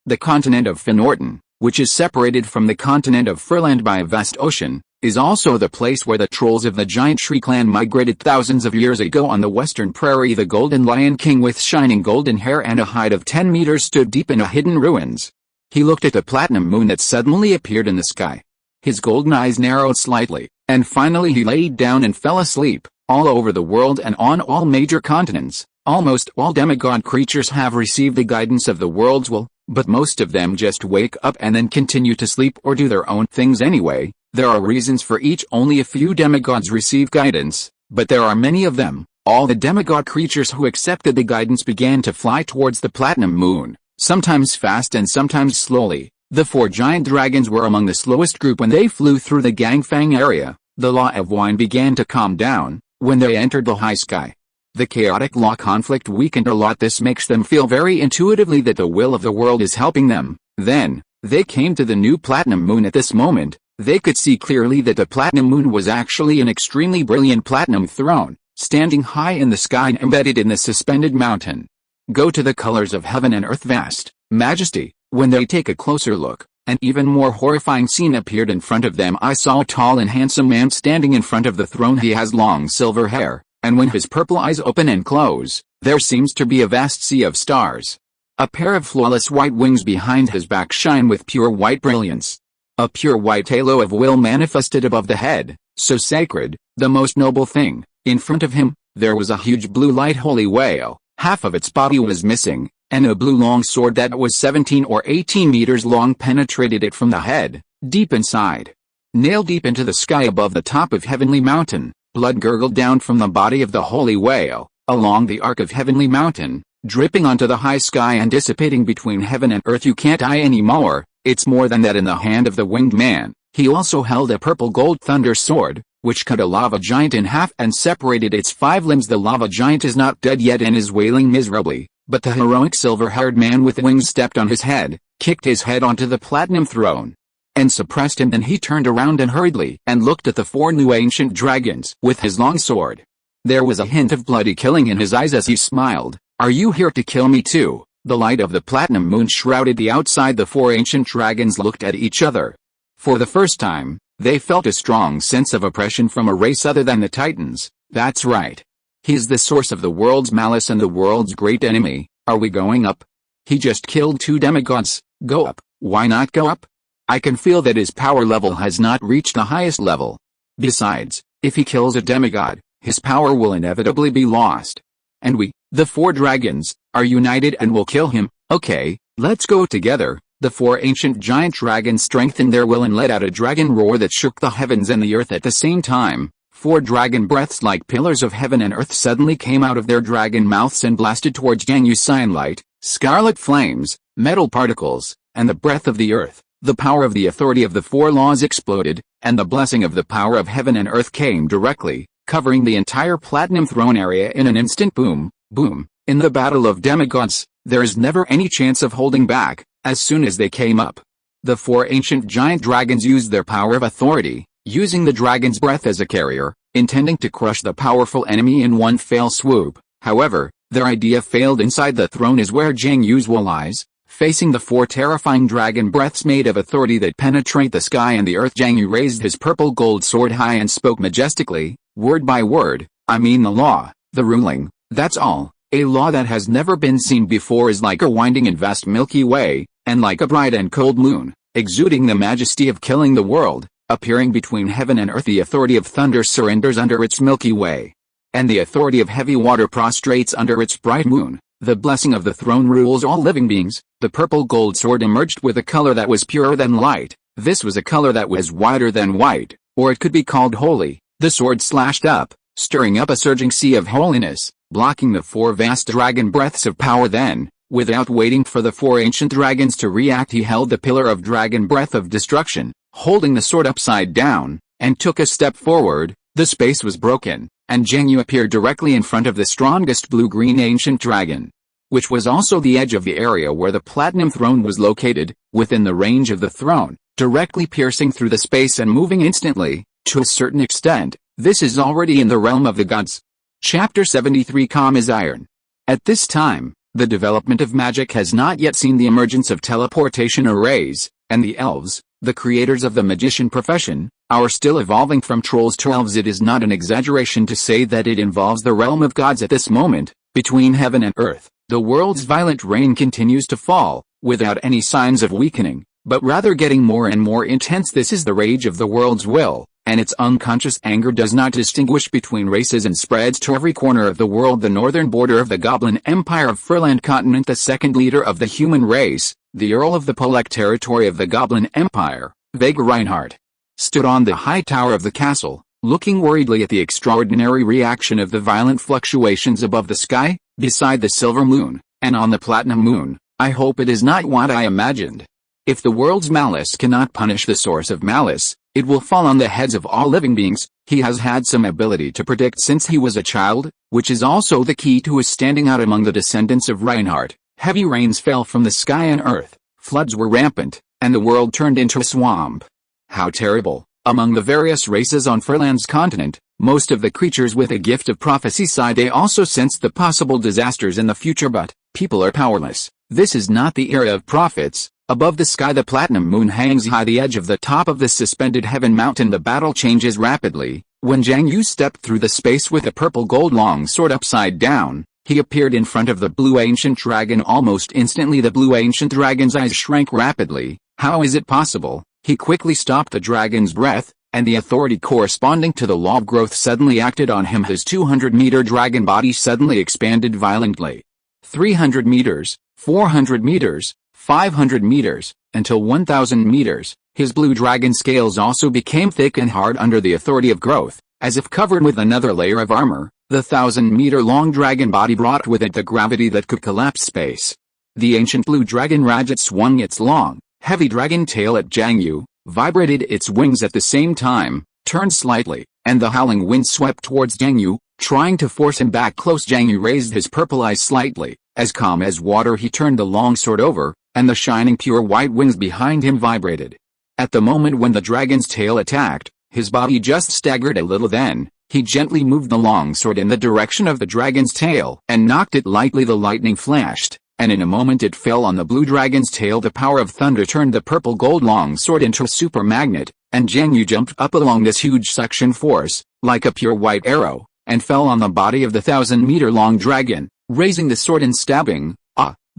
The continent of Finorton, which is separated from the continent of Ferland by a vast ocean, is also the place where the trolls of the giant tree clan migrated thousands of years ago. On the western prairie, the golden lion king with shining golden hair and a height of 10 meters stood deep in a hidden ruins. He looked at the platinum moon that suddenly appeared in the sky. His golden eyes narrowed slightly, and finally he laid down and fell asleep. All over the world and on all major continents, almost all demigod creatures have received the guidance of the world's will, but most of them just wake up and then continue to sleep or do their own things anyway. There are reasons for each. Only a few demigods receive guidance, but there are many of them. All the demigod creatures who accepted the guidance began to fly towards the platinum moon, sometimes fast and sometimes slowly. The 4 giant dragons were among the slowest group when they flew through the Gangfang area. The law of wine began to calm down when they entered the high sky. The chaotic law conflict weakened a lot. This makes them feel very intuitively that the will of the world is helping them. Then, they came to the new platinum moon. At this moment, they could see clearly that the platinum moon was actually an extremely brilliant platinum throne, standing high in the sky and embedded in the suspended mountain. Go to the colors of heaven and earth, vast majesty. When they take a closer look, an even more horrifying scene appeared in front of them. I saw a tall and handsome man standing in front of the throne. He has long silver hair, and when his purple eyes open and close, there seems to be a vast sea of stars. A pair of flawless white wings behind his back shine with pure white brilliance. A pure white halo of will manifested above the head, so sacred, the most noble thing. In front of him, there was a huge blue light holy whale. Half of its body was missing, and a blue long sword that was 17 or 18 meters long penetrated it from the head, deep inside. Nailed deep into the sky above the top of Heavenly Mountain, blood gurgled down from the body of the holy whale, along the arc of Heavenly Mountain, dripping onto the high sky and dissipating between heaven and earth. You can't die anymore. It's more than that. In the hand of the winged man, he also held a purple gold thunder sword, which cut a lava giant in half and separated its 5 limbs. The lava giant is not dead yet and is wailing miserably, but the heroic silver-haired man with wings stepped on his head, kicked his head onto the platinum throne, and suppressed him. Then he turned around and hurriedly and looked at the 4 new ancient dragons with his long sword. There was a hint of bloody killing in his eyes as he smiled. Are you here to kill me too? The light of the platinum moon shrouded the outside. The 4 ancient dragons looked at each other. For the first time, they felt a strong sense of oppression from a race other than the Titans. That's right. He's the source of the world's malice and the world's great enemy. Are we going up? He just killed 2 demigods. Go up. Why not go up? I can feel that his power level has not reached the highest level. Besides, if he kills a demigod, his power will inevitably be lost. And we, the 4 dragons, are united and will kill him. Okay, let's go together. The 4 ancient giant dragons strengthened their will and let out a dragon roar that shook the heavens and the earth at the same time. 4 dragon breaths like pillars of heaven and earth suddenly came out of their dragon mouths and blasted towards Jiang You. Sunlight, scarlet flames, metal particles, and the breath of the earth. The power of the authority of the 4 laws exploded, and the blessing of the power of heaven and earth came directly, covering the entire platinum throne area in an instant. Boom, boom. In the battle of demigods, there is never any chance of holding back. As soon as they came up, the 4 ancient giant dragons used their power of authority, using the dragon's breath as a carrier, intending to crush the powerful enemy in one fell swoop. However, their idea failed. Inside the throne is where Jiang Yu's will lies, facing the 4 terrifying dragon breaths made of authority that penetrate the sky and the earth. Jiang Yu raised his purple gold sword high and spoke majestically, word by word. I mean the law, the ruling, that's all. A law that has never been seen before is like a winding and vast Milky Way, and like a bright and cold moon, exuding the majesty of killing the world, appearing between heaven and earth. The authority of thunder surrenders under its Milky Way, and the authority of heavy water prostrates under its bright moon. The blessing of the throne rules all living beings. The purple gold sword emerged with a color that was purer than light. This was a color that was whiter than white, or it could be called holy. The sword slashed up, stirring up a surging sea of holiness, blocking the 4 vast dragon breaths of power. Then, without waiting for the 4 ancient dragons to react, he held the pillar of dragon breath of destruction, holding the sword upside down, and took a step forward. The space was broken, and Jiang You appeared directly in front of the strongest blue-green ancient dragon, which was also the edge of the area where the platinum throne was located, within the range of the throne, directly piercing through the space and moving instantly. To a certain extent, this is already in the realm of the gods. Chapter 73. Calm as iron. At this time, the development of magic has not yet seen the emergence of teleportation arrays, and the elves, the creators of the magician profession, are still evolving from trolls to elves. It is not an exaggeration to say that it involves the realm of gods at this moment. Between heaven and earth, the world's violent reign continues to fall, without any signs of weakening, but rather getting more and more intense. This is the rage of the world's will, and its unconscious anger does not distinguish between races and spreads to every corner of the world. The northern border of the Goblin Empire of Ferland continent, the second leader of the human race, the Earl of the Polek territory of the Goblin Empire, Vega Reinhardt, stood on the high tower of the castle, looking worriedly at the extraordinary reaction of the violent fluctuations above the sky, beside the silver moon, and on the platinum moon. I hope it is not what I imagined. If the world's malice cannot punish the source of malice, it will fall on the heads of all living beings. He has had some ability to predict since he was a child, which is also the key to his standing out among the descendants of Reinhardt. Heavy rains fell from the sky and earth, floods were rampant, and the world turned into a swamp. How terrible! Among the various races on Ferland's continent, most of the creatures with a gift of prophecy sighed. They also sensed the possible disasters in the future, but people are powerless. This is not the era of prophets. Above the sky, the platinum moon hangs high the edge of the top of the suspended heaven mountain. The battle changes rapidly. When Jiang You stepped through the space with a purple gold long sword upside down, he appeared in front of the blue ancient dragon. Almost instantly the blue ancient dragon's eyes shrank rapidly. How is it possible? He quickly stopped the dragon's breath, and the authority corresponding to the law of growth suddenly acted on him. His 200-meter dragon body suddenly expanded violently. 300 meters, 400 meters, 500 meters, until 1,000 meters. His blue dragon scales also became thick and hard under the authority of growth, as if covered with another layer of armor. The 1,000-meter-long dragon body brought with it the gravity that could collapse space. The ancient blue dragon Rajat swung its long, heavy dragon tail at Jiang You, vibrated its wings at the same time, turned slightly, and the howling wind swept towards Jiang You, trying to force him back close. Jiang You raised his purple eyes slightly. As calm as water, he turned the long sword over, and the shining pure white wings behind him vibrated. At the moment when the dragon's tail attacked, his body just staggered a little. Then, he gently moved the long sword in the direction of the dragon's tail and knocked it lightly. The lightning flashed, and in a moment it fell on the blue dragon's tail. The power of thunder turned the purple gold long sword into a super magnet, and Jiang You jumped up along this huge suction force, like a pure white arrow, and fell on the body of the 1,000-meter-long dragon, raising the sword and stabbing.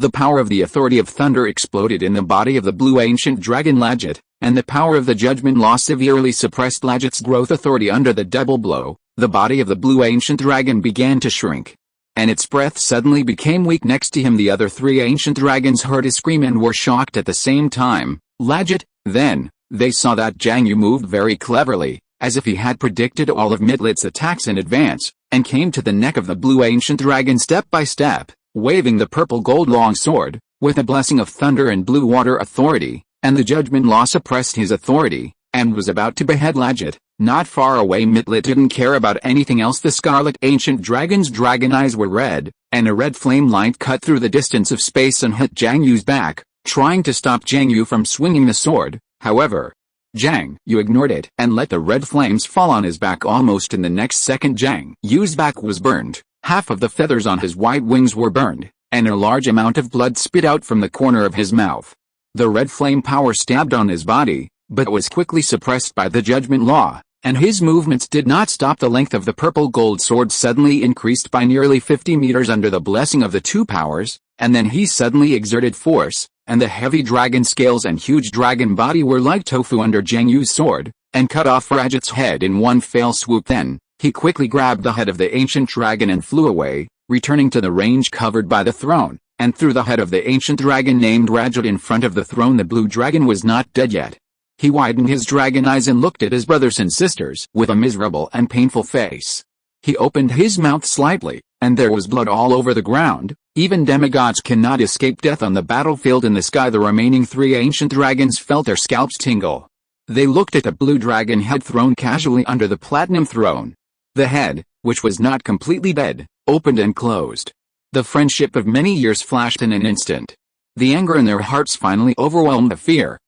The power of the authority of thunder exploded in the body of the blue ancient dragon Lajit, and the power of the judgment law severely suppressed Lajit's growth authority. Under the double blow, the body of the blue ancient dragon began to shrink, and its breath suddenly became weak. Next to him the other three ancient dragons heard his scream and were shocked at the same time. Lajit, then, they saw that Jiang You moved very cleverly, as if he had predicted all of Midlit's attacks in advance, and came to the neck of the blue ancient dragon step by step, waving the purple gold long sword, with a blessing of thunder and blue water authority, and the judgment law suppressed his authority, and was about to behead Lajit. Not far away, Midlit didn't care about anything else. The scarlet ancient dragon's dragon eyes were red, and a red flame light cut through the distance of space and hit Jiang Yu's back, trying to stop Jiang You from swinging the sword. However, Jiang You ignored it and let the red flames fall on his back. Almost in the next second, Jiang Yu's back was burned. Half of the feathers on his white wings were burned, and a large amount of blood spit out from the corner of his mouth. The red flame power stabbed on his body, but was quickly suppressed by the judgment law, and his movements did not stop. The length of the purple gold sword suddenly increased by nearly 50 meters under the blessing of the two powers, and then he suddenly exerted force, and the heavy dragon scales and huge dragon body were like tofu under Jiang Yu's sword, and cut off Rajat's head in one fell swoop. Then, he quickly grabbed the head of the ancient dragon and flew away, returning to the range covered by the throne, and threw the head of the ancient dragon named Rajat in front of the throne. The blue dragon was not dead yet. He widened his dragon eyes and looked at his brothers and sisters with a miserable and painful face. He opened his mouth slightly, and there was blood all over the ground. Even demigods cannot escape death on the battlefield. In the sky, the remaining three ancient dragons felt their scalps tingle. They looked at the blue dragon head thrown casually under the platinum throne. The head, which was not completely dead, opened and closed. The friendship of many years flashed in an instant. The anger in their hearts finally overwhelmed the fear.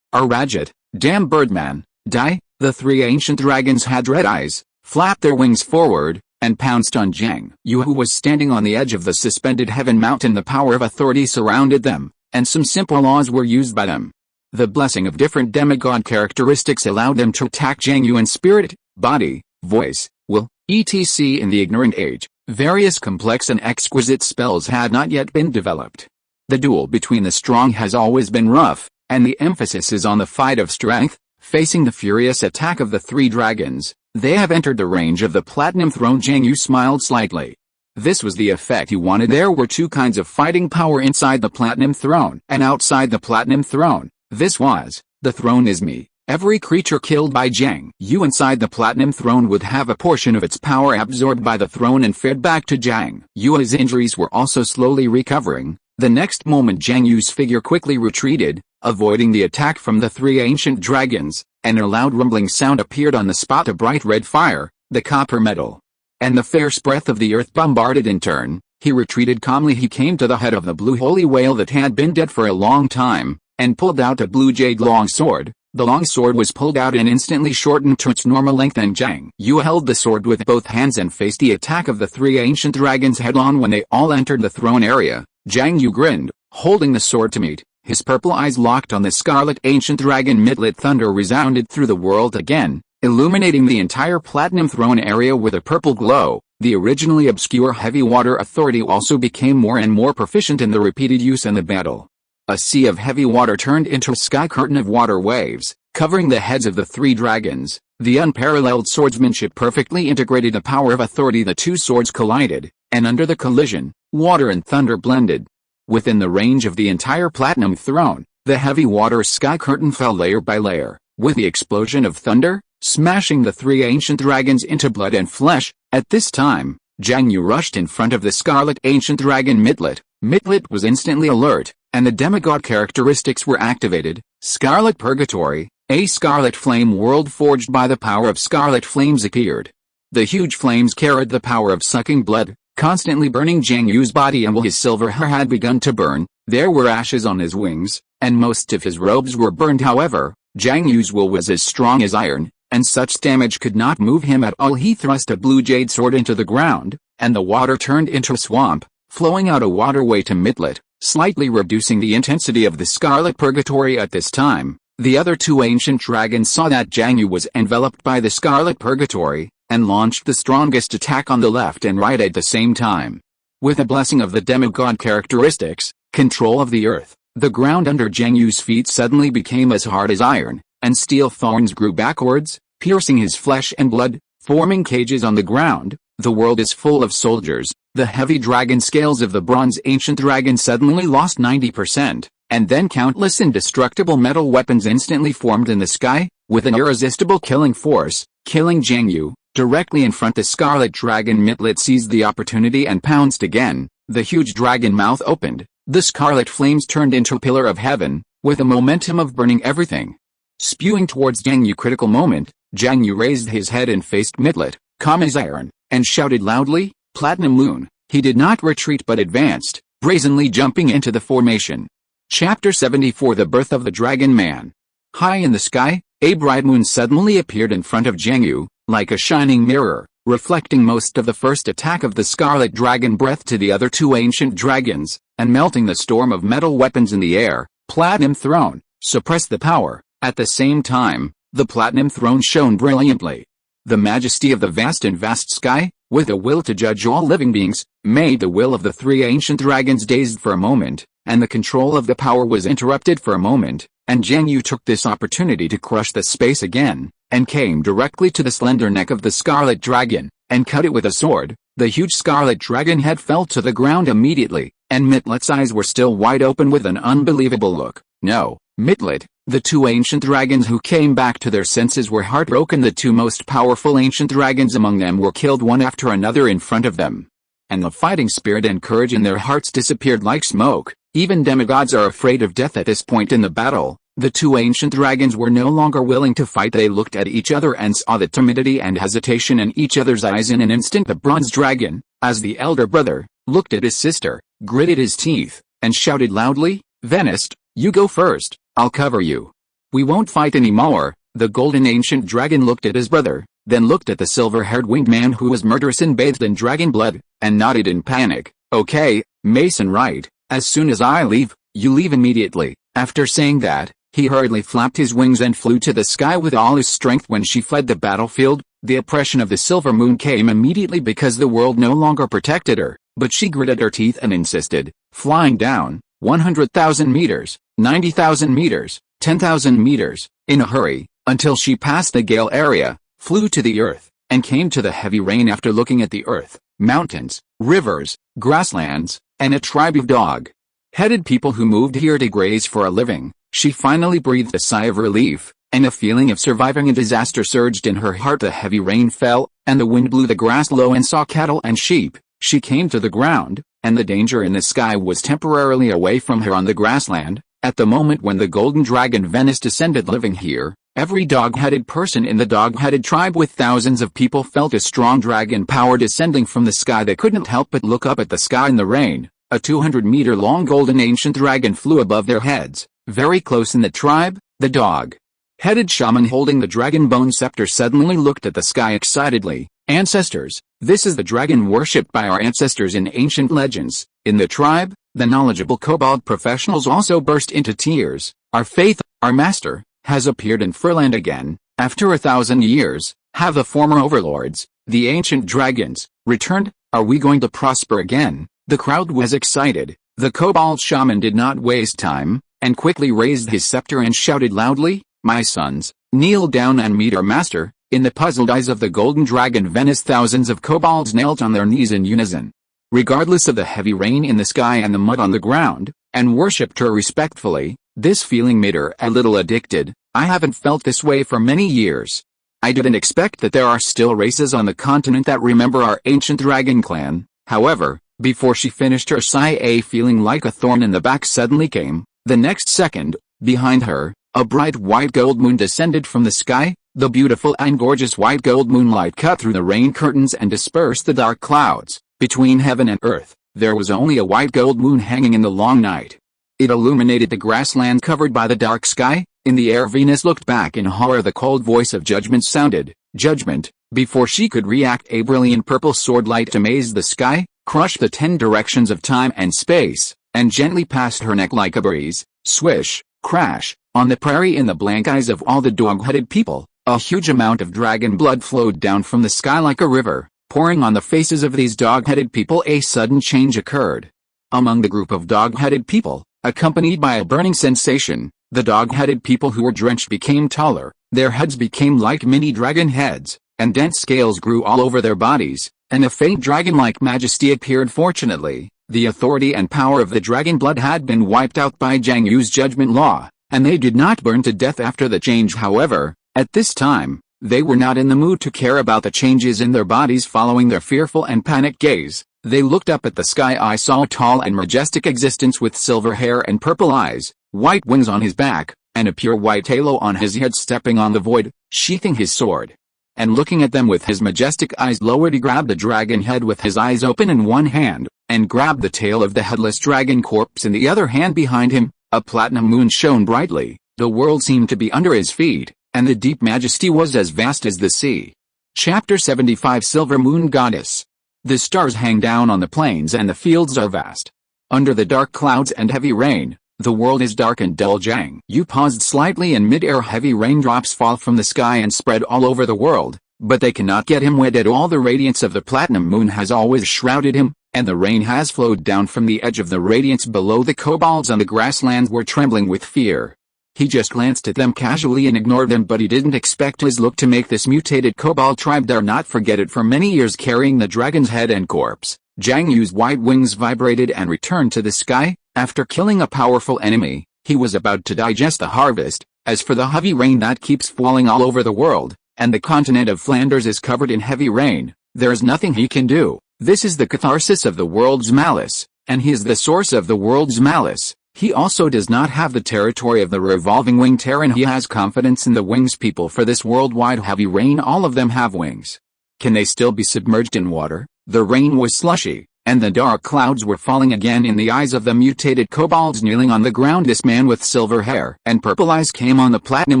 Rajat, damn birdman, die! The three ancient dragons had red eyes, flapped their wings forward, and pounced on Jiang You, who was standing on the edge of the suspended heaven mountain. The power of authority surrounded them, and some simple laws were used by them. The blessing of different demigod characteristics allowed them to attack Jiang You in spirit, body, voice, will, etc. In the ignorant age, various complex and exquisite spells had not yet been developed. The duel between the strong has always been rough, and the emphasis is on the fight of strength. Facing the furious attack of the three dragons, they have entered the range of the Platinum Throne. Jiang You smiled slightly. This was the effect he wanted. There were two kinds of fighting power inside the Platinum Throne and outside the Platinum Throne. This was, the throne is me. Every creature killed by Jiang You inside the Platinum Throne would have a portion of its power absorbed by the throne and fed back to Jiang You. His injuries were also slowly recovering. The next moment Jiang Yu's figure quickly retreated, avoiding the attack from the three ancient dragons, and a loud rumbling sound appeared on the spot. A bright red fire, the copper metal, and the fierce breath of the earth bombarded in turn. He retreated calmly. He came to the head of the blue holy whale that had been dead for a long time, and pulled out a blue jade long sword. The long sword was pulled out and instantly shortened to its normal length, and Jiang You held the sword with both hands and faced the attack of the three ancient dragons head-on. When they all entered the throne area, Jiang You grinned, holding the sword to meet. His purple eyes locked on the scarlet ancient dragon. Midlit thunder resounded through the world again, illuminating the entire Platinum Throne area with a purple glow. The originally obscure heavy water authority also became more and more proficient in the repeated use in the battle. A sea of heavy water turned into a sky curtain of water waves, covering the heads of the three dragons. The unparalleled swordsmanship perfectly integrated the power of authority. The two swords collided, and under the collision, water and thunder blended. Within the range of the entire Platinum Throne, the heavy water sky curtain fell layer by layer, with the explosion of thunder, smashing the three ancient dragons into blood and flesh. At this time, Jiang You rushed in front of the scarlet ancient dragon Midlit. Midlit was instantly alert, and the demigod characteristics were activated. Scarlet Purgatory, a scarlet flame world forged by the power of scarlet flames appeared. The huge flames carried the power of sucking blood, constantly burning Jiang Yu's body, and while his silver hair had begun to burn, there were ashes on his wings, and most of his robes were burned. However, Jiang Yu's will was as strong as iron, and such damage could not move him at all. He thrust a blue jade sword into the ground, and the water turned into a swamp, flowing out a waterway to Midlit, slightly reducing the intensity of the Scarlet Purgatory. At this time, the other two ancient dragons saw that Jiang You was enveloped by the Scarlet Purgatory, and launched the strongest attack on the left and right at the same time. With a blessing of the demigod characteristics, control of the earth, the ground under Jiang Yu's feet suddenly became as hard as iron, and steel thorns grew backwards, piercing his flesh and blood, forming cages on the ground. The world is full of soldiers. The heavy dragon scales of the bronze ancient dragon suddenly lost 90%, and then countless indestructible metal weapons instantly formed in the sky, with an irresistible killing force, killing Jiang You. Directly in front, the scarlet dragon Midlit seized the opportunity and pounced again. The huge dragon mouth opened. The scarlet flames turned into a pillar of heaven, with a momentum of burning everything, spewing towards Jiang You. Critical moment, Jiang You raised his head and faced Midlit, calm as iron, and shouted loudly, "Platinum Moon." He did not retreat but advanced, brazenly jumping into the formation. Chapter 74: The Birth of the Dragon Man. High in the sky, a bright moon suddenly appeared in front of Jiang You, like a shining mirror, reflecting most of the first attack of the scarlet dragon breath to the other two ancient dragons, and melting the storm of metal weapons in the air. Platinum Throne, suppress the power. At the same time, the Platinum Throne shone brilliantly. The majesty of the vast sky, with a will to judge all living beings, made the will of the three ancient dragons dazed for a moment, and the control of the power was interrupted for a moment, and Jiang You took this opportunity to crush the space again, and came directly to the slender neck of the scarlet dragon, and cut it with a sword. The huge scarlet dragon head fell to the ground immediately, and Midlit's eyes were still wide open with an unbelievable look. No, Midlit. The two ancient dragons who came back to their senses were heartbroken. The two most powerful ancient dragons among them were killed one after another in front of them, and the fighting spirit and courage in their hearts disappeared like smoke. Even demigods are afraid of death at this point in the battle. The two ancient dragons were no longer willing to fight. They looked at each other and saw the timidity and hesitation in each other's eyes. In an instant, the bronze dragon, as the elder brother, looked at his sister, gritted his teeth, and shouted loudly, "Venist, you go first. I'll cover you. We won't fight anymore." The golden ancient dragon looked at his brother, then looked at the silver-haired winged man who was murderous and bathed in dragon blood, and nodded in panic. "Okay, Mason, right. As soon as I leave, you leave immediately." After saying that, He hurriedly flapped his wings and flew to the sky with all his strength. When she fled the battlefield, the oppression of the silver moon came immediately because the world no longer protected her, but she gritted her teeth and insisted, flying down 100,000 meters, 90,000 meters, 10,000 meters, in a hurry, until she passed the gale area, flew to the earth, and came to the heavy rain. After looking at the earth, mountains, rivers, grasslands, and a tribe of dog-headed people who moved here to graze for a living, she finally breathed a sigh of relief, and a feeling of surviving a disaster surged in her heart. The heavy rain fell, and the wind blew the grass low and saw cattle and sheep. She came to the ground, and the danger in the sky was temporarily away from her on the grassland. At the moment when the golden dragon Venus descended living here, every dog-headed person in the dog-headed tribe with thousands of people felt a strong dragon power descending from the sky. They couldn't help but look up at the sky in the rain. A 200-meter-long golden ancient dragon flew above their heads. Very close in the tribe, the dog-headed shaman holding the dragon bone scepter suddenly looked at the sky excitedly. Ancestors, this is the dragon worshipped by our ancestors in ancient legends. In the tribe, the knowledgeable kobold professionals also burst into tears. Our faith, our master, has appeared in Ferland again. After 1,000 years, have the former overlords, the ancient dragons, returned? Are we going to prosper again? The crowd was excited. The kobold shaman did not waste time, and quickly raised his scepter and shouted loudly, "My sons, kneel down and meet our master." In the puzzled eyes of the golden dragon Venus, thousands of kobolds knelt on their knees in unison, regardless of the heavy rain in the sky and the mud on the ground, and worshipped her respectfully. This feeling made her a little addicted. I haven't felt this way for many years. I didn't expect that there are still races on the continent that remember our ancient dragon clan. However, before she finished her sigh, a feeling like a thorn in the back suddenly came. The next second, behind her, a bright white gold moon descended from the sky. The beautiful and gorgeous white gold moonlight cut through the rain curtains and dispersed the dark clouds. Between heaven and earth, there was only a white gold moon hanging in the long night. It illuminated the grassland covered by the dark sky. In the air, Venus looked back in horror. The cold voice of judgment sounded. Judgment. Before she could react, a brilliant purple sword light amazed the sky, crushed the 10 directions of time and space, and gently passed her neck like a breeze. Swish, crash, on the prairie. In the blank eyes of all the dog-headed people, a huge amount of dragon blood flowed down from the sky like a river, pouring on the faces of these dog-headed people. A sudden change occurred among the group of dog-headed people, accompanied by a burning sensation. The dog-headed people who were drenched became taller, their heads became like mini dragon heads, and dense scales grew all over their bodies, and a faint dragon-like majesty appeared. Fortunately, the authority and power of the dragon blood had been wiped out by Jiang Yu's judgment law, and they did not burn to death after the change. However, at this time, they were not in the mood to care about the changes in their bodies. Following their fearful and panicked gaze, they looked up at the sky. I saw a tall and majestic existence with silver hair and purple eyes, white wings on his back, and a pure white halo on his head. Stepping on the void, sheathing his sword, and looking at them with his majestic eyes lowered, he grabbed the dragon head with his eyes open in one hand, and grabbed the tail of the headless dragon corpse in the other hand. Behind him, a platinum moon shone brightly. The world seemed to be under his feet, and the deep majesty was as vast as the sea. Chapter 75 Silver Moon Goddess. The stars hang down on the plains and the fields are vast. Under the dark clouds and heavy rain, the world is dark and dull. Jiang You paused slightly in mid-air. Heavy raindrops fall from the sky and spread all over the world, but they cannot get him wet at all. The radiance of the platinum moon has always shrouded him, and the rain has flowed down from the edge of the radiance below. The kobolds on the grasslands were trembling with fear. He just glanced at them casually and ignored them, but he didn't expect his look to make this mutated kobold tribe dare not forget it. For many years carrying the dragon's head and corpse, Jiang Yu's white wings vibrated and returned to the sky. After killing a powerful enemy, he was about to digest the harvest. As for the heavy rain that keeps falling all over the world, and the continent of Flanders is covered in heavy rain, there is nothing he can do. This is the catharsis of the world's malice, and he is the source of the world's malice. He also does not have the territory of the revolving wing terror, and he has confidence in the wings people for this worldwide heavy rain. All of them have wings. Can they still be submerged in water? The rain was slushy, and the dark clouds were falling again. In the eyes of the mutated kobolds kneeling on the ground, this man with silver hair and purple eyes came on the platinum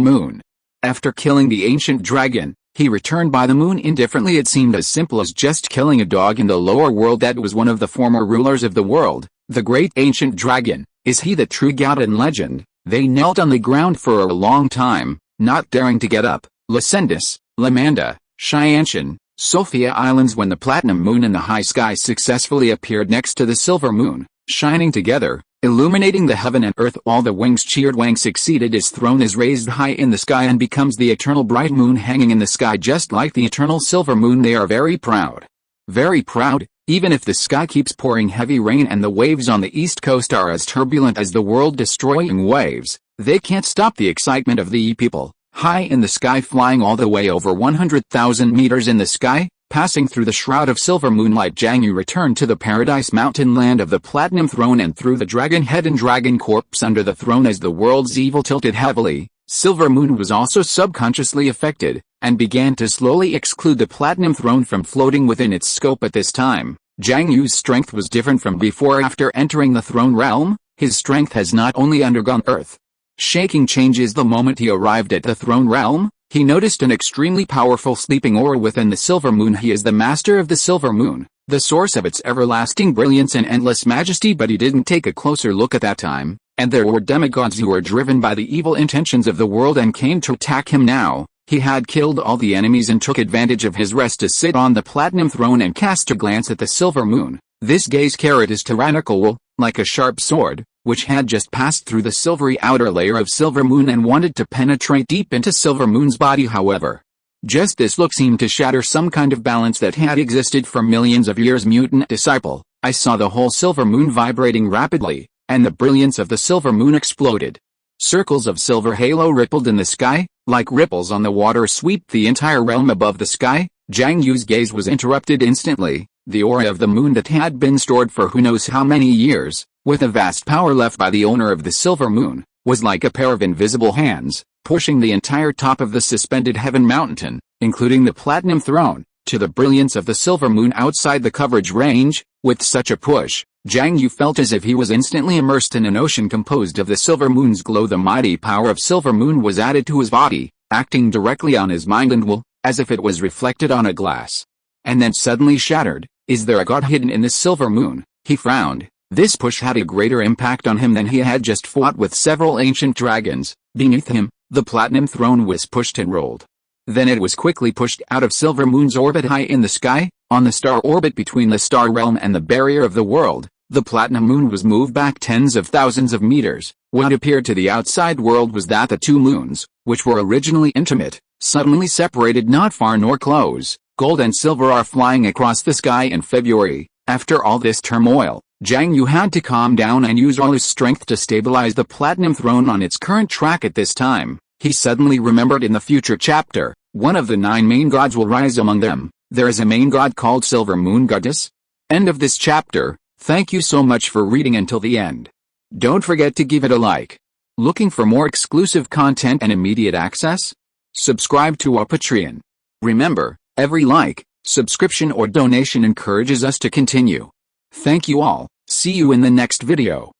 moon. After killing the ancient dragon, he returned by the moon indifferently. It seemed as simple as just killing a dog in the lower world that was one of the former rulers of the world, the great ancient dragon. Is he the true god in legend? They knelt on the ground for a long time, not daring to get up. Lascendis, Lamanda, Shianshan, Sophia Islands. When the platinum moon in the high sky successfully appeared next to the silver moon, shining together, illuminating the heaven and earth, all the wings cheered. Wang succeeded. His throne is raised high in the sky and becomes the eternal bright moon hanging in the sky just like the eternal silver moon. They are very proud. Very proud, even if the sky keeps pouring heavy rain and the waves on the east coast are as turbulent as the world-destroying waves, they can't stop the excitement of the people. High in the sky, flying all the way over 100,000 meters in the sky, passing through the shroud of silver moonlight, Jiang You returned to the paradise mountain land of the platinum throne and threw the dragon head and dragon corpse under the throne. As the world's evil tilted heavily, silver moon was also subconsciously affected, and began to slowly exclude the platinum throne from floating within its scope. At this time, Jiang Yu's strength was different from before. After entering the throne realm, his strength has not only undergone earth-shaking changes. The moment he arrived at the throne realm, he noticed an extremely powerful sleeping aura within the silver moon. He is the master of the silver moon, the source of its everlasting brilliance and endless majesty. But he didn't take a closer look at that time, and there were demigods who were driven by the evil intentions of the world and came to attack him. Now, he had killed all the enemies and took advantage of his rest to sit on the platinum throne and cast a glance at the silver moon. This gaze carried his tyrannical, like a sharp sword, which had just passed through the silvery outer layer of silver moon and wanted to penetrate deep into silver moon's body. However, just this look seemed to shatter some kind of balance that had existed for millions of years. Mutant disciple, I saw the whole silver moon vibrating rapidly, and the brilliance of the silver moon exploded. Circles of silver halo rippled in the sky, like ripples on the water sweep the entire realm above the sky. Jiang Yu's gaze was interrupted instantly. The aura of the moon that had been stored for who knows how many years, with a vast power left by the owner of the silver moon, was like a pair of invisible hands, pushing the entire top of the suspended heaven mountain, including the platinum throne, to the brilliance of the silver moon outside the coverage range. With such a push, Jiang Yu felt as if he was instantly immersed in an ocean composed of the silver moon's glow. The mighty power of silver moon was added to his body, acting directly on his mind and will, as if it was reflected on a glass, and then suddenly shattered. Is there a god hidden in this silver moon? He frowned. This push had a greater impact on him than he had just fought with several ancient dragons. Beneath him, the platinum throne was pushed and rolled. Then it was quickly pushed out of silver moon's orbit high in the sky, on the star orbit between the star realm and the barrier of the world. The platinum moon was moved back tens of thousands of meters. What appeared to the outside world was that the two moons, which were originally intimate, suddenly separated, not far nor close. Gold and silver are flying across the sky in February. After all this turmoil, Jiang Yu had to calm down and use all his strength to stabilize the platinum throne on its current track. At this time, he suddenly remembered in the future chapter, one of the 9 main gods will rise among them. There is a main god called Silver Moon Goddess. End of this chapter. Thank you so much for reading until the end. Don't forget to give it a like. Looking for more exclusive content and immediate access? Subscribe to our Patreon. Remember, every like, subscription or donation encourages us to continue. Thank you all. See you in the next video.